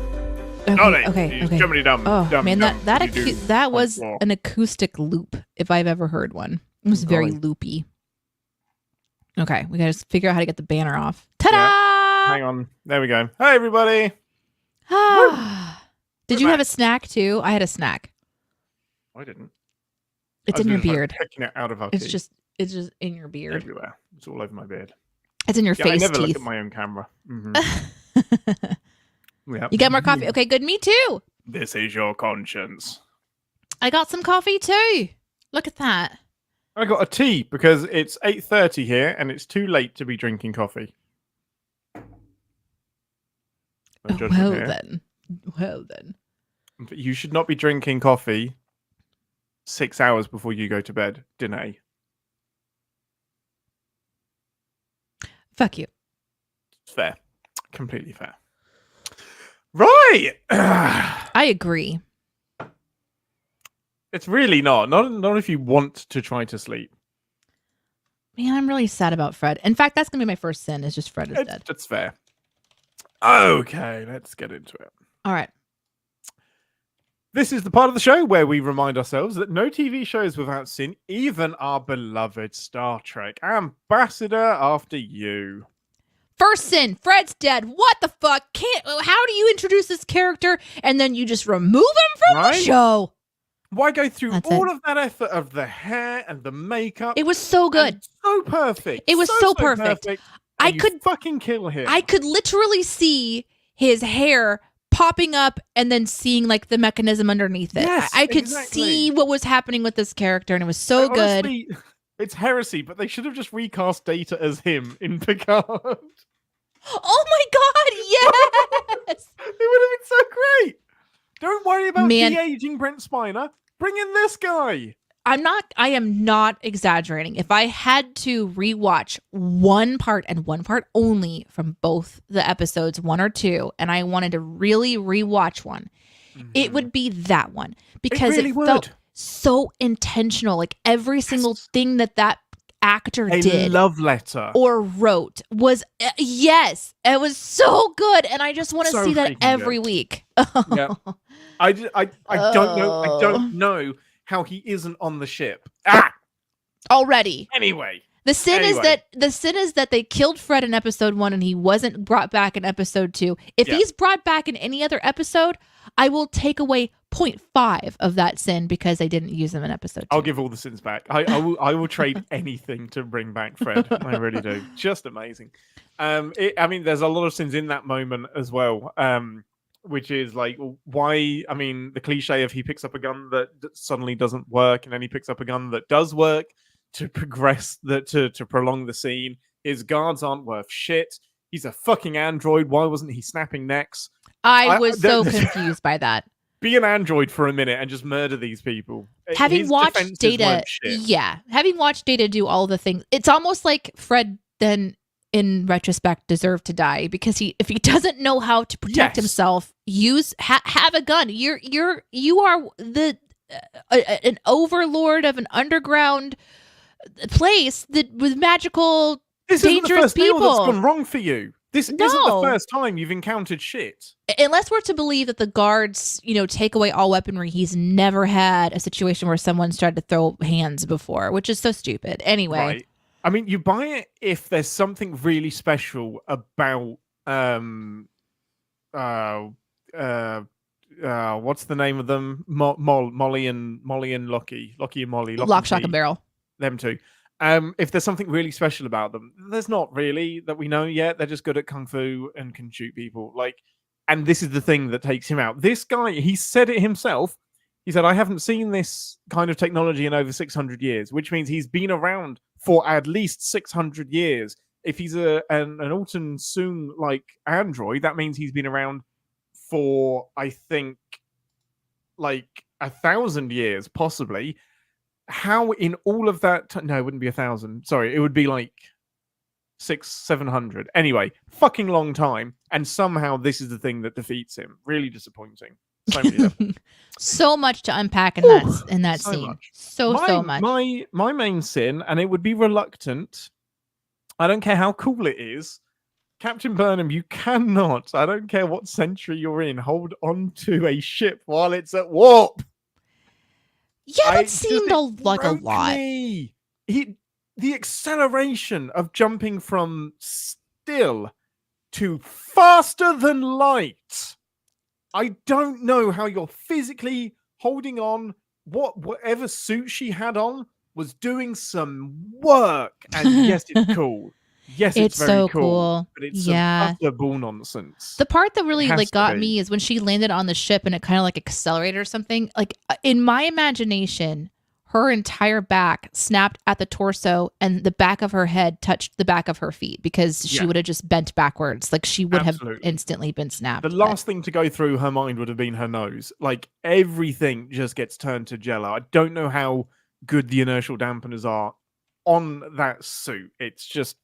Okay, okay. Jumpity dum. Oh dum, man, dum, that doo-doo, that on was floor. an acoustic loop if I've ever heard one. It was very Golly. loopy. Okay, we gotta just figure out how to get the banner off. Ta-da! Hang on. There we go. Hey, everybody. Ah. Did We're you have back. a snack too? I had a snack. I didn't. It's I in your was just, like, beard. picking it out of our It's tea. just in your beard. Everywhere. It's all over my beard. It's in your Yeah, I face never look teeth. at my own camera. Mhm. Yep. You got more coffee? Okay, good. Me too. This is your conscience. I got some coffee too. Look at that. I got a tea because it's 8:30 here and it's too late to be drinking coffee. No judgment Well here. then. Well then. But you should not be drinking coffee 6 hours before you go to bed, Danae. Fuck you. Fair. Completely fair. Right. I agree. It's really not. Not if you want to try to sleep. Man, I'm really sad about Fred. In fact, that's gonna be my first sin. Is just Fred is dead. That's fair. Okay, let's get into it. All right. This is the part of the show where we remind ourselves that no TV show is without sin, even our beloved Star Trek. Ambassador, after you. First sin, Fred's dead. What the fuck? How do you introduce this character and then you just remove him from the Right? show? Why go through That's all it. of that effort of the hair and the makeup? It was so good. and so perfect. It was so perfect. and I you could fucking kill him. literally see his hair popping up and then seeing like the mechanism underneath it. Yes, I could exactly. see what was happening with this character, and it was so good. Honestly, it's heresy, but they should have just recast Data as him in Picard. Oh my god, yes! It would have been so great. Don't worry about Man. de-aging Brent Spiner. Bring in this guy. I am not exaggerating. If I had to rewatch one part and one part only from both the episodes, 1 or 2, and I wanted to really rewatch one, it would be that one because really it would. felt so intentional. Like every single thing that actor A did love letter. or wrote was yes, it was so good, and I just want to So see that freaking every good. week. Yeah. I don't know. I Oh. don't know how he isn't on the ship. Ah. Already. Anyway. The sin Anyway. is that they killed Fred in episode 1 and he wasn't brought back in episode 2. If Yeah. he's brought back in any other episode, I will take away 0.5 of that sin because they didn't use him in episode 2. I'll give all the sins back. I will trade anything to bring back Fred. I really do. Just amazing. I mean, there's a lot of sins in that moment as well. Which is like why? I mean, the cliche of he picks up a gun that suddenly doesn't work, and then he picks up a gun that does work to progress to prolong the scene. His guards aren't worth shit. He's a fucking android. Why wasn't he snapping necks? I was so confused by that. Be an android for a minute and just murder these people. Having His watched defenses Data, weren't shit. having watched Data do all the things, it's almost like Fred then in retrospect deserved to die because if he doesn't know how to protect Yes. himself, have a gun. You are the an overlord of an underground place that with magical This isn't the dangerous first deal that's people. gone wrong for you. This isn't No. the first time you've encountered shit. Unless we're to believe that the guards, take away all weaponry, he's never had a situation where someone's tried to throw hands before, which is so stupid. Anyway, Right. I mean, you buy it if there's something really special about what's the name of them? Molly and Lockie and Molly, lock, shock, and barrel. them two. If there's something really special about them, there's not really that we know yet. They're just good at kung fu and can shoot people. And this is the thing that takes him out. This guy, he said it himself. He said, "I haven't seen this kind of technology in over 600 years," which means he's been around for at least 600 years. If he's an Alton Soong like android, that means he's been around for, I think, like 1,000 years, possibly. How in all of that? No, it wouldn't be 1,000. Sorry, it would be like 600-700. Anyway, fucking long time. And somehow this is the thing that defeats him. Really disappointing. So many levels. So much to unpack in that so scene. much. So much. My main sin, and it would be reluctant. I don't care how cool it is. Captain Burnham, you cannot, I don't care what century you're in, hold on to a ship while it's at warp. Yeah, that seemed like a broke lot. me. The acceleration of jumping from still to faster than light. I don't know how you're physically holding on. Whatever suit she had on was doing some work. And yes, it's cool. Yes, it's very so cool. cool. But it's Yeah. some utter bull nonsense. The part that really It has to got be. me is when she landed on the ship and it kind of like accelerated or something. Like in my imagination, her entire back snapped at the torso and the back of her head touched the back of her feet because she Yeah. would have just bent backwards. Like she would have Absolutely. instantly been snapped. The But- last thing to go through her mind would have been her nose. Like everything just gets turned to jello. I don't know how good the inertial dampeners are on that suit. It's just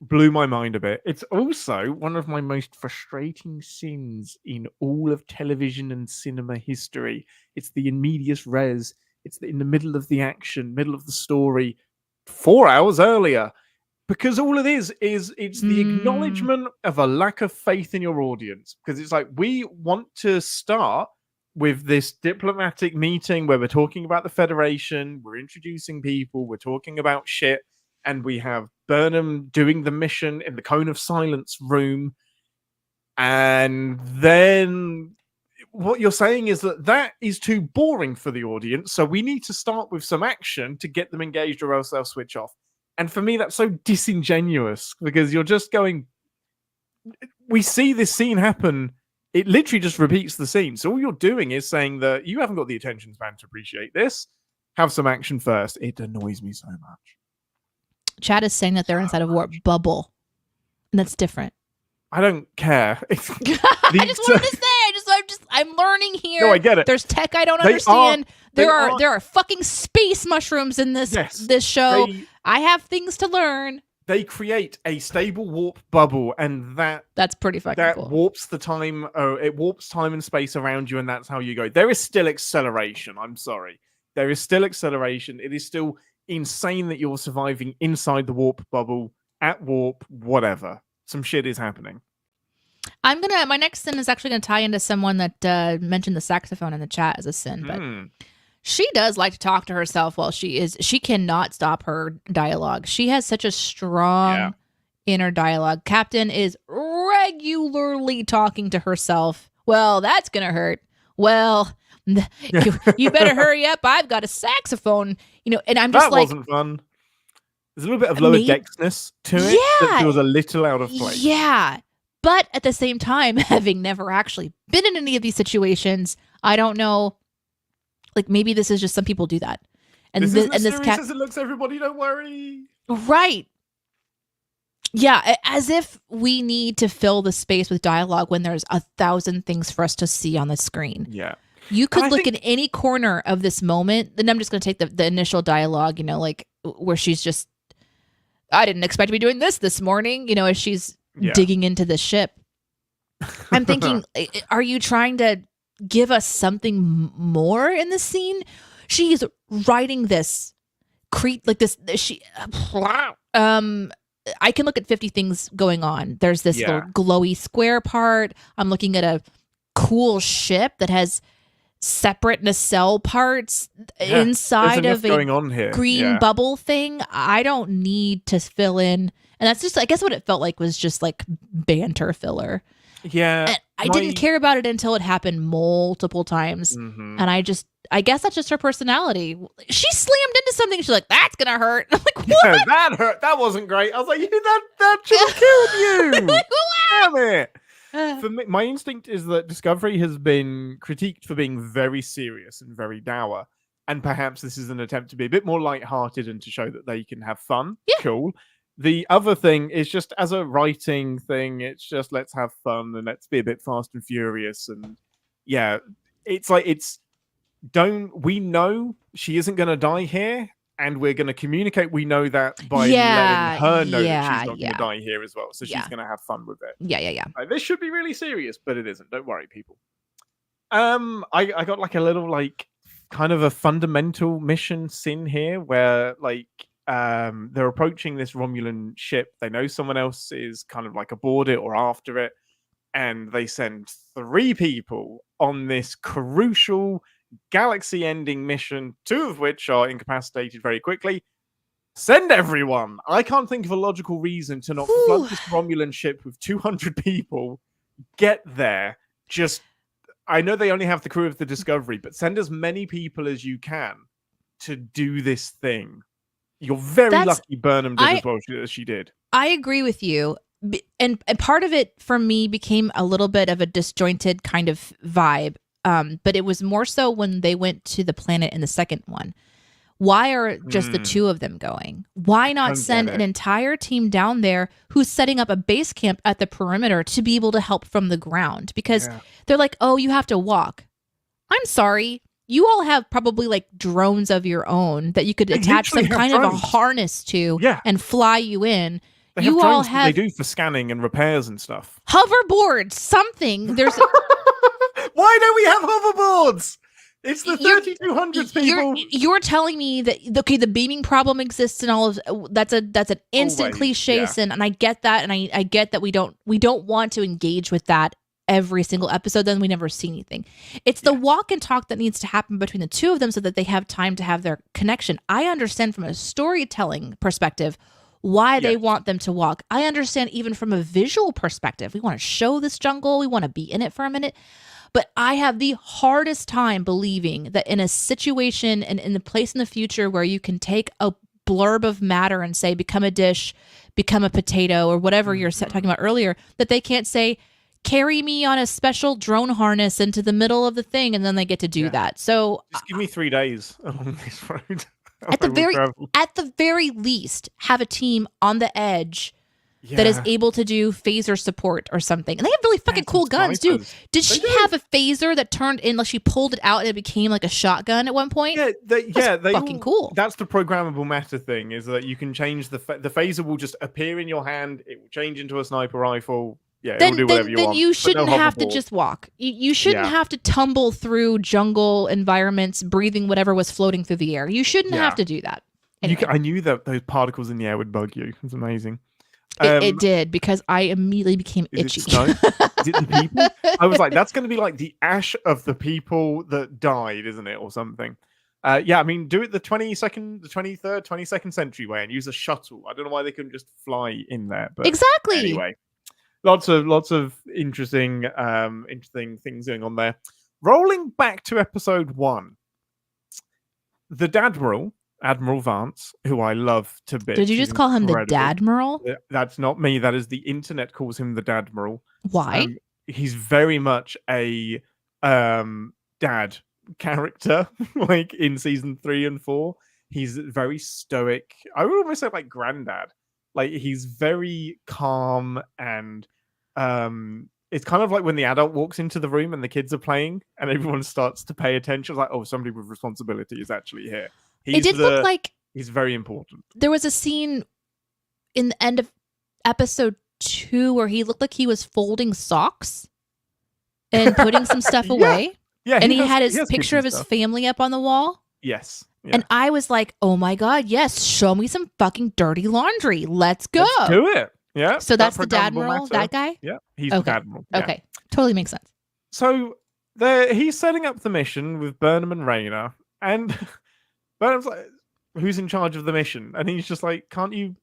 blew my mind a bit. It's also one of my most frustrating sins in all of television and cinema history. It's the in medias res. It's in the middle of the action, middle of the story, 4 hours earlier. Because all it is it's the acknowledgement of a lack of faith in your audience. Because it's like, we want to start with this diplomatic meeting where we're talking about the Federation, we're introducing people, we're talking about shit, and we have Burnham doing the mission in the Cone of Silence room. And then what you're saying is that is too boring for the audience, so we need to start with some action to get them engaged, or else they'll switch off. And for me, that's so disingenuous because you're just going. We see this scene happen it literally just repeats the scene. So all you're doing is saying that you haven't got the attention span to appreciate this. Have some action first. It annoys me so much. Chad is saying that they're inside of a warp bubble, and that's different. I don't care. I just wanted to say, I'm learning here. No, I get it. There's tech I don't They understand. There are- are fucking space mushrooms in this show. I have things to learn. They create a stable warp bubble, and That's pretty fucking cool. warps the time. It warps time and space around you, and that's how you go. There is still acceleration. I'm sorry. There is still acceleration. It is still insane that you're surviving inside the warp bubble at warp, whatever. Some shit is happening. My next sin is actually gonna tie into someone that mentioned the saxophone in the chat as a sin, but she does like to talk to herself while she cannot stop her dialogue. She has such a strong inner dialogue. Captain is regularly talking to herself. Well, that's gonna hurt. Well, you better hurry up. I've got a saxophone, and I'm just that like, wasn't fun. There's a little bit of lower dexness to it. Yeah. That feels a little out of place. Yeah. But at the same time, having never actually been in any of these situations, I don't know. Like, maybe this is just some people do that. And this isn't as this serious as it looks, everybody. Don't worry. Right. Yeah, as if we need to fill the space with dialogue when there's 1,000 things for us to see on the screen. Yeah. You could look in any corner of this moment. Then I'm just going to take the initial dialogue, like where she's just, I didn't expect to be doing this morning, as she's digging into the ship. I'm thinking, are you trying to give us something more in the scene? She's writing this I can look at 50 things going on. There's this little glowy square part. I'm looking at a cool ship that has separate nacelle parts inside of a green bubble thing. I don't need to fill in. And that's just, I guess what it felt like was just like banter filler. Yeah. And I didn't care about it until it happened multiple times. Mm-hmm. And I guess that's just her personality. She slammed into something. She's like, that's going to hurt. I'm like, what? Yeah, that hurt. That wasn't great. I was like, that should have killed you. Damn it. For me, my instinct is that Discovery has been critiqued for being very serious and very dour. And perhaps this is an attempt to be a bit more lighthearted and to show that they can have fun. Yeah. Cool. The other thing is just as a writing thing, it's just let's have fun and let's be a bit fast and furious. And it's like, we know she isn't going to die here. And we're going to communicate. We know that by letting her know that she's not going to die here as well. So she's going to have fun with it. Yeah. Like, this should be really serious, but it isn't. Don't worry, people. I got like a little like kind of a fundamental mission sin here where like they're approaching this Romulan ship. They know someone else is kind of like aboard it or after it, and they send 3 people on this crucial galaxy-ending mission, 2 of which are incapacitated very quickly. Send everyone. I can't think of a logical reason to not flood this Romulan ship with 200 people. Get there. I know they only have the crew of the Discovery, but send as many people as you can to do this thing. You're very lucky Burnham did as well as she did. I agree with you. And part of it for me became a little bit of a disjointed kind of vibe. But it was more so when they went to the planet in the second one. Why are just the 2 of them going? Why not send an entire team down there who's setting up a base camp at the perimeter to be able to help from the ground? Because they're like, oh, you have to walk. I'm sorry. You all have probably like drones of your own that you could attach some kind of a harness to and fly you in. You all have. They do for scanning and repairs and stuff. Hoverboards, something. There's. Why don't we have hoverboards? It's the 3200s, people. You're telling me that the beaming problem exists and all of that's an instant cliche sin, and I get that, and I get that we don't want to engage with that every single episode. Then we never see anything. It's the walk and talk that needs to happen between the 2 of them so that they have time to have their connection. I understand from a storytelling perspective why they want them to walk. I understand even from a visual perspective. We want to show this jungle. We want to be in it for a minute. But I have the hardest time believing that in a situation and in a place in the future where you can take a blurb of matter and say, become a dish, become a potato, or whatever you're talking about earlier, that they can't say, carry me on a special drone harness into the middle of the thing, and then they get to do Yeah. that. So Just give me 3 days along this road. at the I will very travel. at the very least, have a team on the edge that is Yeah. able to do phaser support or something. And they have really fucking Yeah, cool some guns too. snipers. Did They she do. have a phaser that turned in, like she pulled it out and it became like a shotgun at one point? Yeah, they fucking cool. That's the programmable meta thing, is that you can change the phaser will just appear in your hand. It will change into a sniper rifle. Yeah, it will do whatever you want. you but no shouldn't have to hoverboard. just walk. You shouldn't Yeah. have to tumble through jungle environments, breathing whatever was floating through the air. You shouldn't Yeah. have to do that. You Anyway. I knew that those particles in the air would bug you. It's amazing. It did, because I immediately became Is itchy. it snow? Is it the people? I was like, that's going to be like the ash of the people that died, isn't it, or something? Yeah, I mean, do it the 23rd, 22nd century way and use a shuttle. I don't know why they couldn't just fly in there, but Exactly. anyway, lots of interesting things going on there. Rolling back to episode 1, the Dadmiral, Admiral Vance, who I love to bits. Did you He's just call him the incredible. Dadmiral? That's not me. That is the internet calls him the Dadmiral. Why? He's very much a dad character, like in season 3 and 4. He's very stoic. I would almost say like granddad. Like he's very calm, and it's kind of like when the adult walks into the room and the kids are playing and everyone starts to pay attention. It's like, oh, somebody with responsibility is actually here. It did look like he's very important. there was a scene in the end of episode 2 where he looked like he was folding socks and putting some stuff Yeah. away. Yeah, And he does- had his has picture of good his stuff. family up on the wall. Yes. Yeah. And I was like, oh my God, yes, show me some fucking dirty laundry. Let's go. Let's do it. Yeah. So that's the programmable Dadmiral, matter. that guy? Yeah, he's Okay. the Admiral. Yeah. Okay. Totally makes sense. So he's setting up the mission with Burnham and Rayna, and Burnham's like, "Who's in charge of the mission?" And he's just like, "Can't you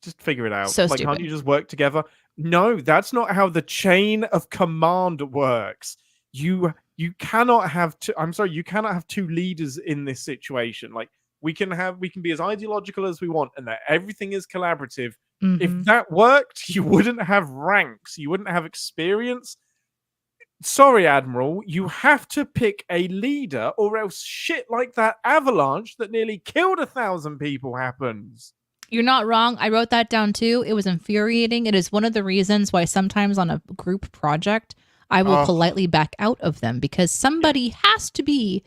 just figure it out? So Like, can't stupid. you just work together?" No, that's not how the chain of command works. You cannot have two. I'm sorry, you cannot have two leaders in this situation. Like we can be as ideological as we want, and that everything is collaborative. If Mhm. that worked, you wouldn't have ranks. You wouldn't have experience. Sorry, Admiral, you have to pick a leader, or else shit like that avalanche that nearly killed 1,000 people happens. You're not wrong. I wrote that down too. It was infuriating. It is one of the reasons why sometimes on a group project, I will Oh. politely back out of them, because somebody has to be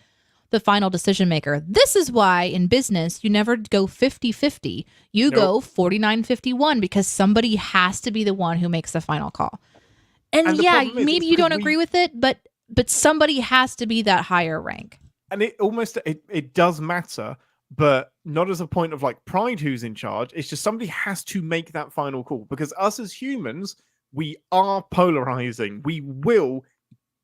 the final decision maker. This is why in business, you never go 50-50. You go Nope. 49-51, because somebody has to be the one who makes the final call. And And the yeah, problem is, maybe it's you don't because agree with it, but somebody has to be that higher rank. And it does matter, but not as a point of like pride who's in charge. It's just somebody has to make that final call, because us as humans, we are polarizing. We will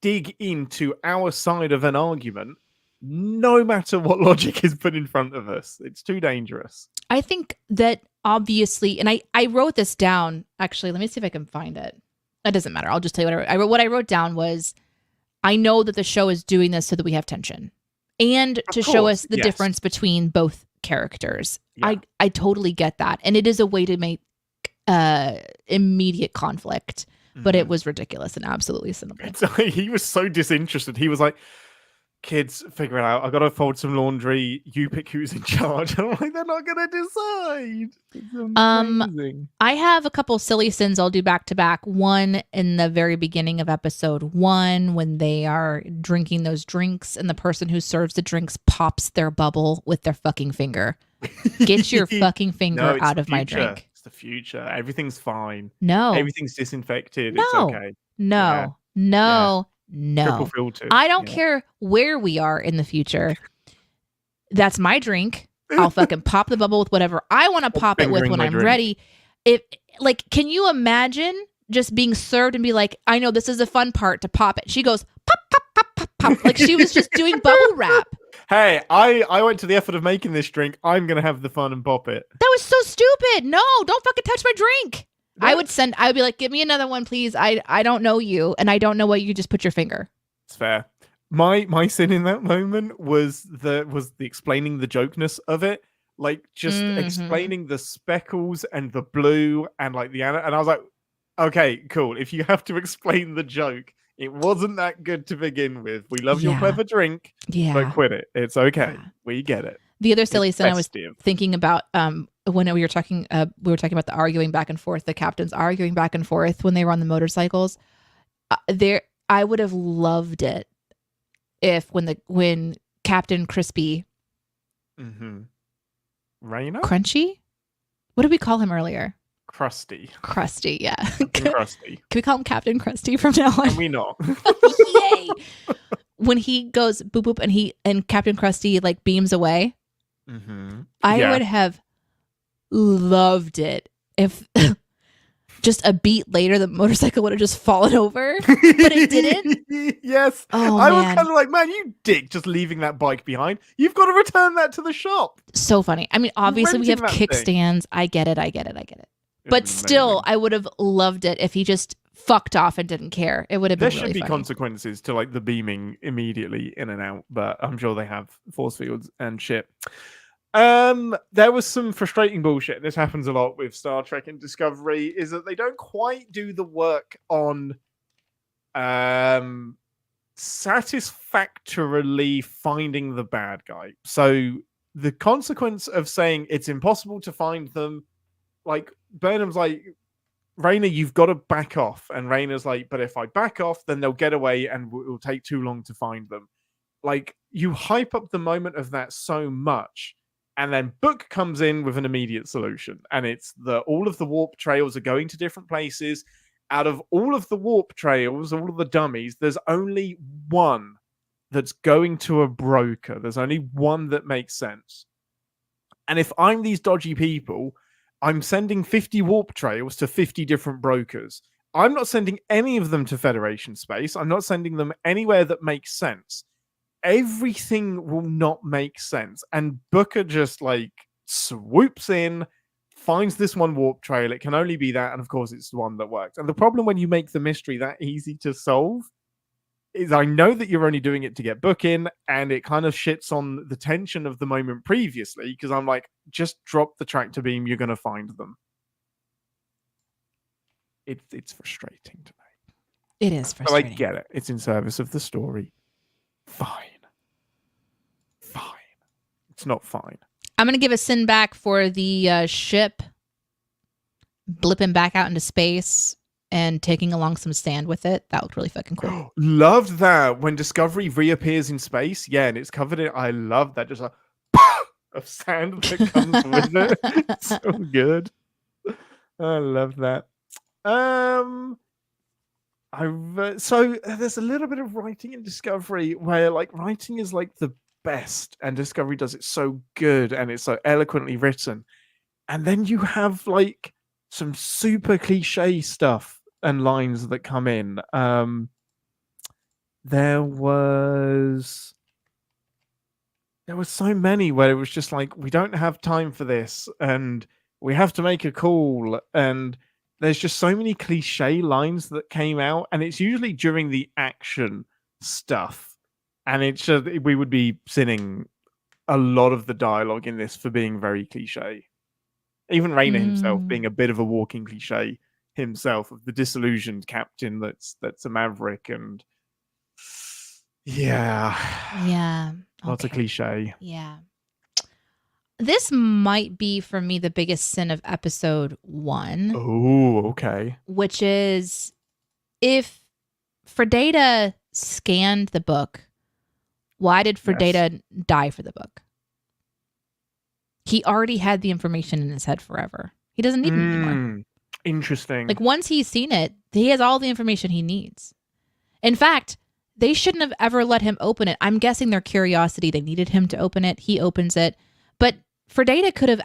dig into our side of an argument no matter what logic is put in front of us. It's too dangerous. I think that obviously, and I wrote this down. Actually, let me see if I can find it. It doesn't matter. I'll just tell you what I wrote. What I wrote down was, I know that the show is doing this so that we have tension and to show course, us the yes. difference between both characters. Yeah. I totally get that. And it is a way to make immediate conflict, but it was ridiculous and absolutely cynical. So he was so disinterested. He was like, "Kids, figure it out. I gotta fold some laundry. You pick who's in charge." I'm like, "They're not gonna decide." It's amazing. I have a couple silly sins I'll do back to back. One in the very beginning of episode 1 when they are drinking those drinks and the person who serves the drinks pops their bubble with their fucking finger. Get your fucking finger No, it's out the of my future. drink. It's the future. Everything's fine. No, Everything's disinfected. It's No. okay. no, no, no. Triple filtered. I don't Yeah. care where we are in the future. That's my drink. I'll fucking pop the bubble with whatever I want to pop it with fingering when my I'm drink. ready. If like, can you imagine just being served and be like, I know this is a fun part to pop it. She goes pop, pop, pop, pop, pop. Like she was just doing bubble wrap. Hey, I went to the effort of making this drink. I'm gonna have the fun and pop it. That was so stupid. No, don't fucking touch my drink. I would be like, give me another one, please. I don't know you, and I don't know why you just put your finger. It's fair. My sin in that moment was the explaining the jokeness of it, like just Mhm. explaining the speckles and the blue and like and I was like, Okay, cool. If you have to explain the joke, it wasn't that good to begin with. We love your Yeah. clever drink, Yeah. but quit it. It's okay. Yeah. We get it. The other silly It's thing I was festive. thinking about when we were talking about the arguing back and forth, the captains arguing back and forth when they were on the motorcycles. I would have loved it if when Captain Crispy Mm-hmm. Rainer? Crunchy, what did we call him earlier? Crusty. Krusty, yeah. Captain Crusty. Can we call him Captain Krusty from now on? Can we not? Yay! When he goes boop boop and Captain Krusty like beams away, Mm-hmm. I would have loved it if just a beat later the motorcycle would have just fallen over, but it didn't. Yes. Oh I was man, kind of like, man, you dick, just leaving that bike behind. You've got to return that to the shop. so funny. I mean, obviously we have renting that thing. kickstands. I get it. It But was still, amazing. I would have loved it if he just fucked off and didn't care. It would have been There really should be funny. consequences to like the beaming immediately in and out, but I'm sure they have force fields and shit. There was some frustrating bullshit. This happens a lot with Star Trek and Discovery, is that they don't quite do the work on satisfactorily finding the bad guy. So the consequence of saying it's impossible to find them, like Burnham's like, Raina, you've got to back off. And Raina's like, but if I back off, then they'll get away and it will take too long to find them. Like, you hype up the moment of that so much. And then Book comes in with an immediate solution. And it's that all of the warp trails are going to different places. Out of all of the warp trails, all of the dummies, there's only one that's going to a broker. There's only one that makes sense. And if I'm these dodgy people, I'm sending 50 warp trails to 50 different brokers. I'm not sending any of them to Federation space. I'm not sending them anywhere that makes sense. Everything will not make sense. And Booker just like swoops in, finds this one warp trail. It can only be that. And of course, it's the one that works. And the problem when you make the mystery that easy to solve is I know that you're only doing it to get Book in, and it kind of shits on the tension of the moment previously, because I'm like, just drop the tractor beam, you're going to find them. It's frustrating to me. It is But I frustrating. get it. It's in service of the story. Fine. It's not fine. I'm going to give a sin back for the ship blipping back out into space and taking along some sand with it. That looked really fucking cool. Loved that when Discovery reappears in space. Yeah, and it's covered in. I love that. Just a of sand that comes with it. It's so good. I love that. So there's a little bit of writing in Discovery where like writing is like the best, and Discovery does it so good and it's so eloquently written. And then you have like some super cliche stuff and lines that come in. There was so many where it was just like, we don't have time for this and we have to make a call, and there's just so many cliche lines that came out, and it's usually during the action stuff, and it's just, we would be sinning a lot of the dialogue in this for being very cliche. Even Rainer himself being a bit of a walking cliche himself, of the disillusioned captain that's a maverick, and Yeah. lots of Okay. cliche. Yeah. This might be for me the biggest sin of episode 1, Oh, okay. which is if Fredata scanned the book, why did Fredata die for the book? He already had the information in his head forever. He doesn't need it anymore. Interesting. Like once he's seen it, he has all the information he needs. In fact, they shouldn't have ever let him open it. I'm guessing their curiosity, they needed him to open it. He opens it. But Fredata could have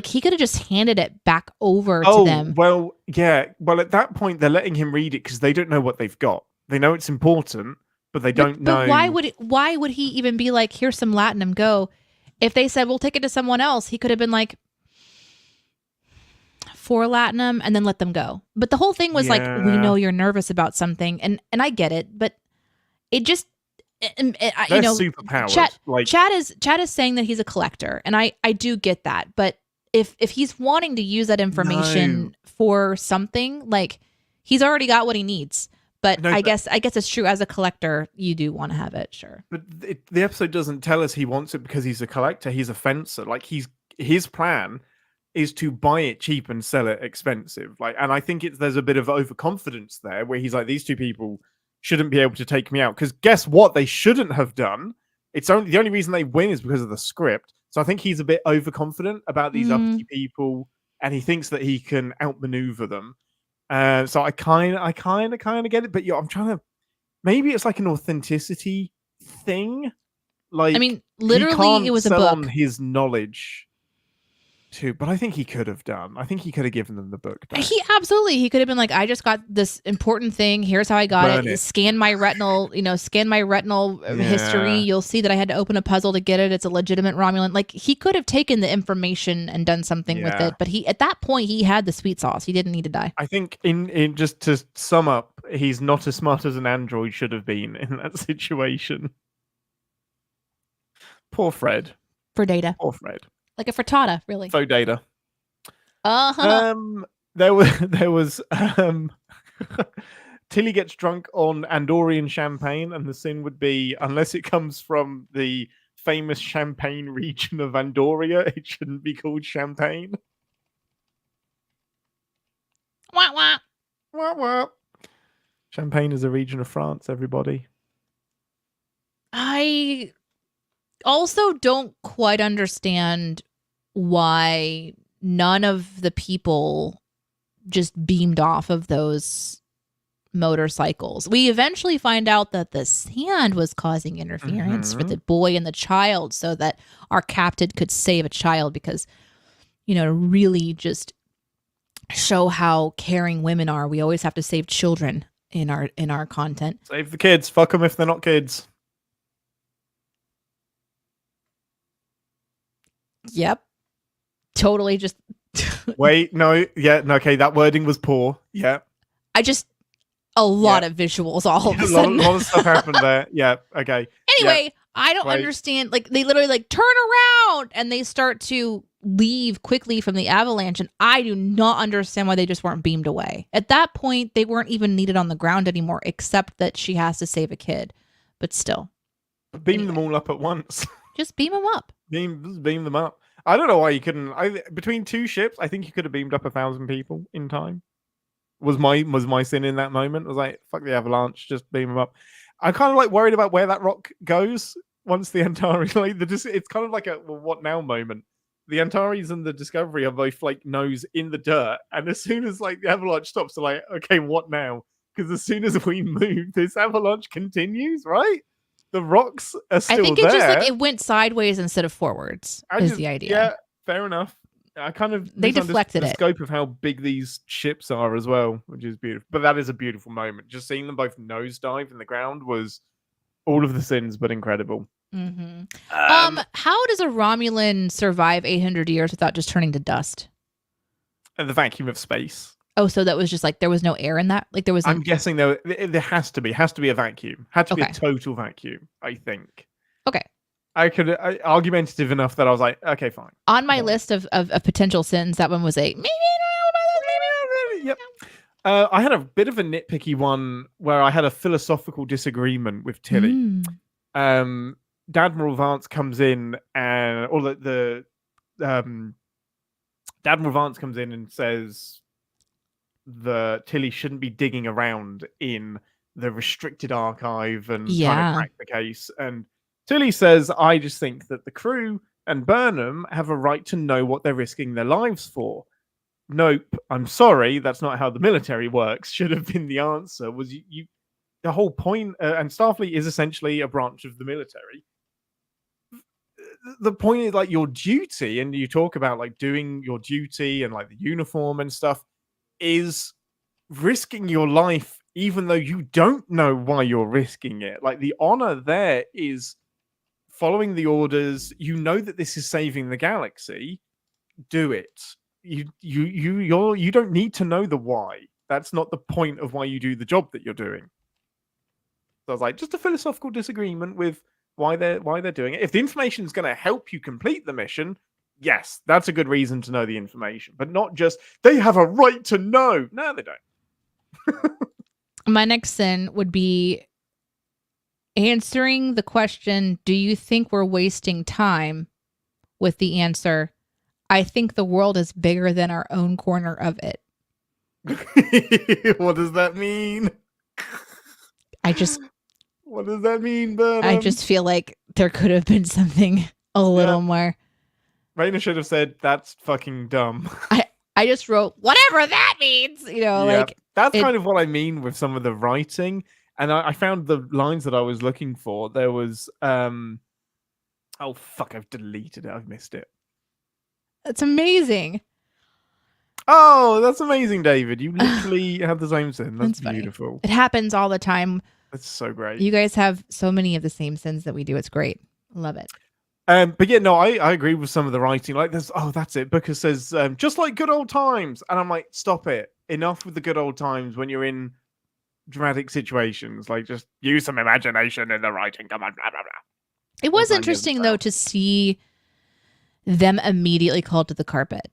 he could have just handed it back over to them. Well, yeah. Well, at that point, they're letting him read it because they don't know what they've got. They know it's important, but they don't know. But why would he even be like, here's some Latinum, go? If they said, we'll take it to someone else, he could have been like, for Latinum, and then let them go. But the whole thing was like, we Yeah. know you're nervous about something, and I get it, but it just, They're you know, superpowered. Chad is saying that he's a collector, and I do get that. But if he's wanting to use that information for something, like He's already got what he needs. But No, I but- guess it's true. As a collector, you do want to have it, sure. But the episode doesn't tell us he wants it because he's a collector. He's a fencer. Like his plan is to buy it cheap and sell it expensive. Like, and I think there's a bit of overconfidence there where he's like, these two people shouldn't be able to take me out. Because guess what? They shouldn't have done. The only reason they win is because of the script. So I think he's a bit overconfident about these uppity people, and he thinks that he can outmaneuver them. So I kind of get it, but I'm trying to. Maybe it's like an authenticity thing. Like, I mean, he literally, can't it was a sell book. on his knowledge. But I think he could have done. I think he could have given them the book back. He could have been like, I just got this important thing. Here's how I got Burn it. it. Scan my retinal history. Yeah. You'll see that I had to open a puzzle to get it. It's a legitimate Romulan. Like, he could have taken the information and done something with Yeah. it. But at that point, he had the sweet sauce. He didn't need to die. I think in just to sum up, he's not as smart as an android should have been in that situation. Poor Fred. For Data. Poor Fred. Like a frittata, really. Faux Data. Uh-huh. There was Tilly gets drunk on Andorian champagne, and the sin would be, unless it comes from the famous champagne region of Andoria, it shouldn't be called champagne. Wah, wah. Wah, wah. Champagne is a region of France, everybody. I also don't quite understand why none of the people just beamed off of those motorcycles. We eventually find out that the sand was causing interference for the boy and the child, so that our captain could save a child, because, really just show how caring women are. We always have to save children in our content. Save the kids. Fuck them if they're not kids. Yep. Totally just Wait, no, yeah, no, okay, that wording was poor. Yeah. a lot of visuals all of a A sudden. lot of stuff happened there. Yeah, okay. Anyway, I don't Right. understand. Like, they literally turn around and they start to leave quickly from the avalanche, and I do not understand why they just weren't beamed away. At that point, they weren't even needed on the ground anymore, except that she has to save a kid. But still, Beam them all up at once. just beam them up. Beam them up. I don't know why you couldn't. Between two ships, I think you could have beamed up 1,000 people in time. Was my sin in that moment? I was like, fuck the avalanche, just beam them up. I'm kind of worried about where that rock goes once the Antari it's kind of like a what now moment. The Antares and the Discovery are both nose in the dirt, and as soon as the avalanche stops, they're like, okay, what now? Because as soon as we move, this avalanche continues, right? The rocks are still I think there. it's just it went sideways instead of forwards. The idea. Yeah, fair enough. I kind of They misunderstood deflected the it. scope of how big these ships are as well, which is beautiful. But that is a beautiful moment. Just seeing them both nosedive in the ground was all of the sins, but incredible. Mm-hmm. How does a Romulan survive 800 years without just turning to dust? And the vacuum of space. Oh, so that was just there was no air in that? There was. I'm guessing there has to be a vacuum. Had to be a Okay. total vacuum, I think. Okay. I could argumentative enough that I was like, okay, fine. On my Yeah. list of potential sins, that one was a maybe. Yep. I had a bit of a nitpicky one where I had a philosophical disagreement with Tilly. Admiral Vance comes in and Admiral Vance comes in and says that Tilly shouldn't be digging around in the restricted archive and trying Yeah. to crack the case. And Tilly says, I just think that the crew and Burnham have a right to know what they're risking their lives for. Nope, I'm sorry, that's not how the military works. Should have been the answer. Was you the whole point, and Starfleet is essentially a branch of the military. The point is your duty, and you talk about doing your duty and the uniform and stuff, is risking your life even though you don't know why you're risking it. The honor there is following the orders. You know that this is saving the galaxy. Do it. You don't need to know the why. That's not the point of why you do the job that you're doing. So I was like, just a philosophical disagreement with why they're doing it. If the information is going to help you complete the mission, yes, that's a good reason to know the information, but not just they have a right to know. No, they don't. My next sin would be answering the question, do you think we're wasting time, with the answer, I think the world is bigger than our own corner of it. What does that mean? What does that mean, Burnham? I just feel like there could have been something a little more. Raina should have said, that's fucking dumb. I just wrote, whatever that means, like. That's kind of what I mean with some of the writing. And I found the lines that I was looking for. There was, oh, fuck, I've deleted it. I've missed it. That's amazing. Oh, that's amazing, David. You literally have the same sin. That's beautiful. It happens all the time. That's so great. You guys have so many of the same sins that we do. It's great. Love it. But yeah, no, I agree with some of the writing. Like, that's it. Booker says, just like good old times. And I'm like, stop it. Enough with the good old times when you're in dramatic situations. Like, just use some imagination in the writing. Come on, blah, blah, blah. It was interesting, though, to see them immediately called to the carpet.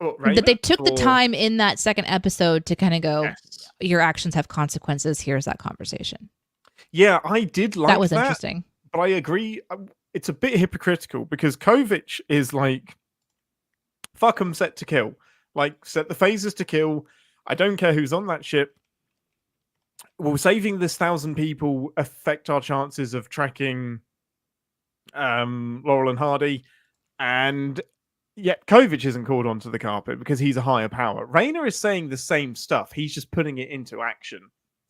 That they took the time in that second episode to kind of go, yes, your actions have consequences. Here's that conversation. Yeah, I did like that. That was interesting. But I agree. It's a bit hypocritical because Kovic is like, fuck 'em, set to kill. Like, set the phasers to kill. I don't care who's on that ship. Will saving this 1,000 people affect our chances of tracking Laurel and Hardy? And yet Kovic isn't called onto the carpet because he's a higher power. Raina is saying the same stuff. He's just putting it into action.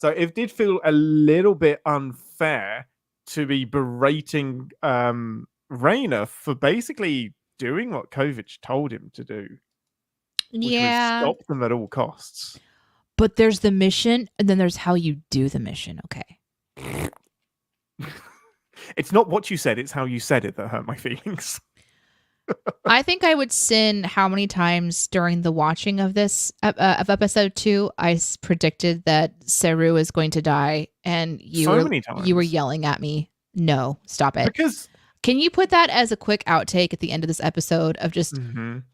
So it did feel a little bit unfair to be berating Raina for basically doing what Kovic told him to do. Which was stop them at all costs. But there's the mission, and then there's how you do the mission, okay? It's not what you said, it's how you said it that hurt my feelings. I think I would sin how many times during the watching of this, of episode 2, I predicted that Saru is going to die, and you were yelling at me. No, stop it. Because can you put that as a quick outtake at the end of this episode of just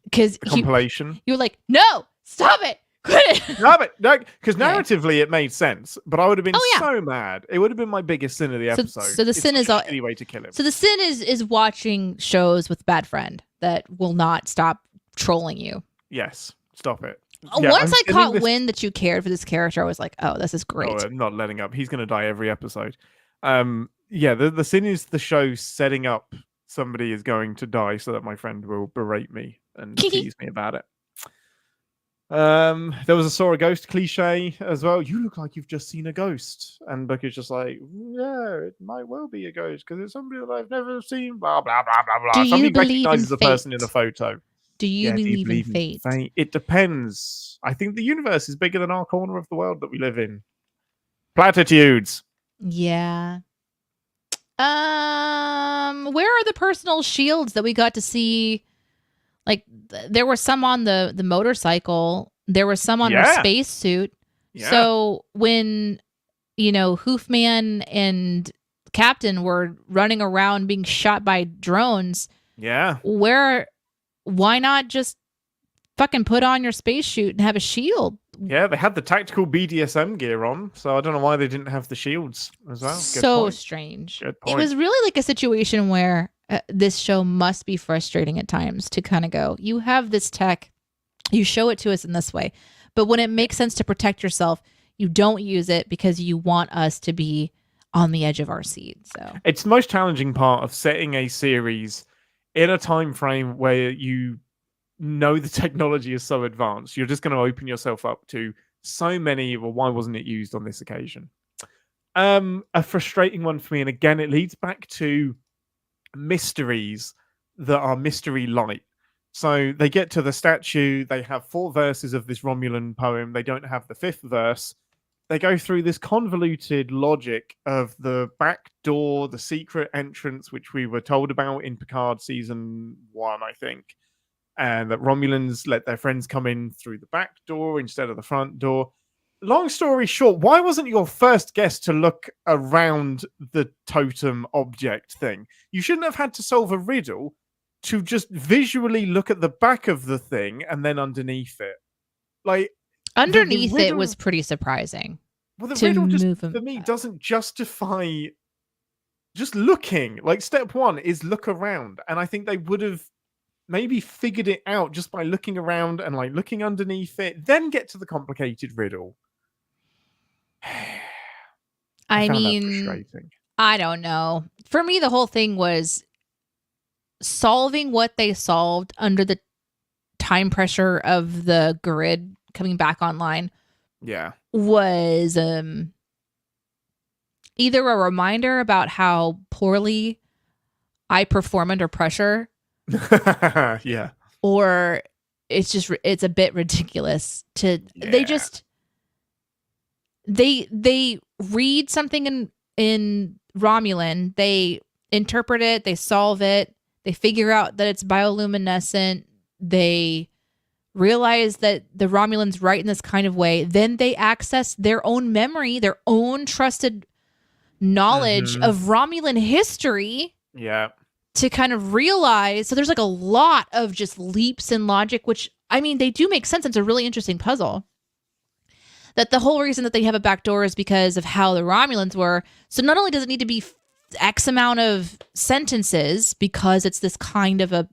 because compilation? You're like, no, stop it. Quit it. No, because narratively it made sense, but I would have been so mad. It would have been my biggest sin of the episode. So the sin is any way to kill him. So the sin is watching shows with bad friend that will not stop trolling you. Yes, stop it. Once I caught wind that you cared for this character, I was like, oh, this is great. Oh, I'm not letting up. He's going to die every episode. The sin is the show setting up somebody is going to die so that my friend will berate me and tease me about it. There was a saw a ghost cliche as well. You look like you've just seen a ghost, and Booker's just like, yeah, it might well be a ghost because it's somebody that I've never seen. Blah blah blah blah blah. Do somebody you believe recognizes in a person in a photo. Do you believe in fate? It depends. I think the universe is bigger than our corner of the world that we live in. Platitudes. Yeah. Where are the personal shields that we got to see? Like, there were some on the motorcycle. There were some on her spacesuit. Yeah. So when, Hoofman and Captain were running around being shot by drones. Yeah. Why not just fucking put on your spacesuit and have a shield? Yeah, they had the tactical BDSM gear on, so I don't know why they didn't have the shields as well. So strange. It was really like a situation where this show must be frustrating at times to kind of go, you have this tech, you show it to us in this way, but when it makes sense to protect yourself, you don't use it because you want us to be on the edge of our seat. So it's the most challenging part of setting a series in a time frame where you know the technology is so advanced. You're just going to open yourself up to so many. Well, why wasn't it used on this occasion? A frustrating one for me, and again, it leads back to mysteries that are mystery light. So they get to the statue, they have 4 verses of this Romulan poem, they don't have the 5th verse. They go through this convoluted logic of the back door, the secret entrance, which we were told about in Picard season 1, I think, and that Romulans let their friends come in through the back door instead of the front door. Long story short, why wasn't your first guess to look around the totem object thing? You shouldn't have had to solve a riddle to just visually look at the back of the thing and then underneath it. Like, Underneath it riddle- was pretty surprising. Well, the to riddle just move him for me back. doesn't justify just looking. Like step one is look around, and I think they would have maybe figured it out just by looking around and like looking underneath it, then get to the complicated riddle. I found that mean, frustrating. I don't know. For me, the whole thing was solving what they solved under the time pressure of the grid coming back online Yeah. was either a reminder about how poorly I perform under pressure, Yeah. or it's a bit ridiculous to Yeah. they read something in Romulan, they interpret it, they solve it, they figure out that it's bioluminescent, they realize that the Romulans write in this kind of way, then they access their own memory, their own trusted knowledge Mhm. of Romulan history Yeah. to kind of realize. So there's like a lot of just leaps in logic, which, I mean, they do make sense. It's a really interesting puzzle. That the whole reason that they have a back door is because of how the Romulans were. So not only does it need to be X amount of sentences because it's this kind of a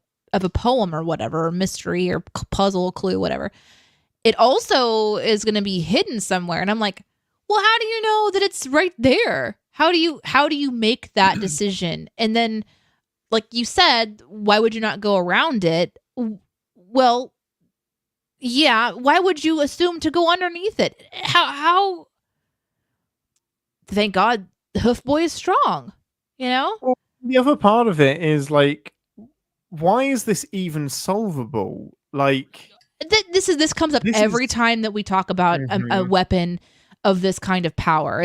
poem or whatever, or mystery or puzzle, clue, whatever, it also is going to be hidden somewhere. And I'm like, well, how do you know that it's right there? How do you make that decision? And then, like you said, why would you not go around it? Well, yeah, why would you assume to go underneath it? How thank God Hoof Boy is strong, you know? Well, the other part of it is like, why is this even solvable? Like, This comes up This every is- time that we talk about a Mhm. weapon of this kind of power.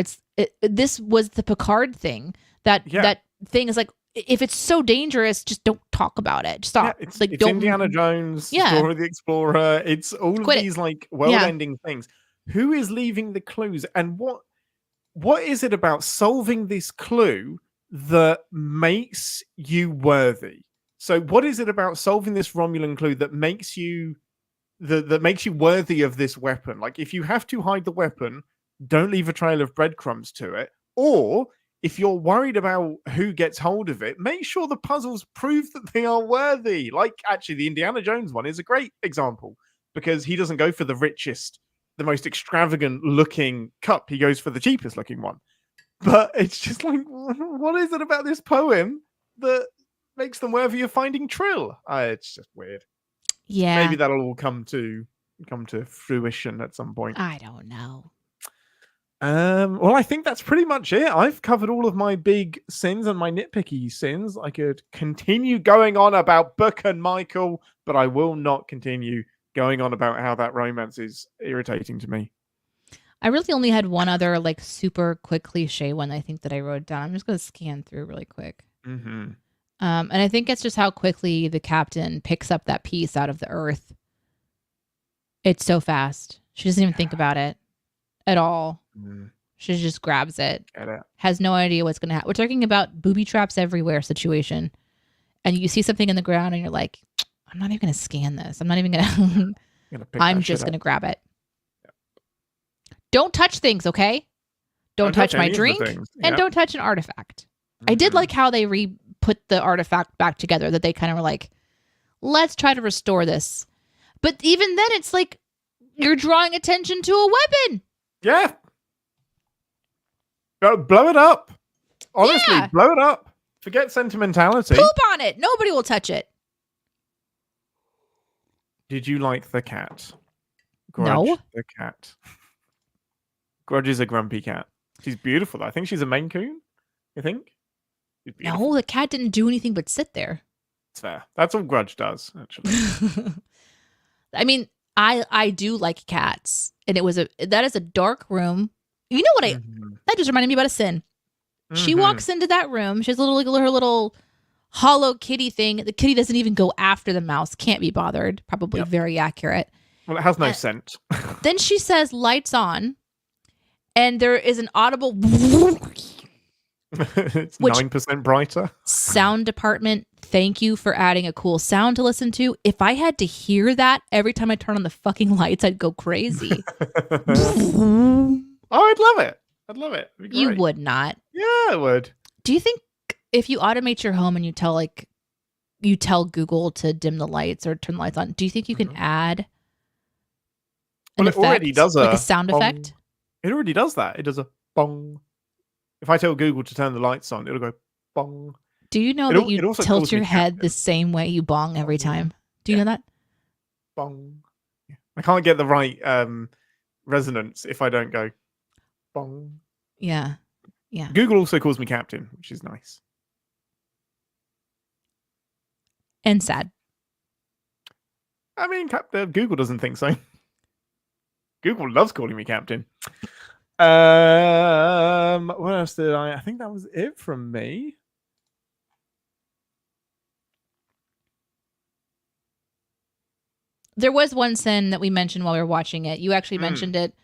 This was the Picard thing. That thing is like, if it's so dangerous, just don't talk about it. Just stop. yeah, it's don't. Indiana Jones, Yeah. Dora the Explorer. It's all of Quit it. these like world-ending things. Who is leaving the clues, and what is it about solving this clue that makes you worthy? So, what is it about solving this Romulan clue that makes you that makes you worthy of this weapon? Like, if you have to hide the weapon, don't leave a trail of breadcrumbs to it, or if you're worried about who gets hold of it, make sure the puzzles prove that they are worthy. Like, actually, the Indiana Jones one is a great example because he doesn't go for the richest, the most extravagant looking cup. He goes for the cheapest looking one. But it's just like, what is it about this poem that makes them worthy of finding Trill? It's just weird. Yeah. Maybe that'll all come to fruition at some point. I don't know. Well, I think that's pretty much it. I've covered all of my big sins and my nitpicky sins. I could continue going on about Book and Michael, but I will not continue going on about how that romance is irritating to me. I really only had one other like super quick cliche one I think that I wrote down. I'm just going to scan through really quick. Mm-hmm. And I think it's just how quickly the captain picks up that piece out of the earth. It's so fast. She doesn't even think about it at all. Mm, She just grabs it. get it. Has no idea what's going to happen. We're talking about booby traps everywhere situation. And you see something in the ground and you're like, I'm not even going to scan this. I'm not even going to. I'm just going to grab it. Don't touch things, okay? Don't touch my any of the drink things. and Yeah. don't touch an artifact. I did Mhm. like how they put the artifact back together, that they kind of were like, let's try to restore this. But even then, it's like you're drawing attention to a weapon. Yeah. Blow it up. Honestly, Yeah. blow it up. Forget sentimentality. Poop on it. Nobody will touch it. Did you like the cat? No. The cat. Grudge is a grumpy cat. She's beautiful. I think she's a Maine Coon. You think? She's beautiful. No, the cat didn't do anything but sit there. It's fair. That's all Grudge does, actually. I mean, I do like cats, and that is a dark room. You know what? Mhm. That just reminded me about a sin. She Mhm. walks into that room. She has her little hollow kitty thing. The kitty doesn't even go after the mouse. Can't be bothered. Probably Yep. very accurate. Well, it has no Uh, scent. Then she says lights on, and there is an audible It's which- 9% brighter. sound department. Thank you for adding a cool sound to listen to. If I had to hear that every time I turn on the fucking lights, I'd go crazy. Oh, I'd love it. I'd love it. It'd be You great. would not. Yeah, I would. Do you think if you automate your home and you tell Google to dim the lights or turn the lights on, do you think you can add an Well, it effect, already does like a a sound bong. effect? It already does that. It does a bong. If I tell Google to turn the lights on, it'll go bong. Do you know It that al- it you also tilt calls me your head captain. the same way you bong every Bong. time? Do you Yeah. know that? Bong. I can't get the right resonance if I don't go bong. Yeah. Yeah. Google also calls me captain, which is nice. And sad. I mean, Google doesn't think so. Google loves calling me captain. What else did I think that was it from me. There was one sin that we mentioned while we were watching it. You actually mentioned it,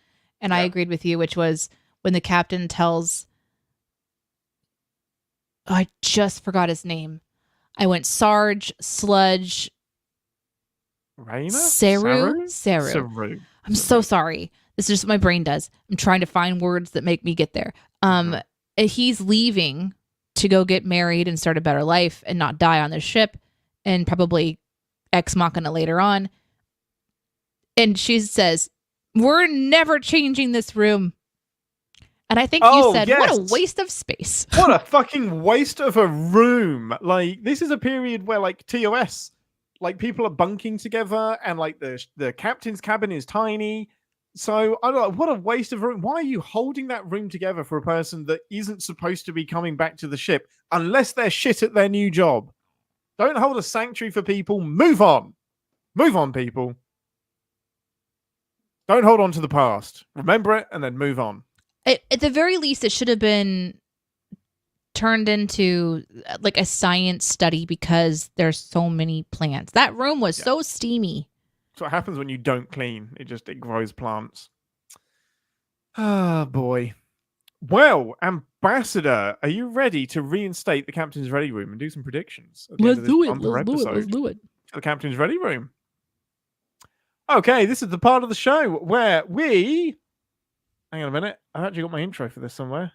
and I Yeah. agreed with you, which was when the captain tells. Oh, I just forgot his name. I went Sarge, Sludge, Raina? Saru. I'm so sorry. This is just what my brain does. I'm trying to find words that make me get there. He's leaving to go get married and start a better life and not die on the ship, and probably ex machina later on. And she says, "We're never changing this room." And I think you said, "What a yes. waste of space." What a fucking waste of a room. Like, this is a period where, like, TOS, like, people are bunking together and, like, the captain's cabin is tiny. So, I don't know, what a waste of a room. Why are you holding that room together for a person that isn't supposed to be coming back to the ship unless they're shit at their new job? Don't hold a sanctuary for people. Move on. Move on, people. Don't hold on to the past. Remember it and then move on. At the very least, it should have been turned into like a science study because there's so many plants. That room was so steamy. That's what happens when you don't clean. It grows plants. Ah, boy. Well, Ambassador, are you ready to reinstate the Captain's Ready Room and do some predictions? At the end of this bumper episode it. for the Captain's Ready Room. Okay, this is the part of the show where we... Hang on a minute. I've actually got my intro for this somewhere.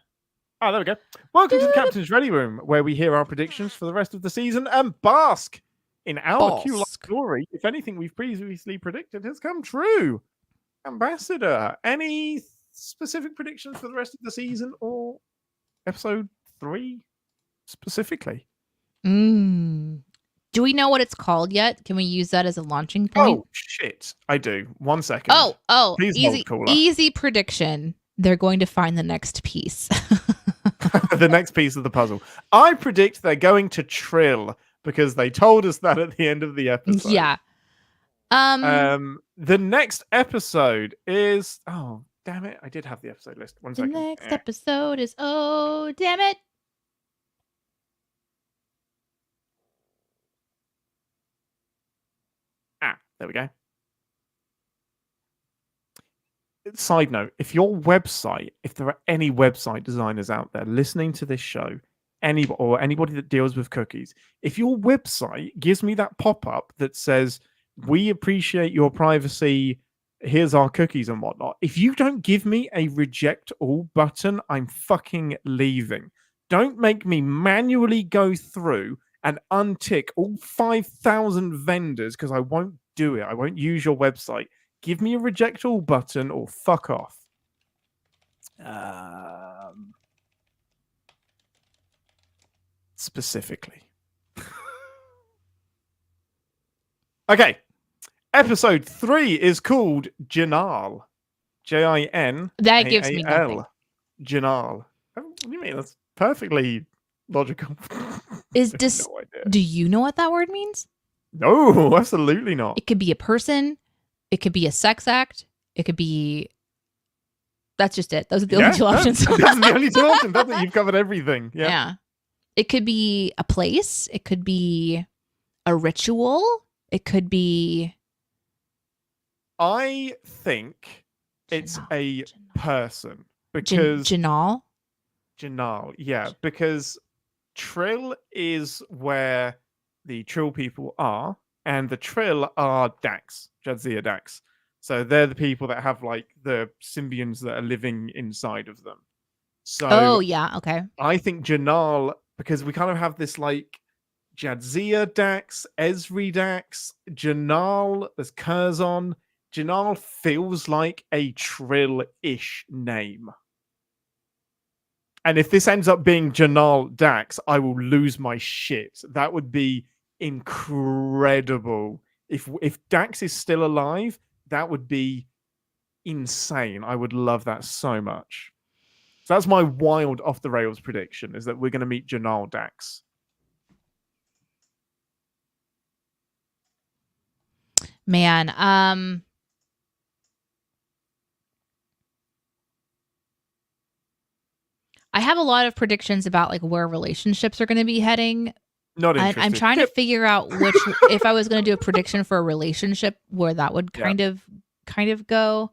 Oh, there we go. Welcome to the Captain's Ready Room, where we hear our predictions for the rest of the season and bask in our Q-like glory if anything we've previously predicted has come true. Ambassador, any specific predictions for the rest of the season or episode 3 specifically? Do we know what it's called yet? Can we use that as a launching point? Oh, shit. I do. 1 second. Oh, Please easy, hold, caller. easy prediction. They're going to find the next piece. The next piece of the puzzle. I predict they're going to Trill because they told us that at the end of the episode. Yeah. The next episode is... Oh, damn it. I did have the episode list. 1 the second. next episode is... Oh, damn it. There we go. Side note, if your website, if there are any website designers out there listening to this show, anybody that deals with cookies, if your website gives me that pop-up that says, "We appreciate your privacy, here's our cookies and whatnot," if you don't give me a reject all button, I'm fucking leaving. Don't make me manually go through and untick all 5,000 vendors because I won't do it. I won't use your website. Give me a reject all button or fuck off. Specifically. Okay. Episode 3 is called Jinal. Jinal. That gives me nothing. Jinal. What do you mean? That's perfectly logical. No idea. Do you know what that word means? No, absolutely not. It could be a person. It could be a sex act. It could be... That's just it. Those are the only two options. Those are the only two options. That's it. You've covered everything. Yeah. It could be a place. It could be a ritual. It could be... I think it's a person because... Jinal? Jinal, yeah. Because Trill is where the Trill people are, and the Trill are Dax, Jadzia Dax. So they're the people that have like the symbionts that are living inside of them. So Oh yeah, okay. I think Janal, because we kind of have this like Jadzia Dax, Ezri Dax, Janal, there's Curzon. Janal feels like a Trill-ish name. And if this ends up being Janal Dax, I will lose my shit. That would be incredible. If Dax is still alive, that would be insane. I would love that so much. So that's my wild off the rails prediction, is that we're going to meet Janal Dax. Man, I have a lot of predictions about like where relationships are going to be heading. Not interested. I'm trying to figure out which, if I was going to do a prediction for a relationship, where that would kind of go.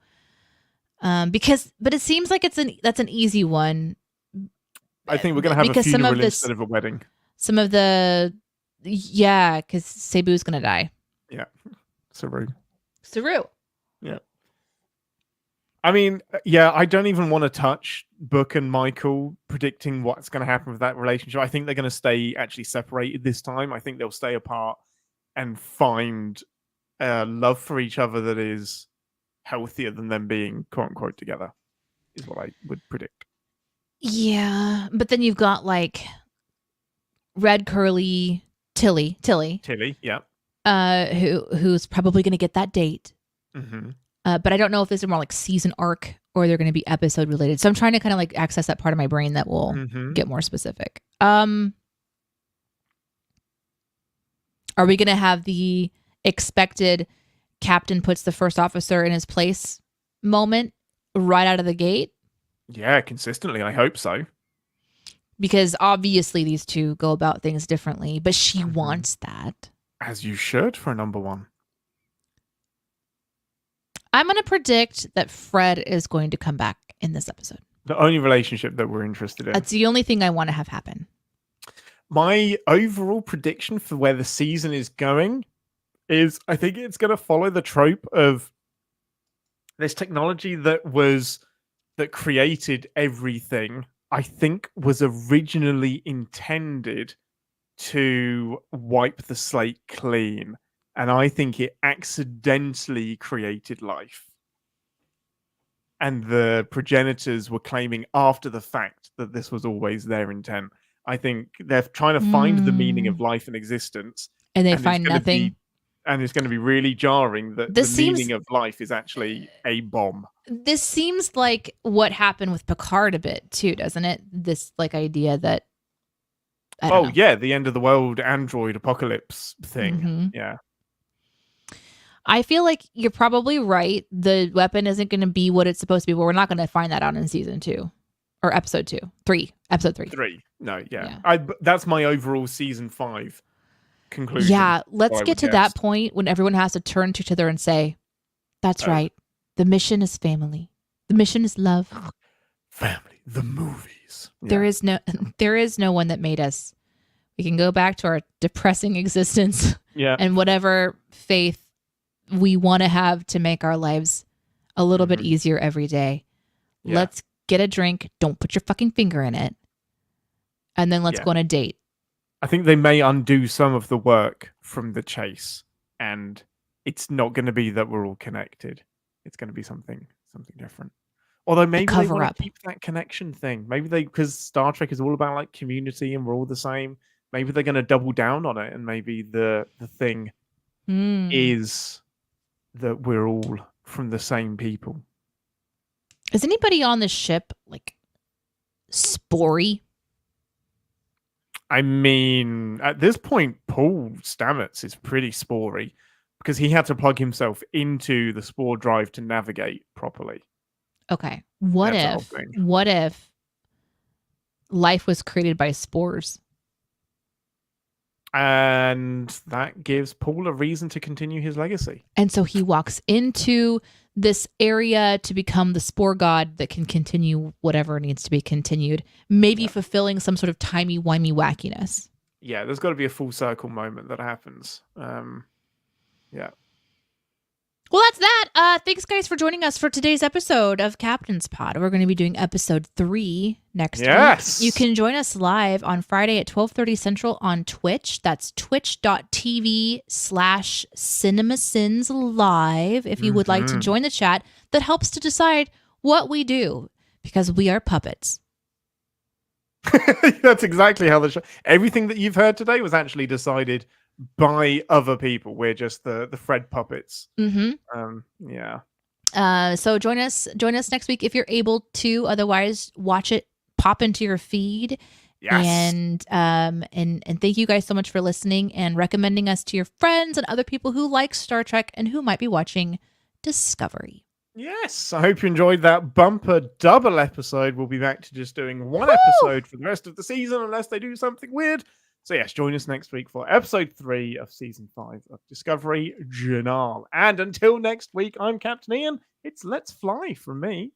But it seems like that's an easy one. I think we're going to have a because funeral instead of a wedding. Because Cebu's going to die. Yeah. Saru. Yeah. I mean, yeah, I don't even want to touch Book and Michael predicting what's going to happen with that relationship. I think they're going to stay actually separated this time. I think they'll stay apart and find love for each other that is healthier than them being quote unquote together, is what I would predict. Yeah, but then you've got like Red Curly Tilly, yeah. Who's probably going to get that date. Mm-hmm. But I don't know if this is more like season arc or they're going to be episode related. So I'm trying to kind of like access that part of my brain that will get more specific. Are we going to have the expected captain puts the first officer in his place moment right out of the gate? Yeah, consistently. I hope so. Because obviously these two go about things differently, but she wants that. As you should for a number one. I'm going to predict that Fred is going to come back in this episode. The only relationship that we're interested in. That's the only thing I want to have happen. My overall prediction for where the season is going is I think it's going to follow the trope of this technology that created everything, I think was originally intended to wipe the slate clean. And I think it accidentally created life. And the progenitors were claiming after the fact that this was always their intent. I think they're trying to find the meaning of life and existence. And they find nothing. And it's going to be really jarring that meaning of life is actually a bomb. This seems like what happened with Picard a bit too, doesn't it? This like idea that yeah, the end of the world android apocalypse thing. Mm-hmm. Yeah. I feel like you're probably right. The weapon isn't going to be what it's supposed to be, but we're not going to find that out in season 2 or episode 3. No, yeah. That's my overall season 5 conclusion. Yeah, let's get to that point when everyone has to turn to each other and say, that's right. The mission is family. The mission is love. Family. The movies. Yeah. There is no one that made us. We can go back to our depressing existence. Yeah. And whatever faith we want to have to make our lives a little bit easier every day. Yeah. Let's get a drink. Don't put your fucking finger in it. And then let's go on a date. I think they may undo some of the work from the chase, and it's not going to be that we're all connected. It's going to be something different. Although maybe they want to keep that connection thing. Maybe because Star Trek is all about like community and we're all the same. Maybe they're going to double down on it, and maybe the thing is that we're all from the same people. Is anybody on this ship like spory? I mean, at this point, Paul Stamets is pretty spory because he had to plug himself into the spore drive to navigate properly. Okay. What if life was created by spores? And that gives Paul a reason to continue his legacy. And so he walks into this area to become the spore god that can continue whatever needs to be continued, maybe fulfilling some sort of timey-wimey wackiness. yeah, there's got to be a full circle moment that happens. Yeah. Well, that's that. Thanks, guys, for joining us for today's episode of Captain's Pod. We're going to be doing episode 3 next Yes. week. You can join us live on Friday at 12:30 Central on Twitch. That's twitch.tv/CinemaSins Live. If you would like to join the chat, that helps to decide what we do because we are puppets. That's exactly how the show. Everything that you've heard today was actually decided by other people. We're just the Fred puppets. Mm-hmm. Yeah. So join us next week if you're able to. Otherwise, watch it pop into your feed. Yes. And thank you guys so much for listening and recommending us to your friends and other people who like Star Trek and who might be watching Discovery. Yes. I hope you enjoyed that bumper double episode. We'll be back to just doing one episode for the rest of the season unless they do something weird. So yes, join us next week for episode 3 of season 5 of Discovery Journal. And until next week, I'm Captain Ian. It's Let's Fly from me.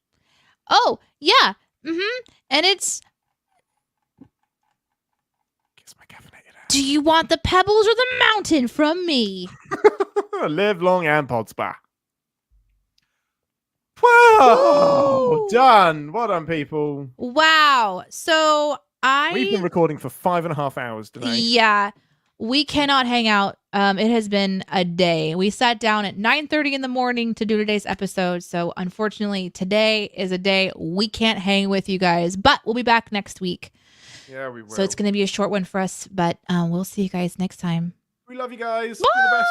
Oh, yeah. Mm-hmm. And it's, Kiss my caffeinated ass. do you want the pebbles or the mountain from me? Live long and Podspa. Whoa! Woo! Done. Well done, people. Wow. So We've been recording for 5.5 hours today. Yeah, we cannot hang out. It has been a day. We sat down at 9:30 in the morning to do today's episode. So unfortunately, today is a day we can't hang with you guys, but we'll be back next week. Yeah, we will. So it's going to be a short one for us, but we'll see you guys next time. We love you guys. Bye! You're the best.